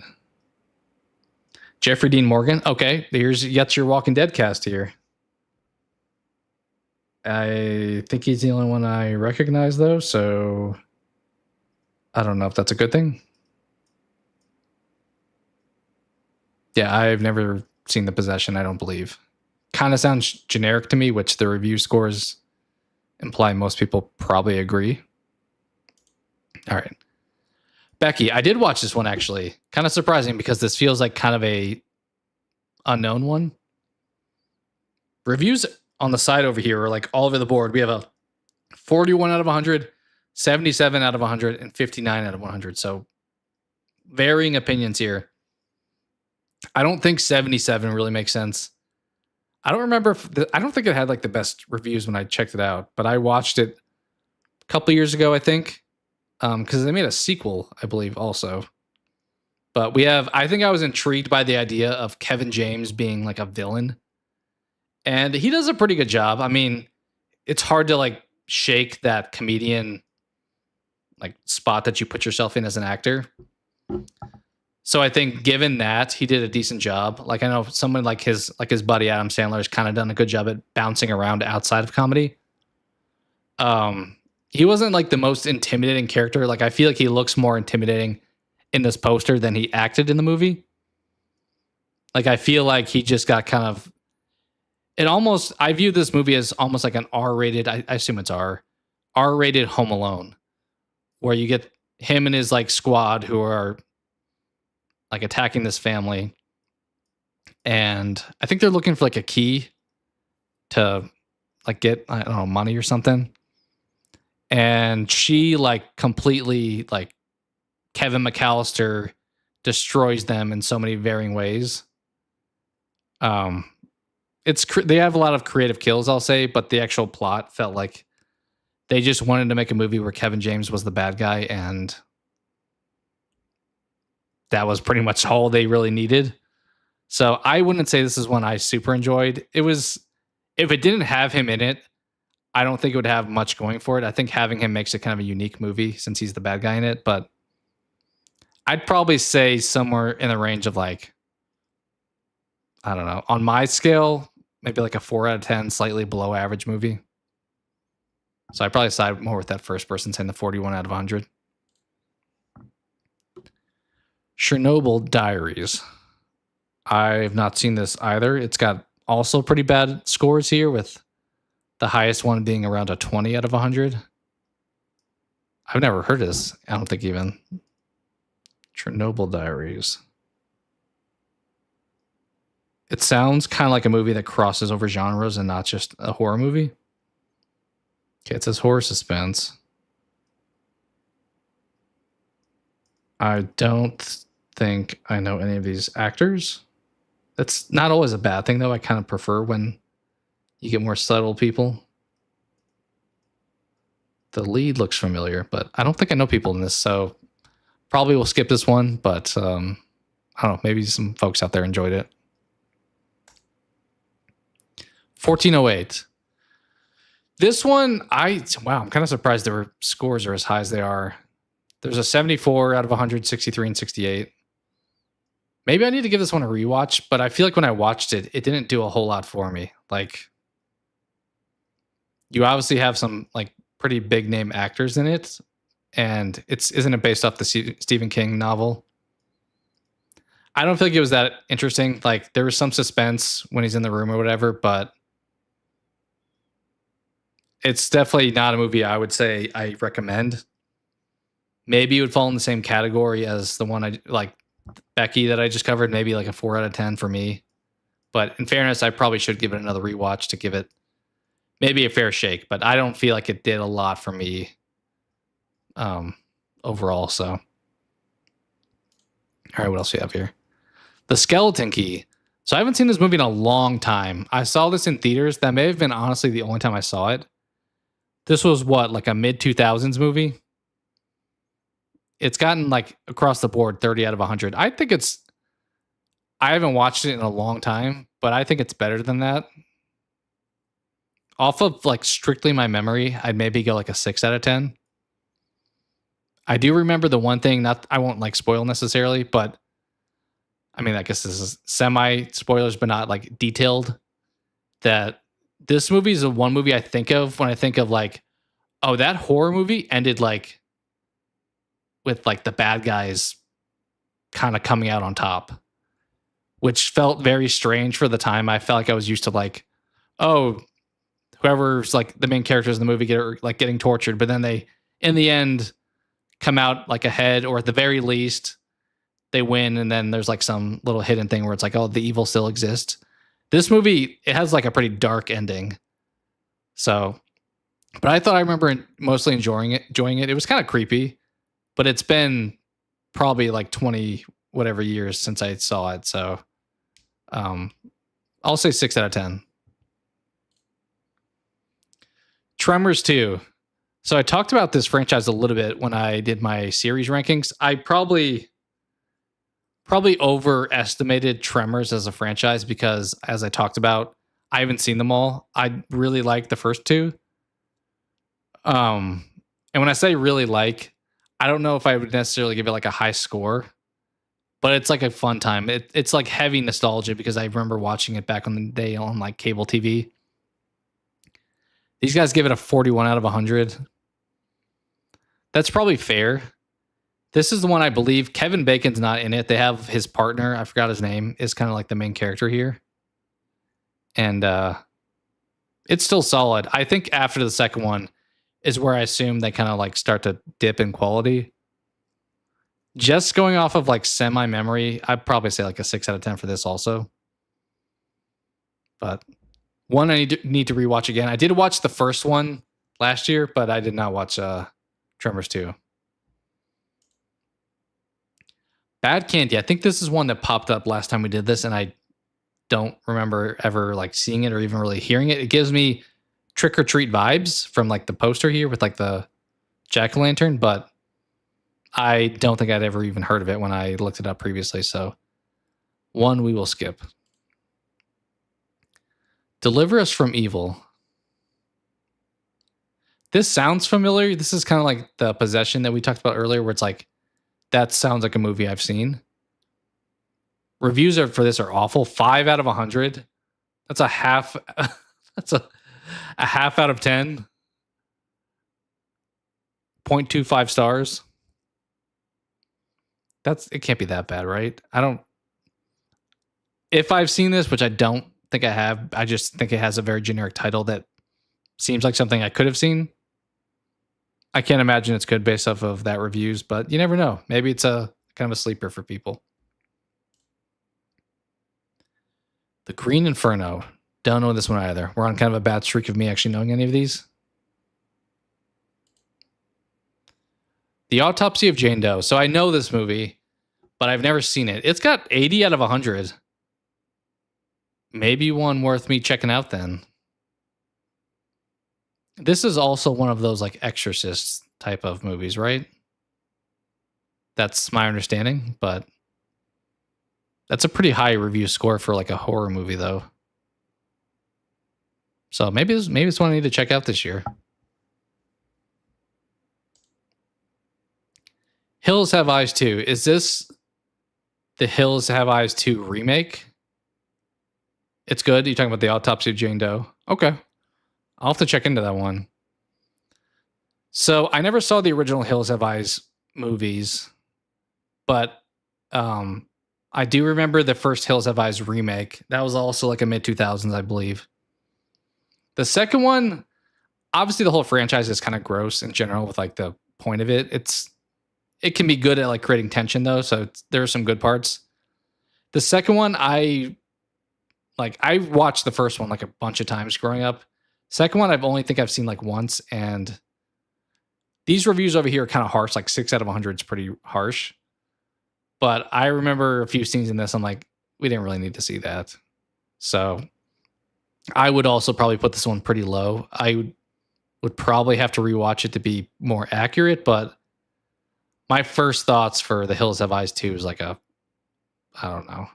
Jeffrey Dean Morgan. Okay, here's yet your Walking Dead cast here. I think he's the only one I recognize, though, so I don't know if that's a good thing. Yeah, I've never seen The Possession, I don't believe. Kind of sounds generic to me, which the review scores imply most people probably agree. All right. Becky, I did watch this one actually. Kind of surprising because this feels like kind of a unknown one. Reviews on the side over here are like all over the board. We have a 41 out of 100, 77 out of 100, and 59 out of 100. So varying opinions here. I don't think 77 really makes sense. I don't remember I don't think it had like the best reviews when I checked it out, but I watched it a couple years ago, I think. Because they made a sequel, I believe, also. But I think I was intrigued by the idea of Kevin James being like a villain. And he does a pretty good job. I mean, it's hard to like shake that comedian like spot that you put yourself in as an actor. So I think given that, he did a decent job. Like I know someone like his buddy Adam Sandler has kind of done a good job at bouncing around outside of comedy. He wasn't like the most intimidating character. Like I feel like he looks more intimidating in this poster than he acted in the movie. Like I feel like he just got kind of I view this movie as almost like an R-rated, I assume it's R-rated Home Alone, where you get him and his like squad who are like attacking this family. And I think they're looking for like a key to like get, I don't know, money or something. And she like completely like Kevin McAllister destroys them in so many varying ways. They have a lot of creative kills, I'll say, but the actual plot felt like they just wanted to make a movie where Kevin James was the bad guy, and that was pretty much all they really needed. So I wouldn't say this is one I super enjoyed. If it didn't have him in it, I don't think it would have much going for it. I think having him makes it kind of a unique movie since he's the bad guy in it. But I'd probably say somewhere in the range of like, I don't know, on my scale, maybe like a 4 out of 10, slightly below average movie. So I'd probably side more with that first person saying the 41 out of 100. Chernobyl Diaries. I've not seen this either. It's got also pretty bad scores here, with the highest one being around a 20 out of 100. I've never heard of this. I don't think even. Chernobyl Diaries. It sounds kind of like a movie that crosses over genres and not just a horror movie. Okay, it says horror suspense. I don't think I know any of these actors. That's not always a bad thing, though. I kind of prefer when you get more subtle people. The lead looks familiar, but I don't think I know people in this, so probably we'll skip this one, but I don't know, maybe some folks out there enjoyed it. 1408. This one, wow, I'm kind of surprised their scores are as high as they are. There's a 74 out of 100, 63, and 68. Maybe I need to give this one a rewatch, but I feel like when I watched it, it didn't do a whole lot for me. Like, you obviously have some like pretty big name actors in it, and isn't it based off the Stephen King novel? I don't feel like it was that interesting. Like, there was some suspense when he's in the room or whatever, but it's definitely not a movie I would say I recommend. Maybe it would fall in the same category as the one I like, Becky, that I just covered. Maybe like a 4 out of 10 for me. But in fairness, I probably should give it another rewatch to give it maybe a fair shake. But I don't feel like it did a lot for me overall. So, all right, what else do we have here? The Skeleton Key. So I haven't seen this movie in a long time. I saw this in theaters. That may have been honestly the only time I saw it. This was what, like a mid 2000s movie? It's gotten like across the board 30 out of 100. I haven't watched it in a long time, but I think it's better than that. Off of like strictly my memory, I'd maybe go like a 6 out of 10. I do remember the one thing, I won't like spoil necessarily, but I mean, I guess this is semi spoilers, but not like detailed, that this movie is the one movie I think of when I think of like, oh, that horror movie ended like with like the bad guys kind of coming out on top, which felt very strange for the time. I felt like I was used to like, oh, whoever's like the main characters in the movie getting tortured, but then they, in the end, come out like ahead, or at the very least, they win, and then there's like some little hidden thing where it's like, oh, the evil still exists. This movie, it has like a pretty dark ending. So, but I thought I remember mostly enjoying it. It was kind of creepy, but it's been probably like 20 whatever years since I saw it. So, I'll say 6 out of 10. Tremors 2. So I talked about this franchise a little bit when I did my series rankings. I probably overestimated Tremors as a franchise because, as I talked about, I haven't seen them all. I really like the first two. And when I say really like, I don't know if I would necessarily give it like a high score, but it's like a fun time. It's like heavy nostalgia because I remember watching it back on the day on like cable TV. These guys give it a 41 out of 100. That's probably fair. This is the one I believe Kevin Bacon's not in it. They have his partner, I forgot his name, is kind of like the main character here. And it's still solid. I think after the second one is where I assume they kind of like start to dip in quality. Just going off of like semi memory, I'd probably say like a 6 out of 10 for this also. But one I need to rewatch again. I did watch the first one last year, but I did not watch Tremors 2. Bad Candy. I think this is one that popped up last time we did this, and I don't remember ever like seeing it or even really hearing it. It gives me Trick or Treat vibes from like the poster here with like the jack-o'-lantern, but I don't think I'd ever even heard of it when I looked it up previously. So one we will skip. Deliver Us from Evil. This sounds familiar. This is kind of like the Possession that we talked about earlier, where it's like, that sounds like a movie I've seen. Reviews for this are awful. 5 out of 100. That's a half. That's a half out of 10. 0.25 stars. It can't be that bad, right? If I've seen this, which I don't think I have, I just think it has a very generic title that seems like something I could have seen. I can't imagine it's good based off of that reviews, but you never know. Maybe it's a kind of a sleeper for people. The Green Inferno. Don't know this one either. We're on kind of a bad streak of me actually knowing any of these. The Autopsy of Jane Doe. So I know this movie, but I've never seen it. It's got 80 out of 100. Maybe one worth me checking out then. This is also one of those like Exorcist type of movies, right? That's my understanding, but that's a pretty high review score for like a horror movie though. So maybe it's one I need to check out this year. Hills Have Eyes 2. Is this the Hills Have Eyes 2 remake? It's good. You're talking about the Autopsy of Jane Doe. Okay. I'll have to check into that one. So I never saw the original Hills Have Eyes movies, but I do remember the first Hills Have Eyes remake. That was also like a mid-2000s, I believe. The second one, obviously the whole franchise is kind of gross in general with like the point of it. It can be good at like creating tension though, so there are some good parts. The second one, I watched the first one like a bunch of times growing up. Second one, I've seen like once, and these reviews over here are kind of harsh. Like 6 out of 100 is pretty harsh. But I remember a few scenes in this. I'm like, we didn't really need to see that. So I would also probably put this one pretty low. I would probably have to rewatch it to be more accurate, but my first thoughts for The Hills Have Eyes 2 is like I don't know,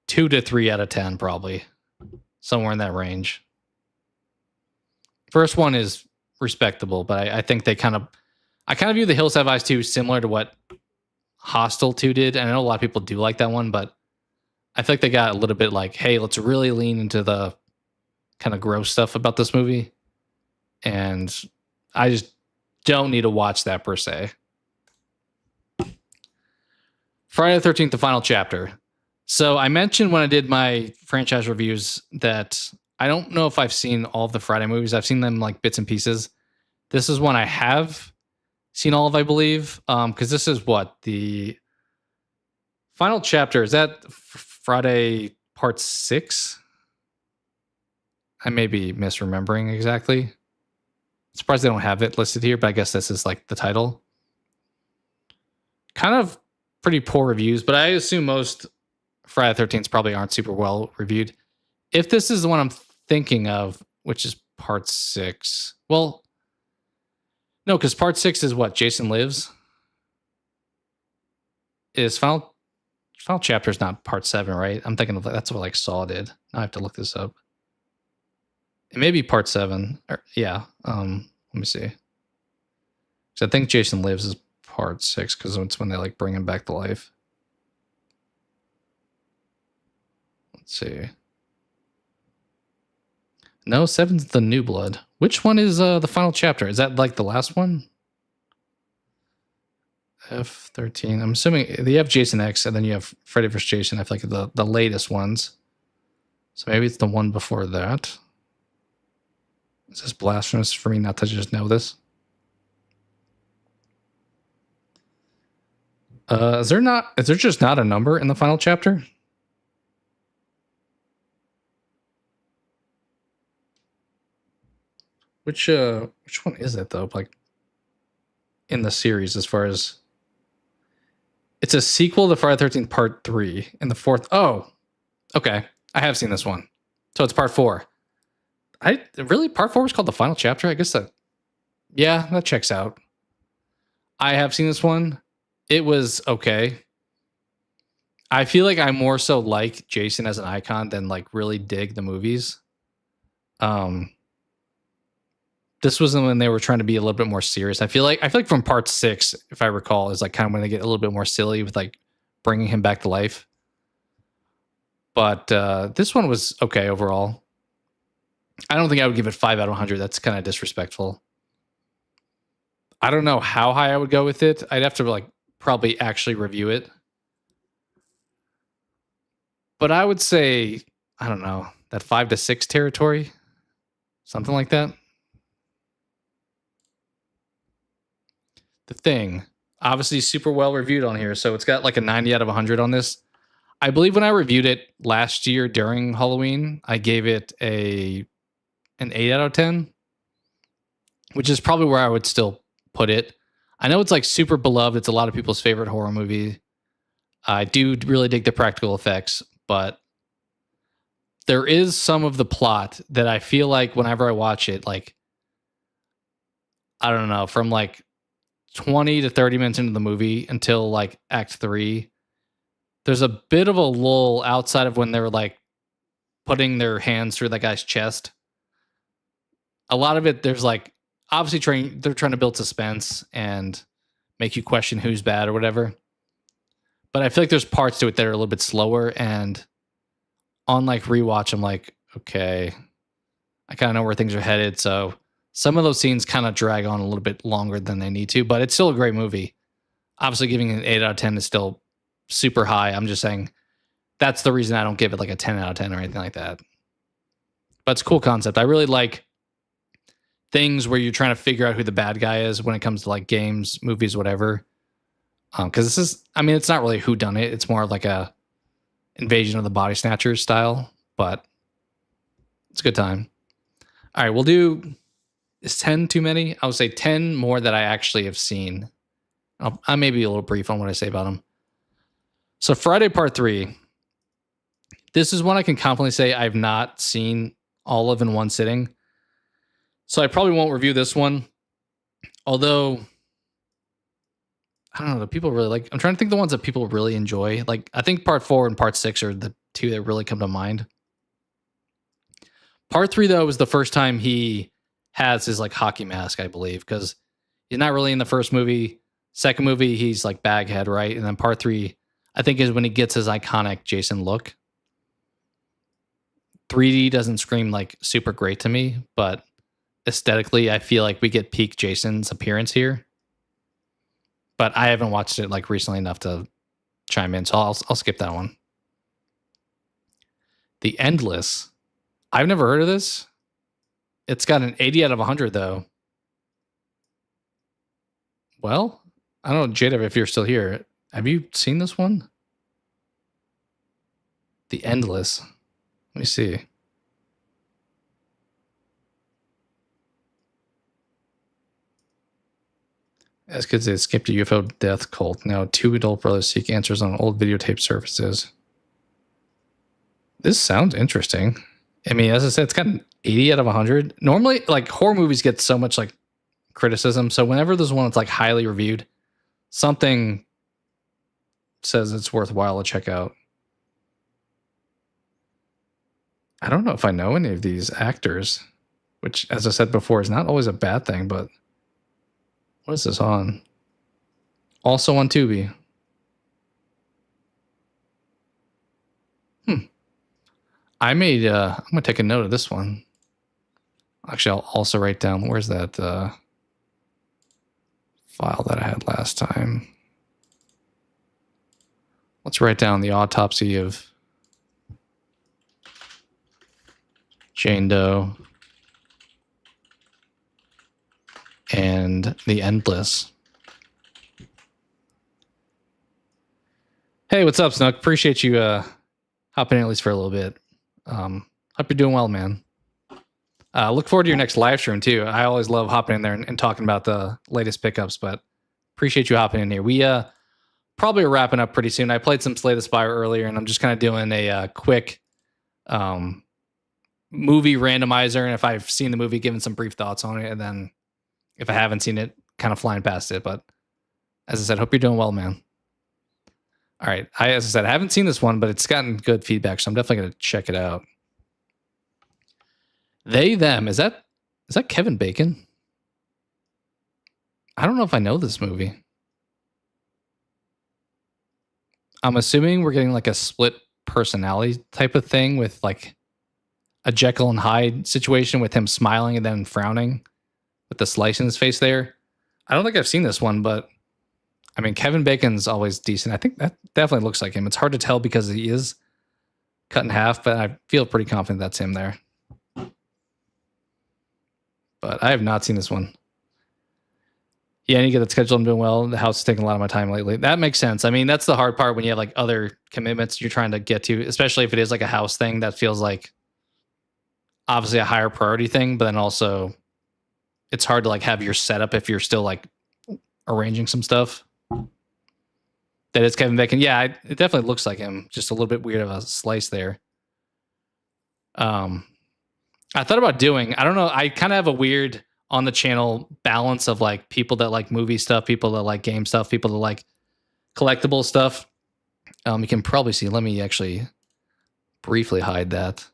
2 to 3 out of 10, probably. Somewhere in that range. First one is respectable, but I think I kind of view The Hills Have Eyes 2 similar to what Hostel 2 did. And I know a lot of people do like that one, but I think they got a little bit like, hey, let's really lean into the kind of gross stuff about this movie. And I just don't need to watch that per se. Friday the 13th, the final chapter. So I mentioned when I did my franchise reviews that I don't know if I've seen all of the Friday movies. I've seen them like bits and pieces. This is one I have seen all of, I believe, because this is what the final chapter is. That Friday part 6. I may be misremembering exactly. I'm surprised they don't have it listed here, but I guess this is like the title. Kind of pretty poor reviews, but I assume most Friday the 13th probably aren't super well reviewed. If this is the one I'm thinking of, which is part 6. Well, no, because part 6 is what? Jason Lives? Is final chapter is not part 7, right? I'm thinking of that's what like Saw did. I have to look this up. It may be part 7. Yeah. Let me see. So I think Jason Lives is part 6 because it's when they like bring him back to life. Let's see. No, 7's the New Blood. Which one is the final chapter? Is that like the last one? F13. I'm assuming you have Jason X and then you have Freddy vs. Jason. I feel like the latest ones. So maybe it's the one before that. Is this blasphemous for me not to just know this? Is there just not a number in the final chapter? Which one is it though? Like in the series, as far as it's a sequel to Friday the 13th Part 3 and the fourth. Oh, okay. I have seen this one. So it's part 4. Part 4 was called the final chapter? I guess that checks out. I have seen this one. It was okay. I feel like I more so like Jason as an icon than like really dig the movies. This was when they were trying to be a little bit more serious. I feel like from part 6, if I recall, is like kind of when they get a little bit more silly with like bringing him back to life. But this one was okay overall. I don't think I would give it 5 out of 100. That's kind of disrespectful. I don't know how high I would go with it. I'd have to like probably actually review it. But I would say, I don't know, that 5 to 6 territory. Something like that. The Thing, obviously super well reviewed on here, so it's got like a 90 out of 100 on this. I believe when I reviewed it last year during Halloween, I gave it an 8 out of 10, which is probably where I would still put it. I know it's like super beloved. It's a lot of people's favorite horror movie. I do really dig the practical effects, but there is some of the plot that I feel like whenever I watch it, like, I don't know, from like 20 to 30 minutes into the movie until like act 3, there's a bit of a lull outside of when they're like putting their hands through that guy's chest. A lot of it, there's like obviously they're trying to build suspense and make you question who's bad or whatever. But I feel like there's parts to it that are a little bit slower, and on like rewatch, I'm like, okay, I kind of know where things are headed. So some of those scenes kind of drag on a little bit longer than they need to, but it's still a great movie. Obviously, giving it an 8 out of 10 is still super high. I'm just saying that's the reason I don't give it like a 10 out of 10 or anything like that. But it's a cool concept. I really like things where you're trying to figure out who the bad guy is when it comes to like games, movies, whatever. Because this is, I mean, it's not really who done it. It's more like a Invasion of the Body Snatchers style, but it's a good time. All right, we'll do, is 10 too many? I would say 10 more that I actually have seen. I may be a little brief on what I say about them. So Friday Part 3, this is one I can confidently say I've not seen all of in one sitting. So I probably won't review this one. Although, I don't know, the people really like, I'm trying to think the ones that people really enjoy. Like, I think Part 4 and Part 6 are the two that really come to mind. Part 3, though, was the first time he has his like hockey mask, I believe, because he's not really in the first movie. Second movie, he's like Baghead, right? And then Part 3, I think, is when he gets his iconic Jason look. 3D doesn't scream like super great to me, but aesthetically, I feel like we get peak Jason's appearance here. But I haven't watched it like recently enough to chime in, so I'll skip that one. The Endless. I've never heard of this. It's got an 80 out of 100, though. Well, I don't know, Jada, if you're still here. Have you seen this one? The Endless. Let me see. As kids, they escaped a UFO death cult. Now, two adult brothers seek answers on old videotape services. This sounds interesting. I mean, as I said, it's got an 80 out of 100. Normally, like, horror movies get so much, like, criticism. So whenever there's one that's, like, highly reviewed, something says it's worthwhile to check out. I don't know if I know any of these actors, which, as I said before, is not always a bad thing, but what is this on? Also on Tubi. I made, I'm going to take a note of this one. Actually, I'll also write down, where's that file that I had last time? Let's write down The Autopsy of Jane Doe and The Endless. Hey, what's up, Snook? Appreciate you hopping in at least for a little bit. Hope you're doing well, man. Look forward to your next live stream, too. I always love hopping in there and talking about the latest pickups, but appreciate you hopping in here. We probably are wrapping up pretty soon. I played some Slay the Spire earlier, and I'm just kind of doing a quick movie randomizer, and if I've seen the movie, giving some brief thoughts on it, and then if I haven't seen it, kind of flying past it. But as I said, hope you're doing well, man. All right. As I said, I haven't seen this one, but it's gotten good feedback, so I'm definitely going to check it out. They, Them. Is that Kevin Bacon? I don't know if I know this movie. I'm assuming we're getting like a split personality type of thing with like a Jekyll and Hyde situation with him smiling and then frowning with the slice in his face there. I don't think I've seen this one, but I mean, Kevin Bacon's always decent. I think that definitely looks like him. It's hard to tell because he is cut in half, but I feel pretty confident that's him there. But I have not seen this one. Yeah, I need to get that scheduled. I'm doing well. The house is taking a lot of my time lately. That makes sense. I mean, that's the hard part when you have like other commitments you're trying to get to, especially if it is like a house thing that feels like obviously a higher priority thing, but then also it's hard to like have your setup if you're still like arranging some stuff. That is Kevin Bacon. Yeah, it definitely looks like him. Just a little bit weird of a slice there. I thought about doing, I don't know, I kind of have a weird on the channel balance of like people that like movie stuff, people that like game stuff, people that like collectible stuff. You can probably see, let me actually briefly hide that.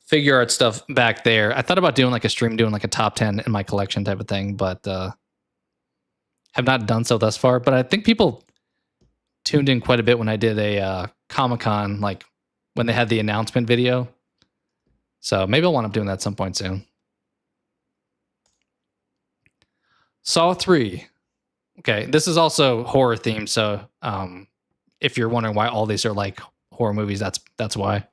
figure art stuff back there. I thought about doing like a stream, doing like a top 10 in my collection type of thing, but have not done so thus far. But I think people tuned in quite a bit when I did a Comic-Con, like when they had the announcement video. So maybe I'll wind up doing that at some point soon. Saw 3. Okay, this is also horror themed, so if you're wondering why all these are like horror movies, that's why.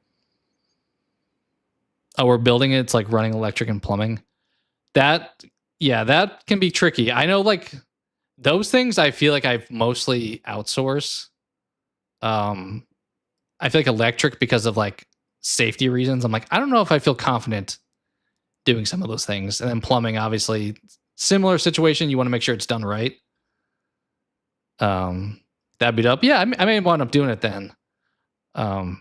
Oh, we're building it. It's like running electric and plumbing. That can be tricky. I know, like those things, I feel like I've mostly outsourced. I feel like electric, because of like safety reasons, I'm like, I don't know if I feel confident doing some of those things. And then plumbing, obviously, similar situation. You want to make sure it's done right. That'd be dope. Yeah, I may wind up doing it then. Because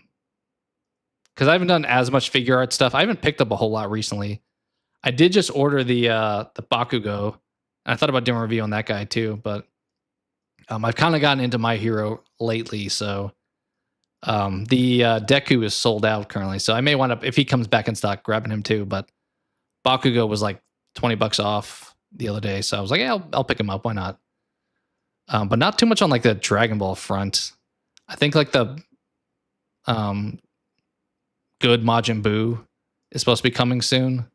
I haven't done as much figure art stuff. I haven't picked up a whole lot recently. I did just order the Bakugo, and I thought about doing a review on that guy too. But I've kind of gotten into My Hero lately, so the Deku is sold out currently. So I may wind up, if he comes back in stock, grabbing him too. But Bakugo was like $20 off the other day, so I was like, yeah, I'll pick him up. Why not? But not too much on like the Dragon Ball front. I think like the good Majin Buu is supposed to be coming soon.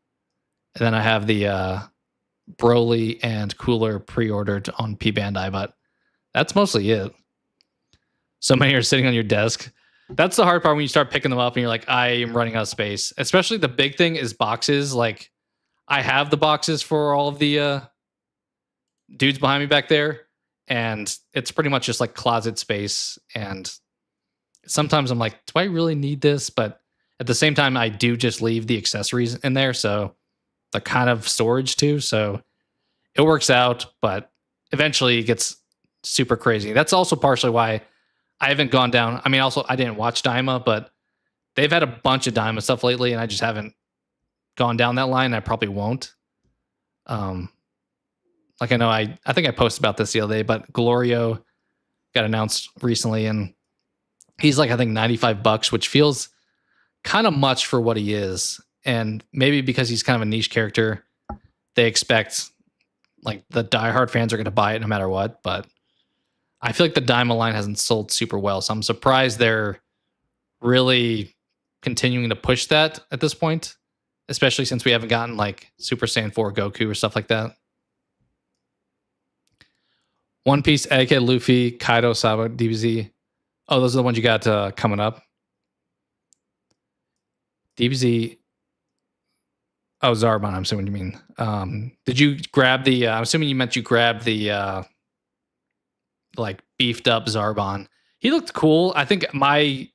And then I have the Broly and Cooler pre-ordered on P Bandai, but that's mostly it. So many are sitting on your desk. That's the hard part when you start picking them up and you're like, I am running out of space. Especially the big thing is boxes. Like, I have the boxes for all of the dudes behind me back there, and it's pretty much just like closet space. And sometimes I'm like, do I really need this? But at the same time, I do just leave the accessories in there, so they're kind of storage too. So it works out, but eventually it gets super crazy. That's also partially why I haven't gone down. I mean, also, I didn't watch Daima, but they've had a bunch of Daima stuff lately, and I just haven't gone down that line. I probably won't. Like, I know I think I posted about this the other day, but Glorio got announced recently, and he's like, I think $95, which feels kind of much for what he is. And maybe because he's kind of a niche character, they expect like the diehard fans are going to buy it no matter what. But I feel like the Daima line hasn't sold super well, so I'm surprised they're really continuing to push that at this point, especially since we haven't gotten like Super Saiyan 4 Goku or stuff like that. One Piece, Egghead, Luffy, Kaido, Sabo, DBZ. Oh, those are the ones you got coming up. DBZ. Oh, Zarbon, I'm assuming you mean. Did you grab the... I'm assuming you meant you grabbed the like beefed up Zarbon. He looked cool. I think my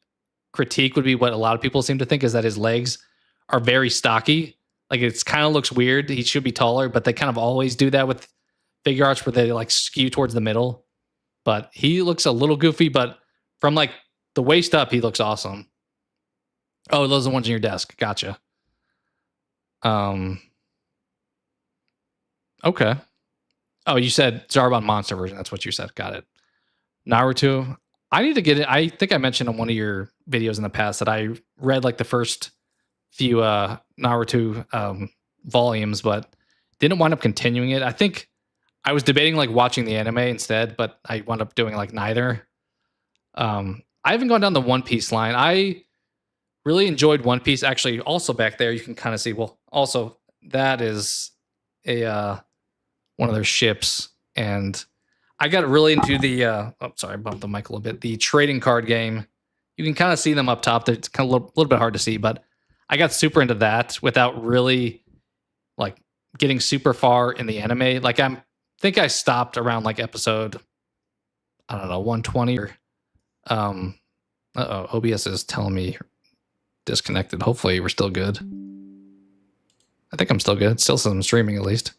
critique would be what a lot of people seem to think, is that his legs are very stocky. Like, it's kind of looks weird. He should be taller, but they kind of always do that with figure arts where they like skew towards the middle. But he looks a little goofy, but from like the waist up, he looks awesome. Oh, those are the ones on your desk. Gotcha. Okay. Oh, you said Zarbon Monster version. That's what you said. Got it. Naruto. I need to get it. I think I mentioned on one of your videos in the past that I read like the first few Naruto volumes, but didn't wind up continuing it. I think I was debating like watching the anime instead, but I wound up doing like neither. I haven't gone down the One Piece line. I really enjoyed One Piece. Actually, also back there, you can kind of see, well, also that is a one of their ships. And I got really into the, I bumped the mic a little bit. The trading card game. You can kind of see them up top. It's kind of a little bit hard to see, but I got super into that without really like getting super far in the anime. Like, think I stopped around like episode, I don't know, 120 or OBS is telling me disconnected. Hopefully we're still good. I think I'm still good. Still says I'm streaming at least.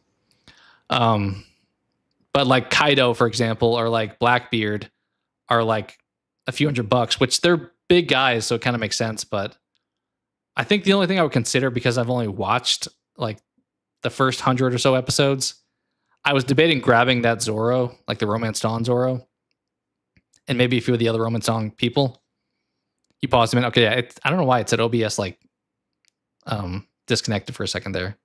But like Kaido, for example, or like Blackbeard are like a few $100, which they're big guys, so it kind of makes sense. But I think the only thing I would consider, because I've only watched like the first 100 or so episodes, I was debating grabbing that Zoro, like the Romance Dawn Zoro, and maybe a few of the other Romance Dawn people. You paused a minute. Okay, yeah. I don't know why it said OBS like disconnected for a second there.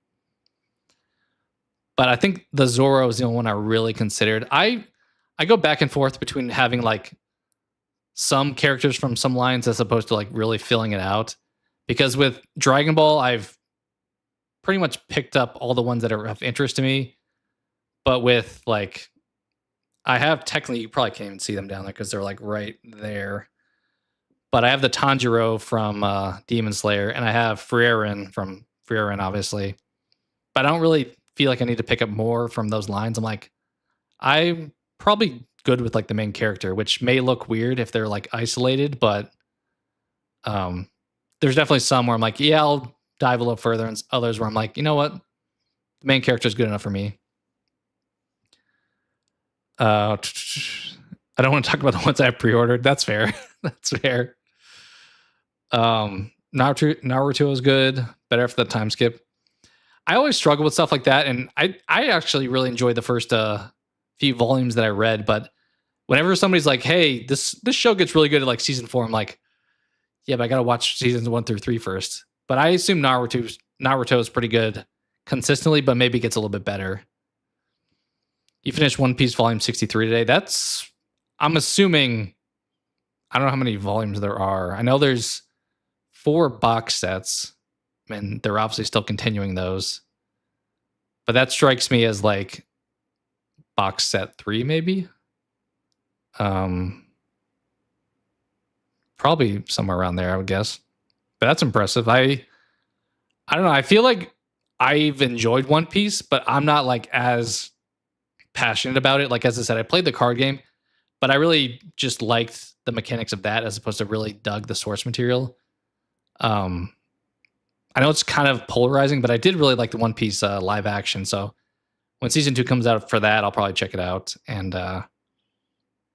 But I think the Zorro is the only one I really considered. I go back and forth between having like some characters from some lines as opposed to like really filling it out. Because with Dragon Ball, I've pretty much picked up all the ones that are of interest to me. But with like, I have technically, you probably can't even see them down there because they're like right there. But I have the Tanjiro from Demon Slayer, and I have Frieren from Frieren, obviously. But I don't really feel like I need to pick up more from those lines. I'm probably good with like the main character, which may look weird if they're like isolated, but there's definitely some where I'm like, yeah, I'll dive a little further, and others where I'm like, you know what, the main character is good enough for me. I don't want to talk about the ones I pre-ordered. That's fair. That's fair. Naruto is good. Better after the time skip. I always struggle with stuff like that, and I actually really enjoyed the first few volumes that I read. But whenever somebody's like, "Hey, this show gets really good at like season 4," I'm like, "Yeah, but I gotta watch seasons 1 through 3 first." But I assume Naruto is pretty good consistently, but maybe gets a little bit better. You finished One Piece volume 63 today. I'm assuming, I don't know how many volumes there are. I know there's 4 box sets, and they're obviously still continuing those. But that strikes me as like box set 3, maybe. Probably somewhere around there, I would guess. But that's impressive. I don't know. I feel like I've enjoyed One Piece, but I'm not like as passionate about it. Like, as I said, I played the card game, but I really just liked the mechanics of that as opposed to really dug the source material. I know it's kind of polarizing, but I did really like the One Piece live action. So when season 2 comes out for that, I'll probably check it out. And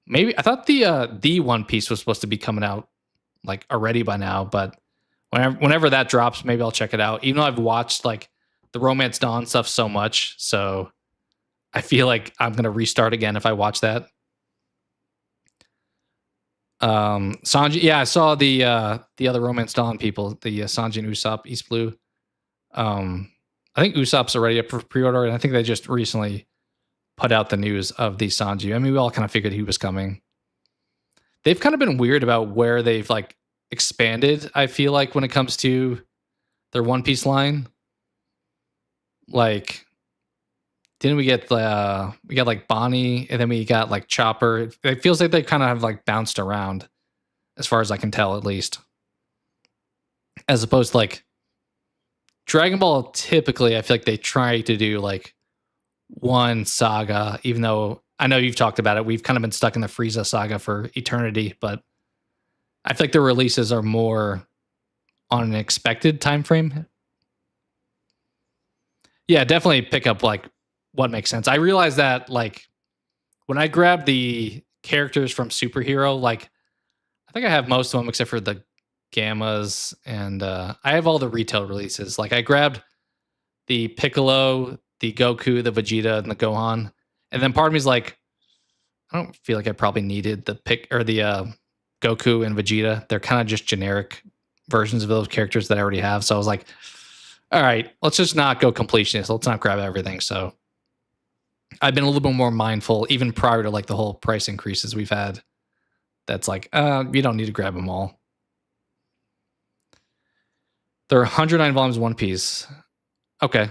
maybe I thought the One Piece was supposed to be coming out like already by now, but whenever that drops, maybe I'll check it out. Even though I've watched like the Romance Dawn stuff so much, so I feel like I'm gonna restart again if I watch that. Sanji, yeah, I saw the other Romance Dawn people, the Sanji and Usopp, East Blue. I think Usopp's already up for pre-order, and I think they just recently put out the news of the Sanji. I mean, we all kind of figured he was coming. They've kind of been weird about where they've like expanded, I feel like, when it comes to their One Piece line. Like, didn't we got like Bonnie, and then we got like Chopper. It feels like they kind of have like bounced around, as far as I can tell, at least. As opposed to like Dragon Ball, typically I feel like they try to do like one saga, even though I know you've talked about it. We've kind of been stuck in the Frieza saga for eternity, but I feel like the releases are more on an expected time frame. Yeah, definitely pick up like what makes sense. I realized that like when I grabbed the characters from Superhero, like I think I have most of them except for the Gammas, and I have all the retail releases. Like I grabbed the Piccolo, the Goku, the Vegeta, and the Gohan, and then part of me is like, I don't feel like I probably needed the Goku and Vegeta. They're kind of just generic versions of those characters that I already have. So I was like, all right, let's just not go completionist. Let's not grab everything. So I've been a little bit more mindful, even prior to like the whole price increases we've had. That's like, you don't need to grab them all. There are 109 volumes of One Piece. Okay.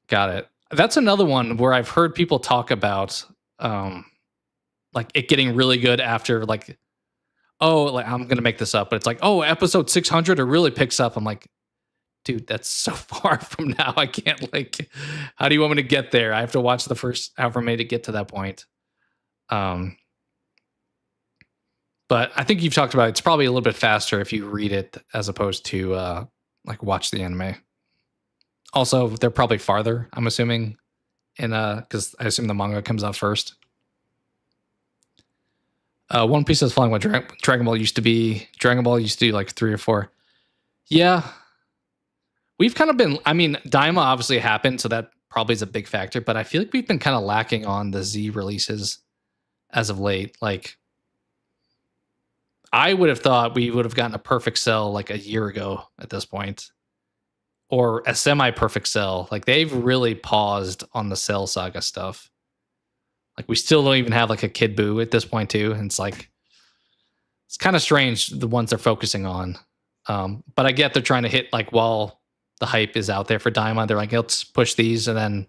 Got it. That's another one where I've heard people talk about like it getting really good after like, oh, like I'm gonna make this up, but it's like, oh, episode 600 it really picks up. I'm like, dude, that's so far from now. I can't like, how do you want me to get there? I have to watch the first however many to get to that point. But I think you've talked about it's probably a little bit faster if you read it as opposed to like watch the anime. Also, they're probably farther, I'm assuming, because I assume the manga comes out first. One Piece is following what Dragon Ball used to be. Dragon Ball used to do like 3 or 4. Yeah. We've kind of been, I mean, Daima obviously happened, so that probably is a big factor, but I feel like we've been kind of lacking on the Z releases as of late. Like, I would have thought we would have gotten a perfect cell like a year ago at this point, or a semi-perfect cell. Like they've really paused on the Cell Saga stuff. Like we still don't even have like a Kid Buu at this point too. And it's like it's kind of strange the ones they're focusing on. But I get they're trying to hit like while the hype is out there for Daima, they're like, let's push these and then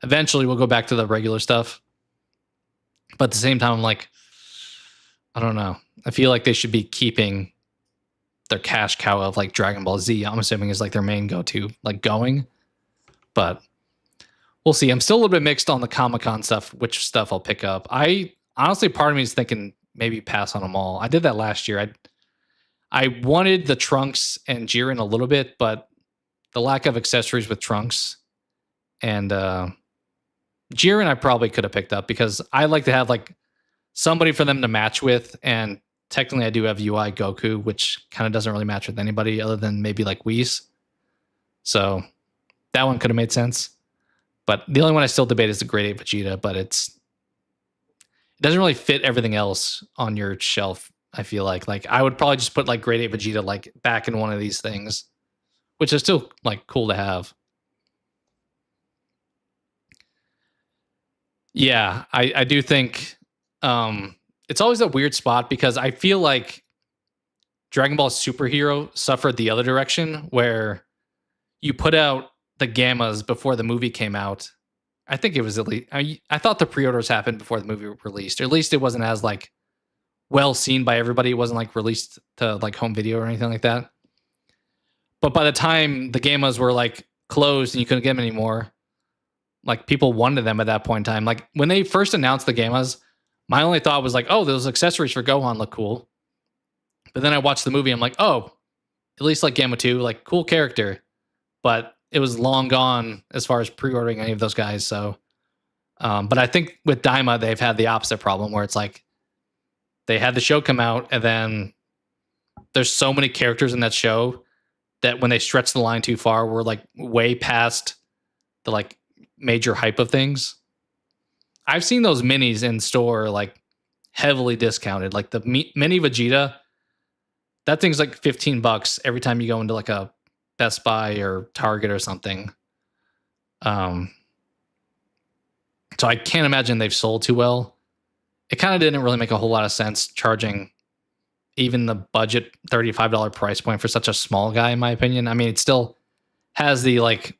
eventually we'll go back to the regular stuff. But at the same time, I'm like, I don't know. I feel like they should be keeping their cash cow of like Dragon Ball Z, I'm assuming is like their main go-to, like going. But we'll see. I'm still a little bit mixed on the Comic-Con stuff, which stuff I'll pick up. I honestly, part of me is thinking maybe pass on them all. I did that last year. I wanted the Trunks and Jiren a little bit, but the lack of accessories with Trunks and Jiren I probably could have picked up because I like to have like somebody for them to match with, and technically I do have UI Goku, which kind of doesn't really match with anybody other than maybe like Whis. So that one could have made sense. But the only one I still debate is the Grade 8 Vegeta, but it doesn't really fit everything else on your shelf, I feel like. Like I would probably just put like Grade 8 Vegeta like back in one of these things, which is still like cool to have. Yeah, I do think it's always a weird spot because I feel like Dragon Ball Superhero suffered the other direction where you put out the Gammas before the movie came out. I think it was at least, I thought the pre-orders happened before the movie released, or at least it wasn't as like well seen by everybody. It wasn't like released to like home video or anything like that. But by the time the Gammas were like closed and you couldn't get them anymore, like people wanted them at that point in time. Like when they first announced the Gammas, my only thought was like, oh, those accessories for Gohan look cool. But then I watched the movie, I'm like, oh, at least like Gamma 2, like cool character. But it was long gone as far as pre-ordering any of those guys. So, but I think with Daima, they've had the opposite problem where it's like they had the show come out and then there's so many characters in that show that when they stretch the line too far, we're like way past the like major hype of things. I've seen those minis in store like heavily discounted. Like the mini Vegeta, that thing's like $15 every time you go into like a Best Buy or Target or something. So I can't imagine they've sold too well. It kind of didn't really make a whole lot of sense charging even the budget $35 price point for such a small guy, in my opinion. I mean, it still has the like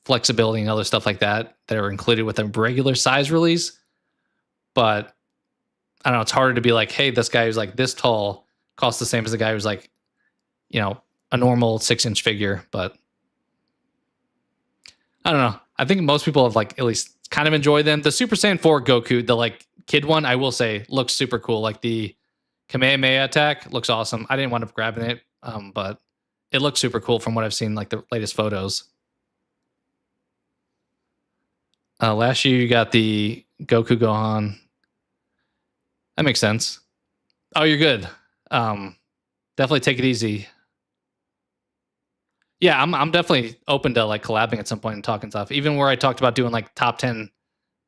flexibility and other stuff like that are included with a regular size release. But I don't know, it's harder to be like, hey, this guy who's like this tall costs the same as the guy who's like, you know, a normal 6-inch figure. But I don't know. I think most people have like at least kind of enjoyed them. The Super Saiyan 4 Goku, the like kid one, I will say looks super cool. Like the Kamehameha attack looks awesome. I didn't wind up grabbing it, but it looks super cool from what I've seen, like the latest photos. Last year you got the Goku Gohan. That makes sense. Oh, you're good. Definitely take it easy. Yeah, I'm definitely open to like collabing at some point and talking stuff. Even where I talked about doing like top 10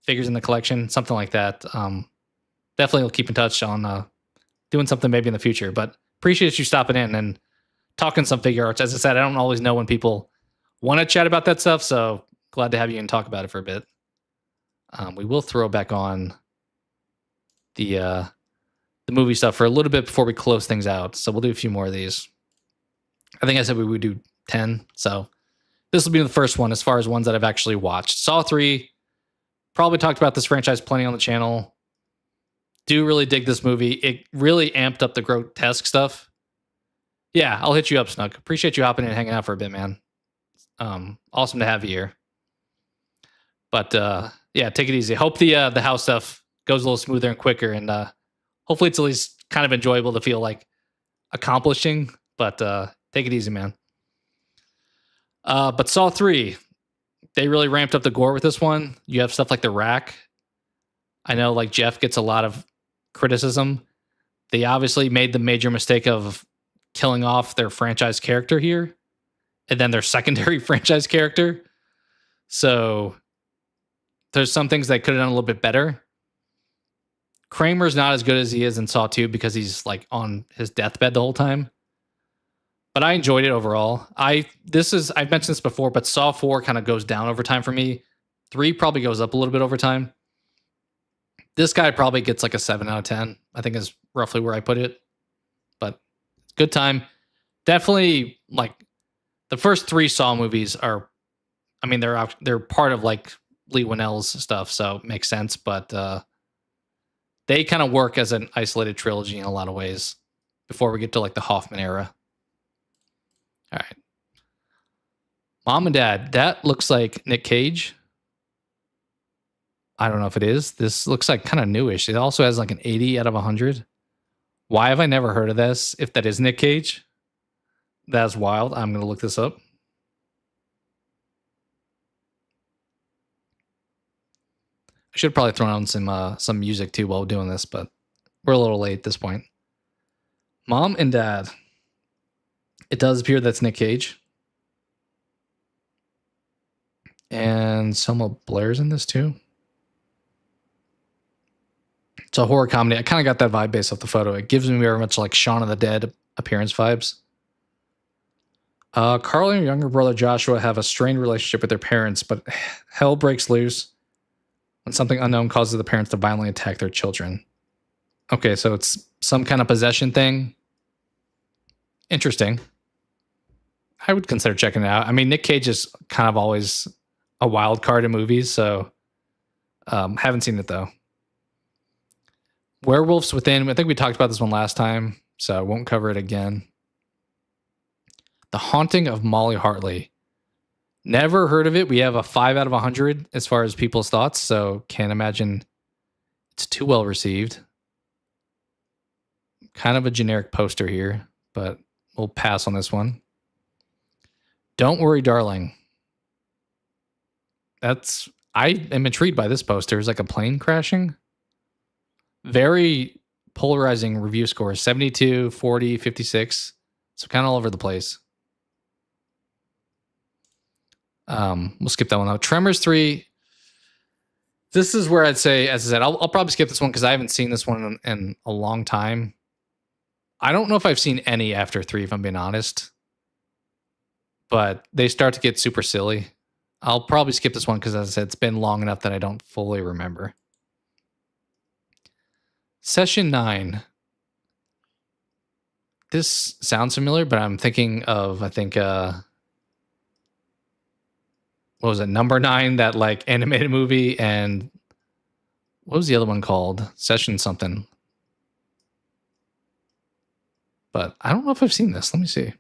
figures in the collection, something like that. Definitely will keep in touch on doing something maybe in the future. But appreciate you stopping in and talking some figure arts. As I said, I don't always know when people want to chat about that stuff, so glad to have you and talk about it for a bit. We will throw back on the movie stuff for a little bit before we close things out. So we'll do a few more of these. I think I said we would do 10. So this will be the first one as far as ones that I've actually watched. Saw 3. Probably talked about this franchise plenty on the channel. Do really dig this movie. It really amped up the grotesque stuff. Yeah, I'll hit you up, Snug. Appreciate you hopping in and hanging out for a bit, man. Awesome to have you here. But yeah, take it easy. Hope the house stuff goes a little smoother and quicker, and hopefully it's at least kind of enjoyable to feel like accomplishing. But take it easy, man. But Saw 3, they really ramped up the gore with this one. You have stuff like the rack. I know like Jeff gets a lot of criticism. They obviously made the major mistake of killing off their franchise character here and then their secondary franchise character. So there's some things they could have done a little bit better. Kramer's not as good as he is in Saw 2 because he's like on his deathbed the whole time. But I enjoyed it overall. I've mentioned this before, but Saw 4 kind of goes down over time for me. 3 probably goes up a little bit over time. This guy probably gets like a 7 out of 10. I think is roughly where I put it. But good time. Definitely like the first 3 Saw movies are, I mean, they're part of like Lee Winnell's stuff, so it makes sense. But they kind of work as an isolated trilogy in a lot of ways before we get to like the Hoffman era. All right. Mom and Dad, that looks like Nick Cage. I don't know if it is. This looks like kind of newish. It also has like an 80 out of 100. Why have I never heard of this? If that is Nick Cage, that's wild. I'm going to look this up. I should have probably thrown on some music too while doing this, but we're a little late at this point. Mom and Dad. It does appear that's Nick Cage. And Selma Blair's in this too. It's a horror comedy. I kind of got that vibe based off the photo. It gives me very much like Shaun of the Dead appearance vibes. Carl and her younger brother Joshua have a strained relationship with their parents, but hell breaks loose when something unknown causes the parents to violently attack their children. Okay, so it's some kind of possession thing. Interesting. I would consider checking it out. I mean, Nick Cage is kind of always a wild card in movies, so haven't seen it though. Werewolves Within. I think we talked about this one last time, so I won't cover it again. The Haunting of Molly Hartley. Never heard of it. We have a 5 out of 100 as far as people's thoughts, so can't imagine it's too well received. Kind of a generic poster here, but we'll pass on this one. Don't Worry, Darling. I am intrigued by this poster. It's like a plane crashing. Very polarizing review scores. 72, 40, 56. So kind of all over the place. We'll skip that one out. Tremors 3. This is where I'd say, as I said, I'll probably skip this one because I haven't seen this one in a long time. I don't know if I've seen any after 3, if I'm being honest. But they start to get super silly. I'll probably skip this one because, as I said, it's been long enough that I don't fully remember. Session 9. This sounds familiar, but I'm thinking of, I think, what was it, Number 9, that like animated movie, and what was the other one called? Session something. But I don't know if I've seen this. Let me see.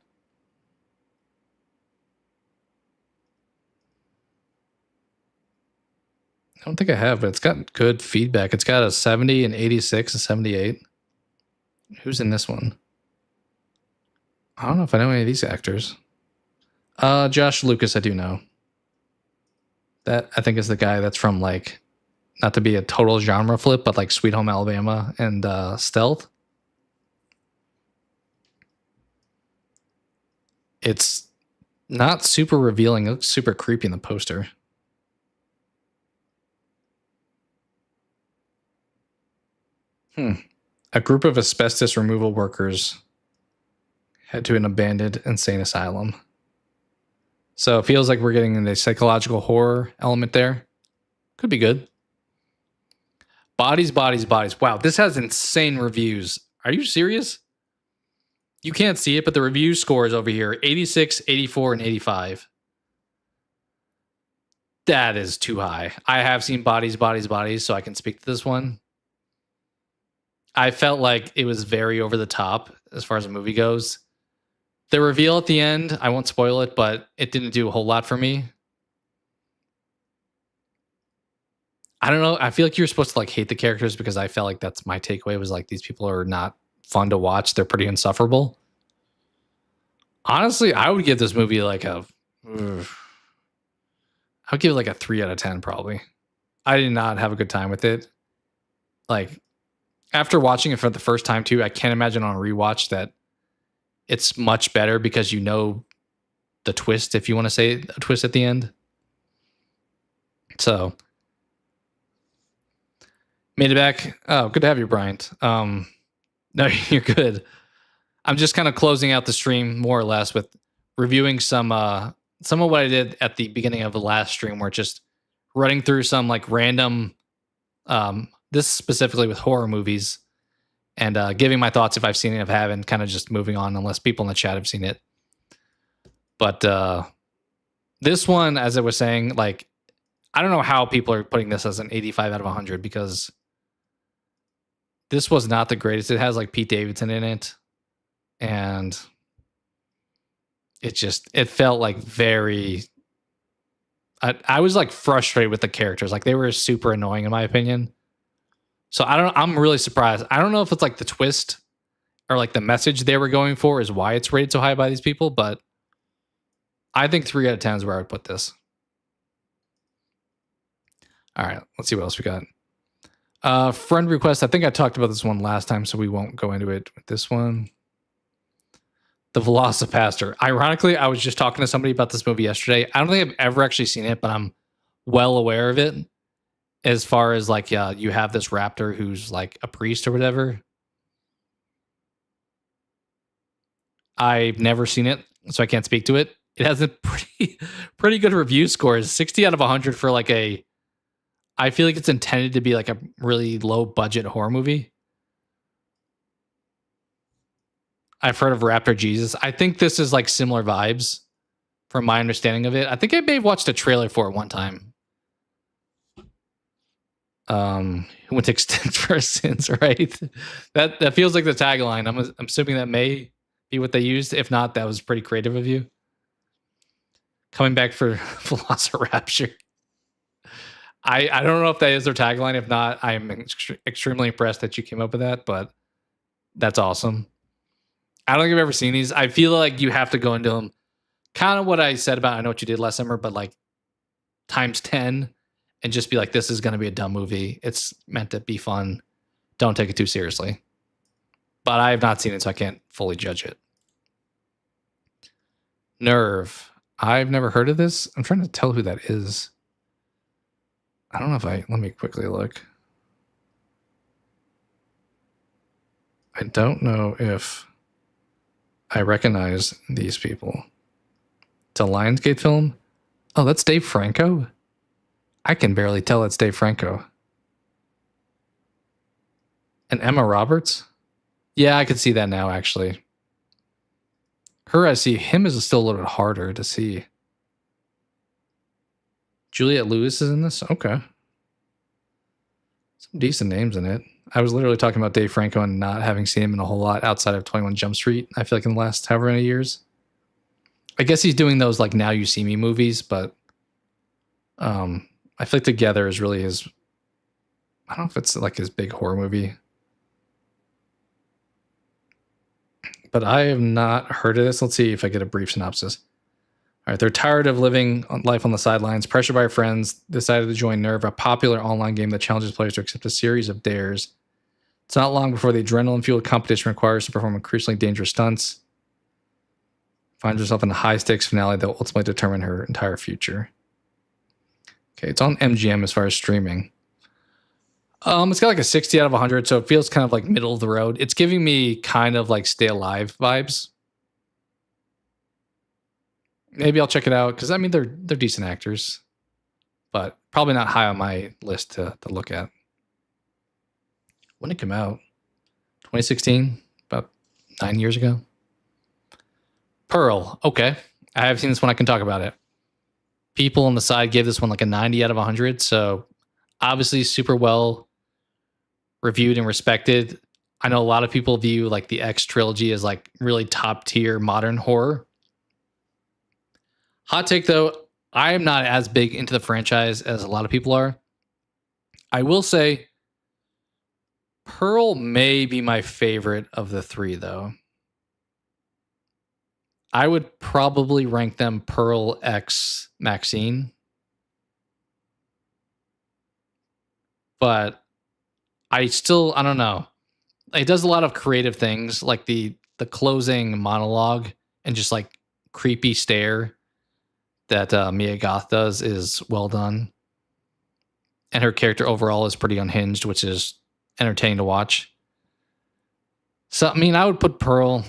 I don't think I have, but it's got good feedback. It's got a 70, an 86, a 78. Who's in this one? I don't know if I know any of these actors. Josh Lucas, I do know. That, I think, is the guy that's from, like, not to be a total genre flip, but like Sweet Home Alabama and Stealth. It's not super revealing. It looks super creepy in the poster. A group of asbestos removal workers head to an abandoned insane asylum. So it feels like we're getting into a psychological horror element there. Could be good. Bodies, Bodies, Bodies. Wow, this has insane reviews. Are you serious? You can't see it, but the review scores over here, 86, 84, and 85. That is too high. I have seen Bodies, Bodies, Bodies, so I can speak to this one. I felt like it was very over the top as far as the movie goes. The reveal at the end, I won't spoil it, but it didn't do a whole lot for me. I don't know. I feel like you're supposed to like hate the characters because I felt like that's my takeaway, was like these people are not fun to watch. They're pretty insufferable. Honestly, I would give this movie like I would give it like a 3 out of 10 probably. I did not have a good time with it. Like, after watching it for the first time too, I can't imagine on a rewatch that it's much better because you know the twist, if you want to say a twist at the end. So Made it back. Oh, good to have you, Bryant. No, you're good. I'm just kind of closing out the stream more or less with reviewing some of what I did at the beginning of the last stream, where just running through some like random this specifically with horror movies and giving my thoughts if I've seen it, if I haven't, kind of just moving on unless people in the chat have seen it. But this one, as I was saying, like, I don't know how people are putting this as an 85 out of 100 because this was not the greatest. It has like Pete Davidson in it, and it felt like very. I was like frustrated with the characters. Like they were super annoying in my opinion. So I'm really surprised. I don't know if it's like the twist or like the message they were going for is why it's rated so high by these people, but I think 3 out of 10 is where I would put this. All right, let's see what else we got. Friend request. I think I talked about this one last time, so we won't go into it with this one. The Velocipaster. Ironically, I was just talking to somebody about this movie yesterday. I don't think I've ever actually seen it, but I'm well aware of it. As far as like, you have this raptor who's like a priest or whatever. I've never seen it, so I can't speak to it. It has a pretty good review scores. 60 out of 100 for like I feel like it's intended to be like a really low budget horror movie. I've heard of Raptor Jesus. I think this is like similar vibes from my understanding of it. I think I may have watched a trailer for it one time. Who went to extent for his sins, right? That feels like the tagline. I'm assuming that may be what they used. If not, that was pretty creative of you. Coming back for Velociraptor. I don't know if that is their tagline. If not, I'm extremely impressed that you came up with that, but that's awesome. I don't think I've ever seen these. I feel like you have to go into them. Kind of what I said about I Know What You Did Last Summer, but like times 10 and just be like, this is going to be a dumb movie. It's meant to be fun. Don't take it too seriously. But I have not seen it, so I can't fully judge it. Nerve. I've never heard of this. I'm trying to tell who that is. I don't know if let me quickly look. I don't know if I recognize these people. It's a Lionsgate film. Oh, that's Dave Franco? I can barely tell it's Dave Franco. And Emma Roberts? Yeah, I can see that now, actually. Her, I see. Him is still a little bit harder to see. Juliette Lewis is in this? Okay. Some decent names in it. I was literally talking about Dave Franco and not having seen him in a whole lot outside of 21 Jump Street, I feel like in the last however many years. I guess he's doing those like Now You See Me movies, but I feel like Together is really his, I don't know if it's like his big horror movie. But I have not heard of this. Let's see if I get a brief synopsis. All right, they're tired of living life on the sidelines. Pressured by friends, decided to join Nerve, a popular online game that challenges players to accept a series of dares. It's not long before the adrenaline-fueled competition requires to perform increasingly dangerous stunts. Finds herself in a high-stakes finale that will ultimately determine her entire future. Okay, it's on MGM as far as streaming. It's got like a 60 out of 100, so it feels kind of like middle of the road. It's giving me kind of like Stay Alive vibes. Maybe I'll check it out because I mean they're decent actors, but probably not high on my list to look at. When did it come out? 2016, about 9 years ago. Pearl. Okay, I have seen this one. I can talk about it. People on the side gave this one like a 90 out of 100, so obviously super well reviewed and respected. I know a lot of people view like the X trilogy as like really top tier modern horror. Hot take though, I am not as big into the franchise as a lot of people are. I will say Pearl may be my favorite of the three though. I would probably rank them Pearl X Maxine. But I don't know. It does a lot of creative things, like the closing monologue and just like creepy stare that Mia Goth does is well done. And her character overall is pretty unhinged, which is entertaining to watch. So, I mean, I would put Pearl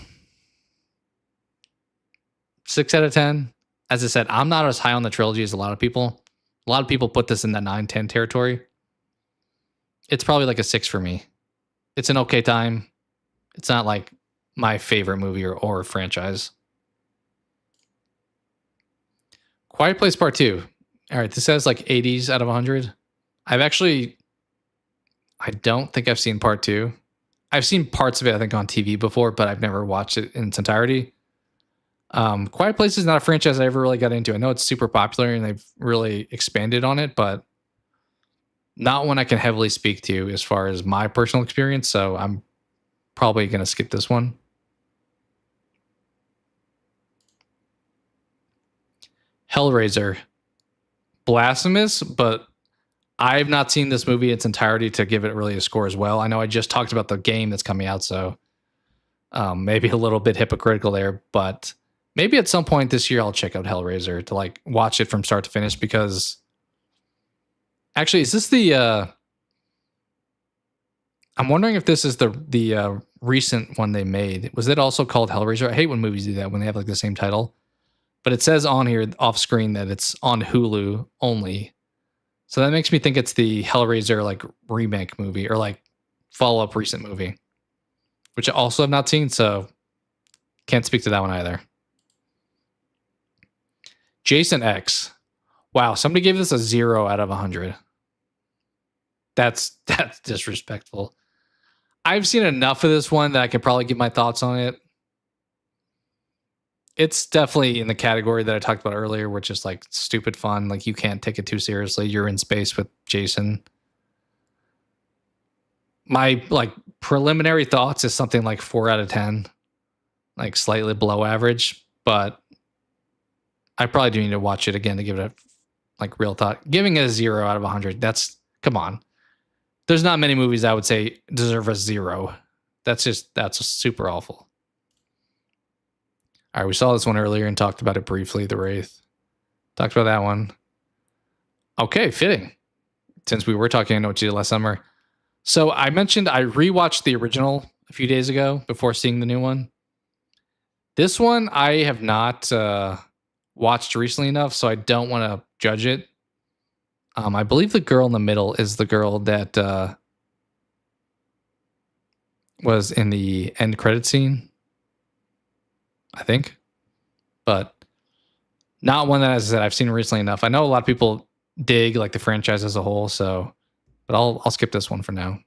6 out of 10. As I said, I'm not as high on the trilogy as a lot of people. A lot of people put this in the 9-10 territory. It's probably like a 6 for me. It's an okay time. It's not like my favorite movie or franchise. Quiet Place Part 2. All right, this says like 80s out of 100. I don't think I've seen Part 2. I've seen parts of it, I think, on TV before, but I've never watched it in its entirety. Quiet Place is not a franchise I ever really got into. I know it's super popular and they've really expanded on it, but not one I can heavily speak to as far as my personal experience. So I'm probably going to skip this one. Hellraiser. Blasphemous, but I've not seen this movie in its entirety to give it really a score as well. I know I just talked about the game that's coming out, so maybe a little bit hypocritical there, but maybe at some point this year I'll check out Hellraiser to like watch it from start to finish, because actually, is this the I'm wondering if this is the recent one they made. Was it also called Hellraiser? I hate when movies do that, when they have like the same title. But it says on here off screen that it's on Hulu only. So that makes me think it's the Hellraiser like remake movie or like follow-up recent movie, which I also have not seen, so can't speak to that one either. Jason X. Wow, somebody gave this a 0 out of 100. That's disrespectful. I've seen enough of this one that I could probably give my thoughts on it. It's definitely in the category that I talked about earlier, which is like stupid fun. Like you can't take it too seriously. You're in space with Jason. My like preliminary thoughts is something like 4 out of 10, like slightly below average, but I probably do need to watch it again to give it a like real thought. Giving it a 0 out of 100. That's, come on. There's not many movies I would say deserve a 0. That's super awful. All right, we saw this one earlier and talked about it briefly, The Wraith. Talked about that one. Okay, fitting. Since we were talking, I Know What You Did Last Summer. So I mentioned I rewatched the original a few days ago before seeing the new one. This one I have not watched recently enough, so I don't want to judge it. I believe the girl in the middle is the girl that was in the end credit scene, I think, but not one that, as I said, I've seen recently enough. I know a lot of people dig like the franchise as a whole, so, but I'll skip this one for now.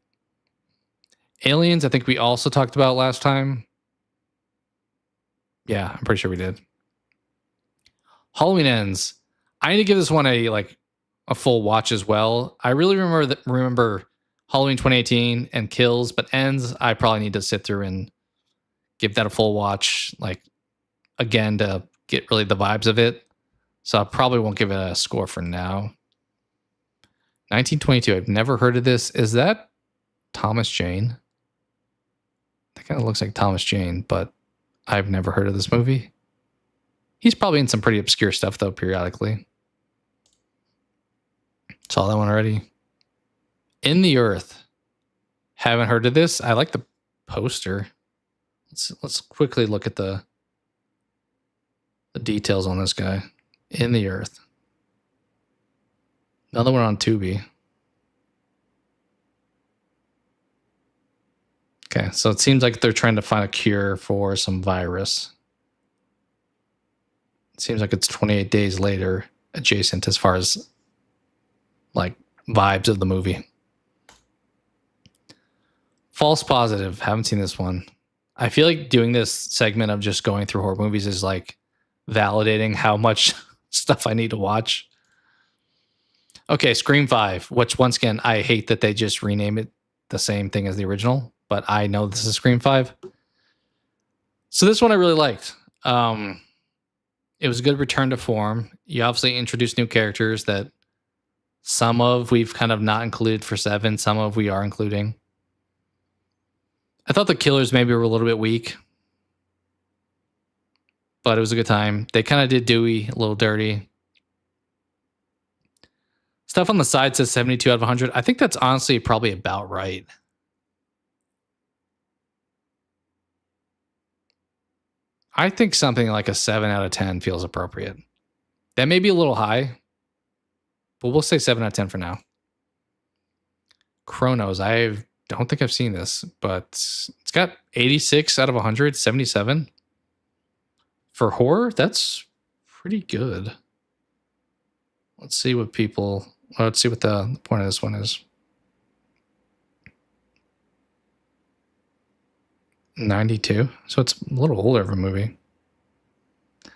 Aliens, I think we also talked about last time. Yeah, I'm pretty sure we did. Halloween Ends. I need to give this one a full watch as well. I really remember Halloween 2018 and Kills, but Ends I probably need to sit through and give that a full watch, like again, to get really the vibes of it. So I probably won't give it a score for now. 1922. I've never heard of this. Is that Thomas Jane? That kind of looks like Thomas Jane, but I've never heard of this movie. He's probably in some pretty obscure stuff though, periodically. Saw that one already. In the Earth. Haven't heard of this. I like the poster. Let's quickly look at the details on this guy. In the Earth. Another one on Tubi. Okay, so it seems like they're trying to find a cure for some virus. It seems like it's 28 days later adjacent as far as like vibes of the movie. False Positive. Haven't seen this one. I feel like doing this segment of just going through horror movies is like validating how much stuff I need to watch. Okay, Scream 5, which once again, I hate that they just rename it the same thing as the original, but I know this is Scream 5. So this one I really liked. It was a good return to form. You obviously introduced new characters that some of we've kind of not included for 7, some of we are including. I thought the killers maybe were a little bit weak, but it was a good time. They kind of did Dewey a little dirty. Stuff on the side says 72 out of 100. I think that's honestly probably about right. I think something like a 7 out of 10 feels appropriate. That may be a little high, but we'll say 7 out of 10 for now. Chronos, I don't think I've seen this, but it's got 86 out of 100, 77. For horror, that's pretty good. Let's see what people... let's see what the point of this one is. 92. So it's a little older of a movie.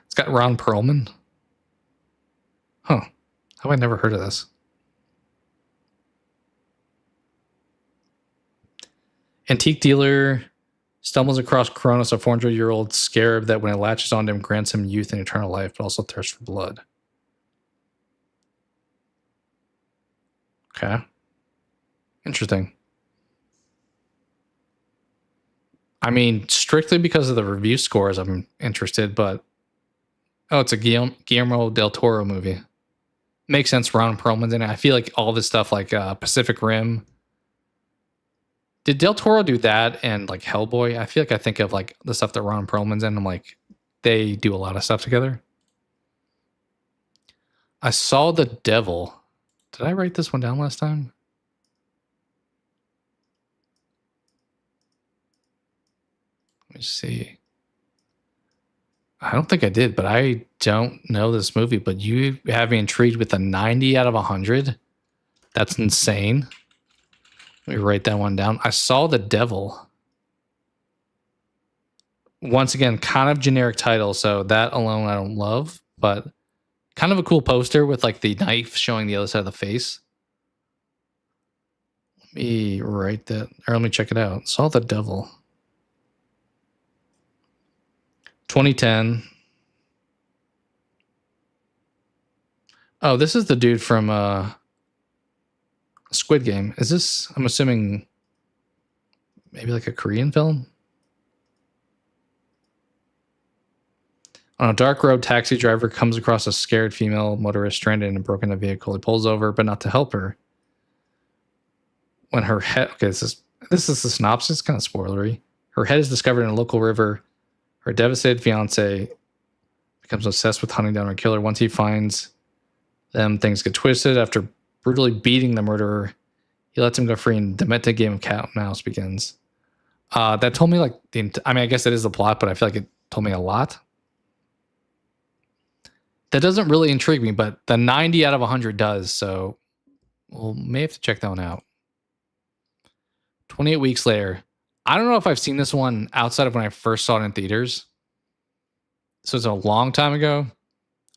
It's got Ron Perlman. Huh. How have I never heard of this? Antique dealer stumbles across Kronos, a 400-year-old scarab that when it latches onto him grants him youth and eternal life, but also thirst for blood. Okay. Interesting. I mean, strictly because of the review scores, I'm interested, but... oh, it's a Guillermo del Toro movie. Makes sense, Ron Perlman's in it. I feel like all this stuff like Pacific Rim... did Del Toro do that and like Hellboy? I feel like I think of like the stuff that Ron Perlman's in. I'm like, they do a lot of stuff together. I Saw the Devil. Did I write this one down last time? Let me see. I don't think I did, but I don't know this movie. But you have me intrigued with a 90 out of 100. That's insane. Let me write that one down. I Saw the Devil. Once again, kind of generic title, so that alone I don't love, but kind of a cool poster with like the knife showing the other side of the face. Let me write that, or let me check it out. Saw the Devil. 2010. Oh, this is the dude from Squid Game. Is this, I'm assuming, maybe like a Korean film? On a dark road, taxi driver comes across a scared female motorist stranded in a broken vehicle. He pulls over, but not to help her. When her head... okay, this is the synopsis, kind of spoilery. Her head is discovered in a local river. Her devastated fiance becomes obsessed with hunting down her killer. Once he finds them, things get twisted. After brutally beating the murderer, he lets him go free, and the demented game of cat and mouse begins. That told me like I mean, I guess that is the plot, but I feel like it told me a lot. That doesn't really intrigue me, but the 90 out of 100 does, so we'll may have to check that one out. 28 weeks later. I don't know if I've seen this one outside of when I first saw it in theaters. So it's a long time ago.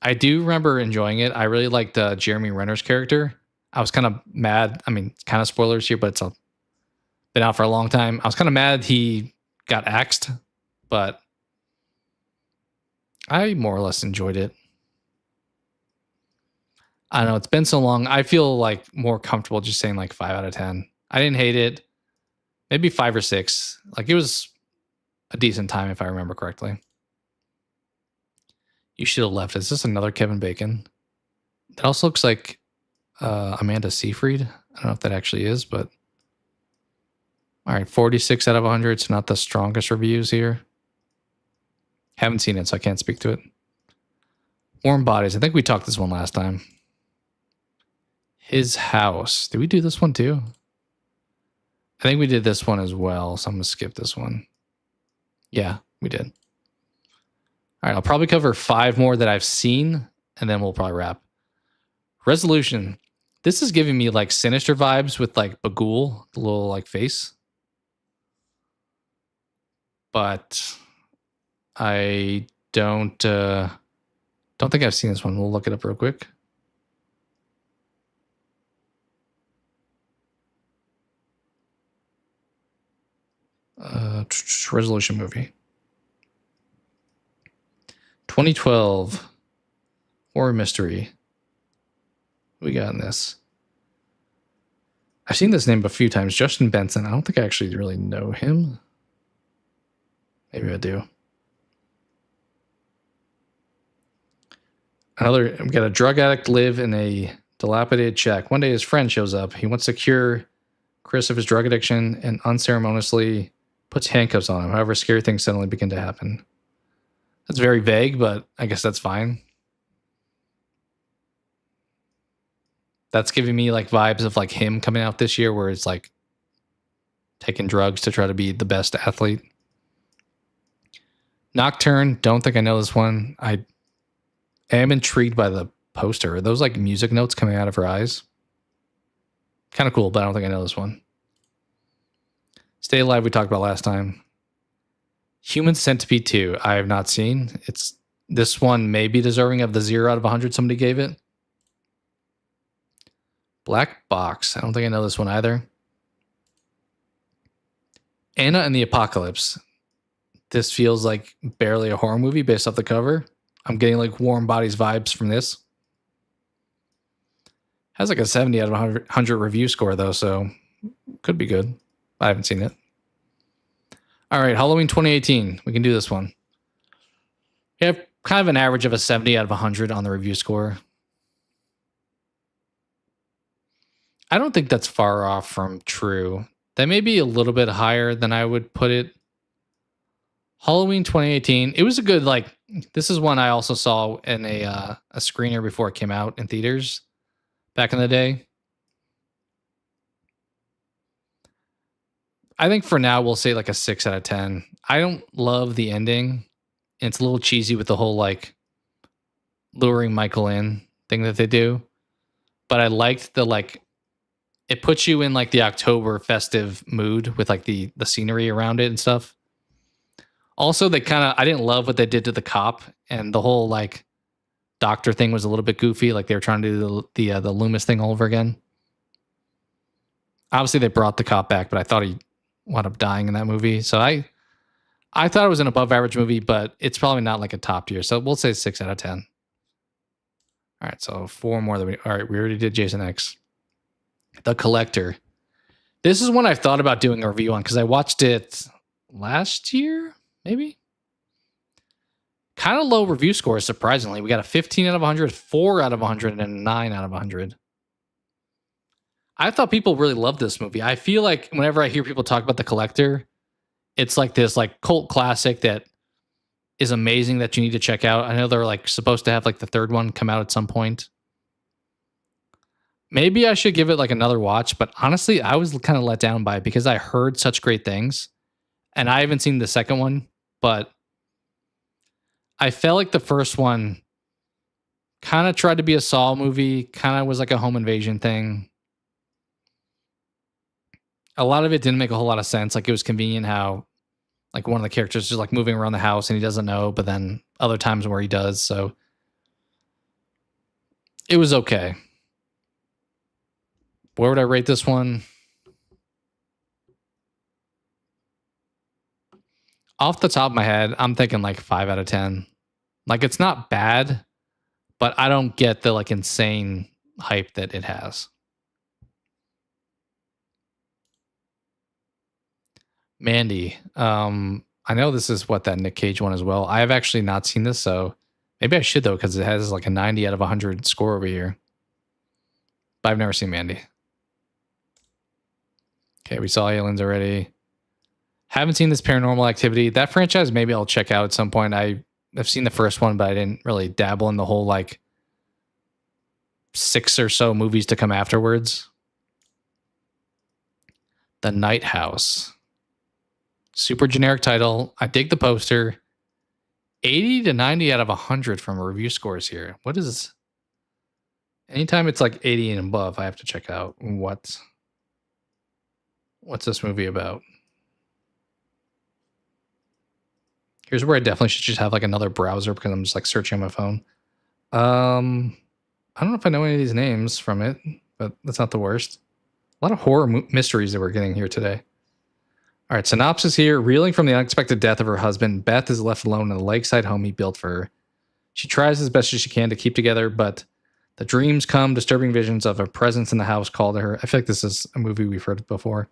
I do remember enjoying it. I really liked Jeremy Renner's character. I was kind of mad. I mean, kind of spoilers here, but it's been out for a long time. I was kind of mad he got axed, but I more or less enjoyed it. I don't know. It's been so long. I feel like more comfortable just saying like 5 out of 10. I didn't hate it. Maybe 5 or 6. Like it was a decent time if I remember correctly. You Should Have Left. Is this another Kevin Bacon? That also looks like Amanda Seyfried. I don't know if that actually is, but all right, 46 out of 100. It's not the strongest reviews here. Haven't seen it, so I can't speak to it. Warm Bodies. I think we talked this one last time. His House. Did we do this one too? I think we did this one as well, so I'm going to skip this one. Yeah, we did. All right, I'll probably cover 5 more that I've seen, and then we'll probably wrap. Resolution. This is giving me like Sinister vibes with like Bagul, the little like face. But I don't think I've seen this one. We'll look it up real quick. Resolution movie. 2012 horror mystery. What we got in this? I've seen this name a few times. Justin Benson. I don't think I actually really know him. Maybe I do. We got a drug addict live in a Dilapidated check. One day his friend shows up. He wants to cure Chris of his drug addiction and unceremoniously puts handcuffs on him. However, scary things suddenly begin to happen. That's very vague, but I guess that's fine. That's giving me like vibes of like him coming out this year where it's like taking drugs to try to be the best athlete. Nocturne. Don't think I know this one. I am intrigued by the poster. Are those like music notes coming out of her eyes? Kind of cool, but I don't think I know this one. Stay Alive we talked about last time. Human Centipede 2 I have not seen. It's this one may be deserving of the 0 out of 100 somebody gave it. Black Box. I don't think I know this one either. Anna and the Apocalypse. This feels like barely a horror movie based off the cover. I'm getting like Warm Bodies vibes from this. Has like a 70 out of 100 review score though, so could be good. I haven't seen it. All right, Halloween 2018. We can do this one. We have kind of an average of a 70 out of 100 on the review score. I don't think that's far off from true. That may be a little bit higher than I would put it. Halloween 2018. It was a good, like, this is one I also saw in a screener before it came out in theaters back in the day. I think for now we'll say like a 6 out of 10. I don't love the ending. It's a little cheesy with the whole like luring Michael in thing that they do. But I liked the like, it puts you in like the October festive mood with like the scenery around it and stuff. Also, they kind of, I didn't love what they did to the cop, and the whole like doctor thing was a little bit goofy. Like they were trying to do the Loomis thing all over again. Obviously, they brought the cop back, but I thought he wound up dying in that movie. So I thought it was an above average movie, but it's probably not like a top tier. So we'll say 6 out of 10. All right, so 4 more. All right, we already did Jason X. The Collector. This is one I've thought about doing a review on because I watched it last year, maybe. Kind of low review scores, surprisingly. We got a 15 out of 100, 4 out of 100, and a 9 out of 100. I thought people really loved this movie. I feel like whenever I hear people talk about The Collector, it's like this like cult classic that is amazing that you need to check out. I know they're like supposed to have like the third one come out at some point. Maybe I should give it like another watch, but honestly, I was kind of let down by it because I heard such great things, and I haven't seen the second one, but I felt like the first one kind of tried to be a Saw movie, kind of was like a home invasion thing. A lot of it didn't make a whole lot of sense. Like it was convenient how like one of the characters is just like moving around the house and he doesn't know, but then other times where he does. So it was okay. Where would I rate this one? Off the top of my head, I'm thinking like 5 out of 10. Like it's not bad, but I don't get the like insane hype that it has. Mandy. I know this is what that Nick Cage one as well. I have actually not seen this, so maybe I should though, because it has like a 90 out of 100 score over here. But I've never seen Mandy. Okay, we saw Aliens already. Haven't seen this Paranormal Activity. That franchise maybe I'll check out at some point. I've seen the first one, but I didn't really dabble in the whole like 6 or so movies to come afterwards. The Night House. Super generic title. I dig the poster. 80 to 90 out of 100 from review scores here. What is... Anytime it's like 80 and above, I have to check out what's this movie about. Here's where I definitely should just have like another browser because I'm just like searching on my phone. I don't know if I know any of these names from it, but that's not the worst. A lot of horror mysteries that we're getting here today. All right, synopsis here. Reeling from the unexpected death of her husband, Beth is left alone in the lakeside home he built for her. She tries as best as she can to keep together, but the dreams come, disturbing visions of a presence in the house call to her. I feel like this is a movie we've heard before.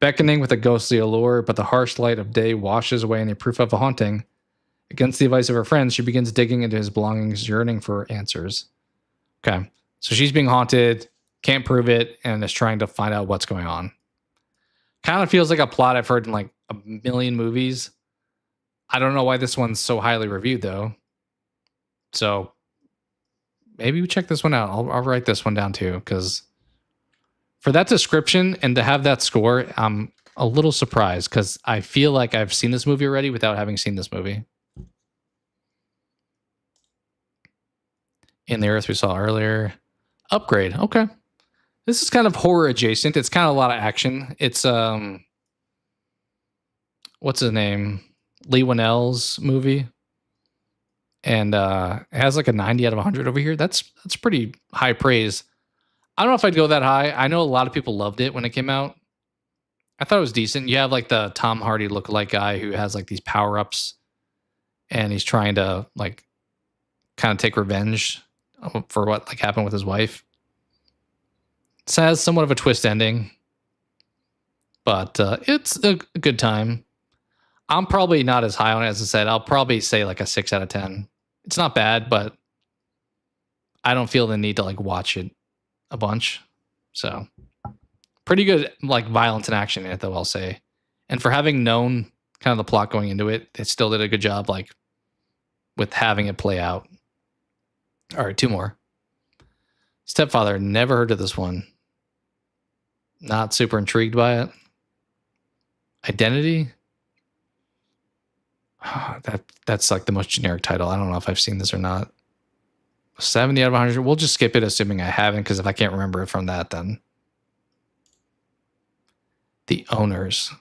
Beckoning with a ghostly allure, but the harsh light of day washes away any proof of a haunting. Against the advice of her friends, she begins digging into his belongings, yearning for answers. Okay, So she's being haunted, can't prove it, and is trying to find out what's going on. Kind of feels like a plot I've heard in like a million movies. I don't know why this one's so highly reviewed though. So maybe we check this one out. I'll write this one down too, because for that description and to have that score, I'm a little surprised because I feel like I've seen this movie already without having seen this movie. In the Earth we saw earlier. Upgrade. Okay. This is kind of horror adjacent. It's kind of a lot of action. It's what's his name? Lee Winnell's movie. And it has like a 90 out of 100 over here. That's pretty high praise. I don't know if I'd go that high. I know a lot of people loved it when it came out. I thought it was decent. You have like the Tom Hardy lookalike guy who has like these power-ups and he's trying to like kind of take revenge for what like happened with his wife. It has somewhat of a twist ending, but it's a good time. I'm probably not as high on it as I said. I'll probably say like a 6 out of 10. It's not bad, but I don't feel the need to like watch it a bunch. So pretty good like violence and action in it though, I'll say. And for having known kind of the plot going into it, it still did a good job like with having it play out. All right, 2 more. Stepfather, never heard of this one. Not super intrigued by it. Identity? That's like the most generic title. I don't know if I've seen this or not. 70 out of 100. We'll just skip it, assuming I haven't, because if I can't remember it from that, then. The Owners.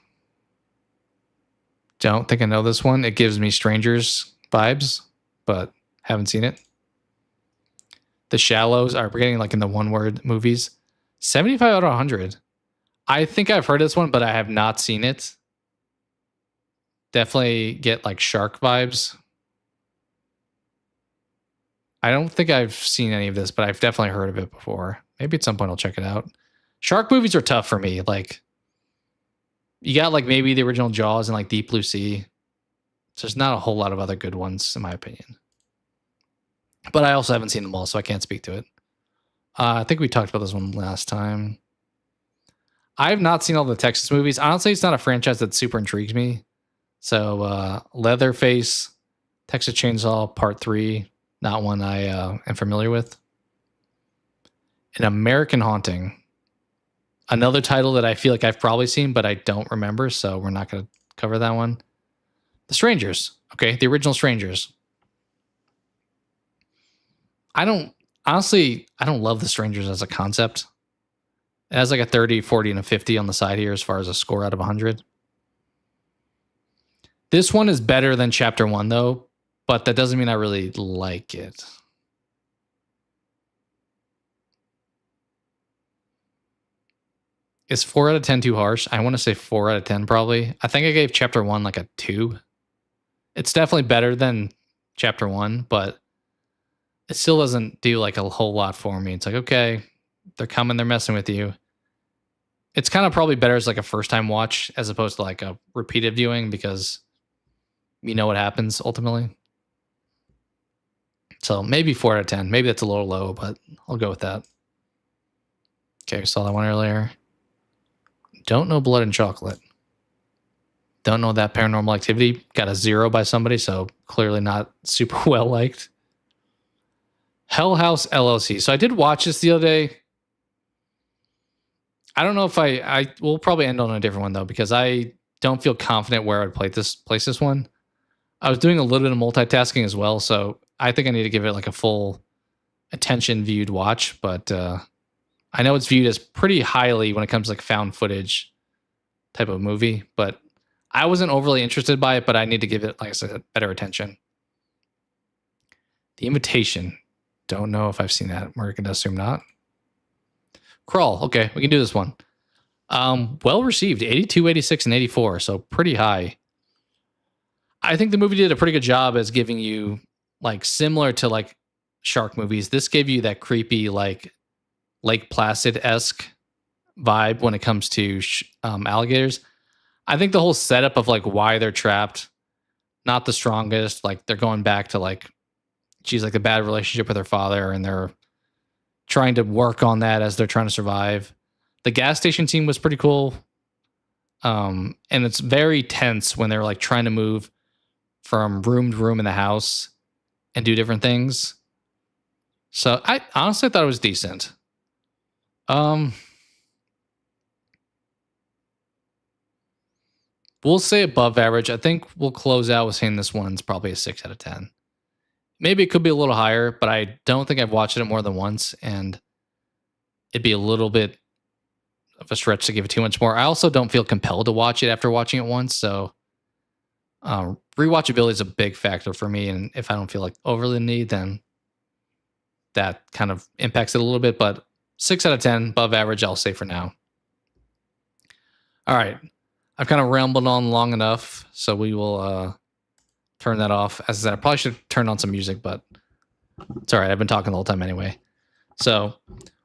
Don't think I know this one. It gives me Strangers vibes, but haven't seen it. The Shallows. We're getting like in the one-word movies. 75 out of 100. I think I've heard this one, but I have not seen it. Definitely get like shark vibes. I don't think I've seen any of this, but I've definitely heard of it before. Maybe at some point I'll check it out. Shark movies are tough for me. Like, you got like maybe the original Jaws and like Deep Blue Sea. So there's not a whole lot of other good ones, in my opinion. But I also haven't seen them all, so I can't speak to it. I think we talked about this one last time. I have not seen all the Texas movies. Honestly, it's not a franchise that super intrigues me. So Leatherface, Texas Chainsaw Part 3, not one I am familiar with. An American Haunting. Another title that I feel like I've probably seen, but I don't remember, so we're not going to cover that one. The Strangers. Okay, the original Strangers. I don't love The Strangers as a concept. It has like a 30, 40, and a 50 on the side here as far as a score out of 100. This one is better than Chapter 1, though, but that doesn't mean I really like it. Is 4 out of 10 too harsh? I want to say 4 out of 10, probably. I think I gave Chapter 1 like a 2. It's definitely better than Chapter 1, but it still doesn't do like a whole lot for me. It's like, okay, they're coming, they're messing with you. It's kind of probably better as like a first-time watch as opposed to like a repeated viewing because you know what happens ultimately. So maybe 4 out of 10. Maybe that's a little low, but I'll go with that. Okay, we saw that one earlier. Don't know Blood and Chocolate. Don't know that Paranormal Activity. Got a 0 by somebody, so clearly not super well liked. Hell House LLC. So I did watch this the other day. I don't know if I will probably end on a different one though, because I don't feel confident where I would place this one. I was doing a little bit of multitasking as well, so I think I need to give it like a full attention viewed watch, but I know it's viewed as pretty highly when it comes to like found footage type of movie, but I wasn't overly interested by it, but I need to give it, like I said, better attention. The Invitation. Don't know if I've seen that. We're going to assume not. Crawl. Okay, we can do this one. Well received. 82, 86, and 84, so pretty high. I think the movie did a pretty good job as giving you, like, similar to like shark movies. This gave you that creepy, like, Lake Placid-esque vibe when it comes to alligators. I think the whole setup of like why they're trapped, not the strongest. Like they're going back to like, she's like a bad relationship with her father, and they're trying to work on that as they're trying to survive. The gas station scene was pretty cool. And it's very tense when they're like trying to move from room to room in the house and do different things. So I honestly thought it was decent. We'll say above average. I think we'll close out with saying this one's probably a 6 out of 10. Maybe it could be a little higher, but I don't think I've watched it more than once, and it'd be a little bit of a stretch to give it too much more. I also don't feel compelled to watch it after watching it once, so rewatchability is a big factor for me, and if I don't feel like overly the need, then that kind of impacts it a little bit, but 6 out of 10, above average, I'll say for now. All right. I've kind of rambled on long enough, so we will turn that off. As I said, I probably should turn on some music, but it's all right. I've been talking the whole time anyway. So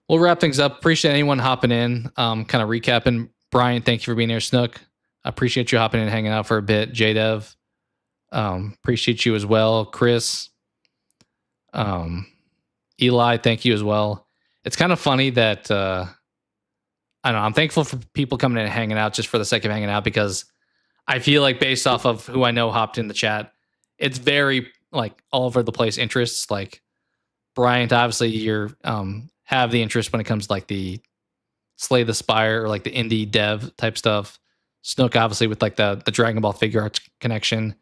we'll wrap things up. Appreciate anyone hopping in, kind of recapping. Brian, thank you for being here. Snook, I appreciate you hopping in and hanging out for a bit. JDev, appreciate you as well. Chris, Eli, thank you as well. It's kind of funny that I don't know, I'm thankful for people coming in and hanging out just for the sake of hanging out, because I feel like based off of who I know hopped in the chat, it's very like all over the place interests. Like Bryant, obviously you're have the interest when it comes to like the Slay the Spire or like the indie dev type stuff. Snook obviously with like the Dragon Ball figure arts connection.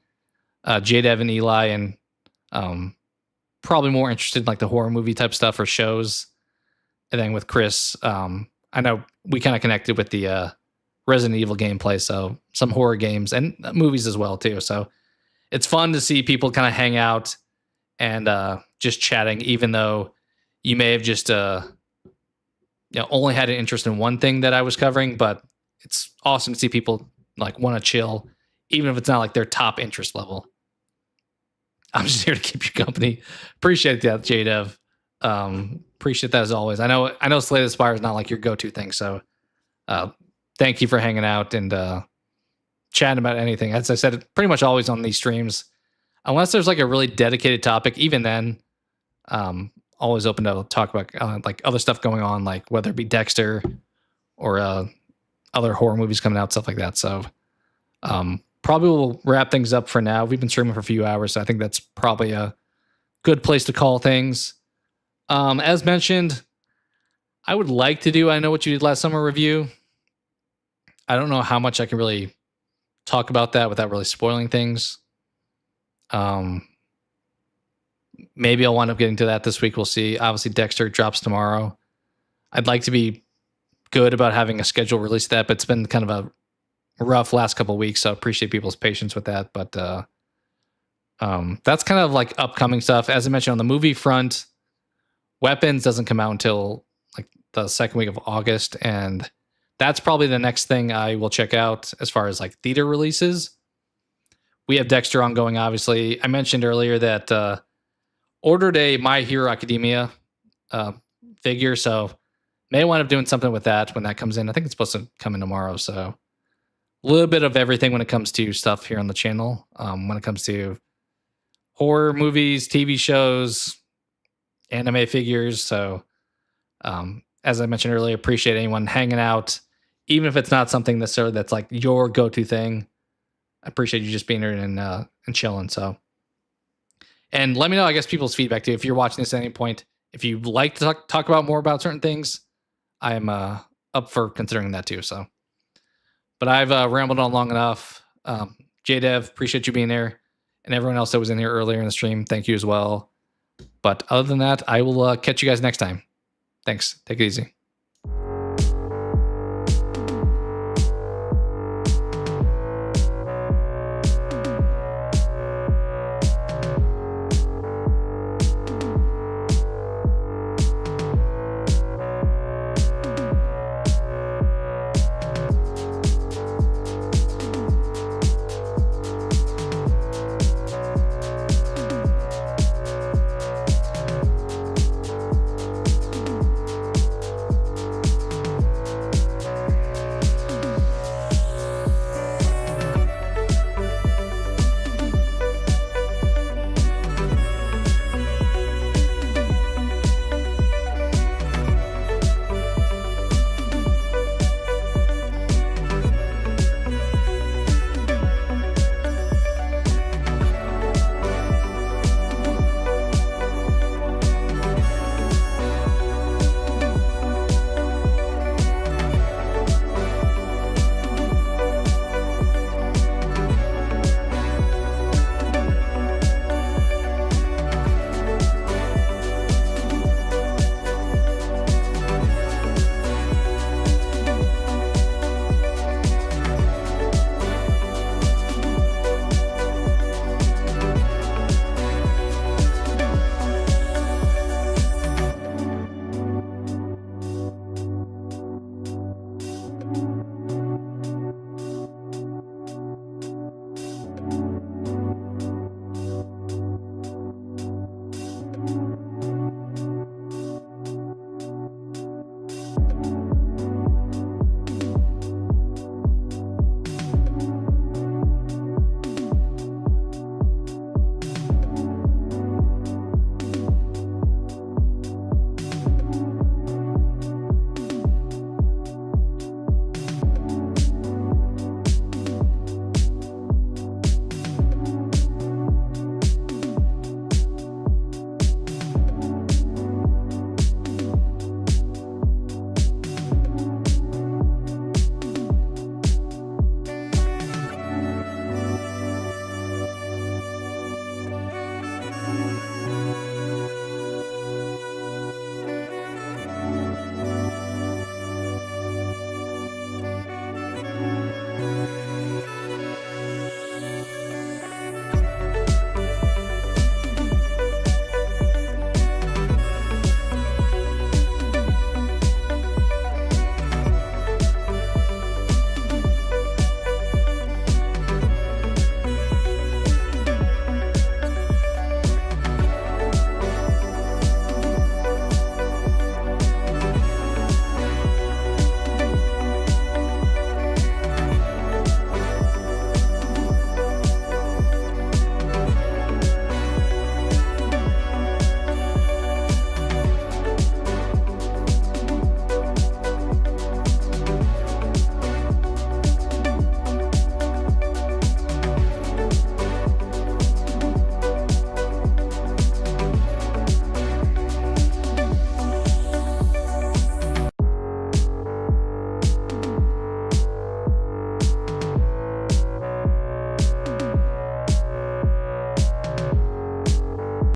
JDev and Eli and probably more interested in like the horror movie type stuff or shows. And then with Chris, I know we kind of connected with the Resident Evil gameplay, so some horror games and movies as well too. So it's fun to see people kind of hang out and just chatting, even though you may have just only had an interest in one thing that I was covering. But it's awesome to see people like want to chill, even if it's not like their top interest level. I'm just here to keep you company. Appreciate that, JDev. Appreciate that as always. I know Slay the Spire is not like your go-to thing, so thank you for hanging out and chatting about anything. As I said, pretty much always on these streams, unless there's like a really dedicated topic. Even then, always open to talk about like other stuff going on, like whether it be Dexter or other horror movies coming out, stuff like that. So probably we'll wrap things up for now. We've been streaming for a few hours, so I think that's probably a good place to call things. As mentioned, I would like to do I Know What You Did Last Summer review. I don't know how much I can really talk about that without really spoiling things. Maybe I'll wind up getting to that this week. We'll see. Obviously, Dexter drops tomorrow. I'd like to be good about having a schedule release that, but it's been kind of a rough last couple of weeks, so I appreciate people's patience with that. But that's kind of like upcoming stuff. As I mentioned, on the movie front, Weapons doesn't come out until like the second week of August, and that's probably the next thing I will check out as far as like theater releases. We have Dexter ongoing, obviously. I mentioned earlier that ordered a My Hero Academia figure, so may wind up doing something with that when that comes in. I think it's supposed to come in tomorrow, so a little bit of everything when it comes to stuff here on the channel. When it comes to horror movies, TV shows, anime figures. So as I mentioned earlier, appreciate anyone hanging out, even if it's not something necessarily that's like your go-to thing. I appreciate you just being here and chilling. So, and let me know, I guess, people's feedback too. If you're watching this at any point, if you'd like to talk about more about certain things, I am up for considering that too. So, but I've rambled on long enough. JDev, appreciate you being there, and everyone else that was in here earlier in the stream, thank you as well. But other than that, I will catch you guys next time. Thanks. Take it easy.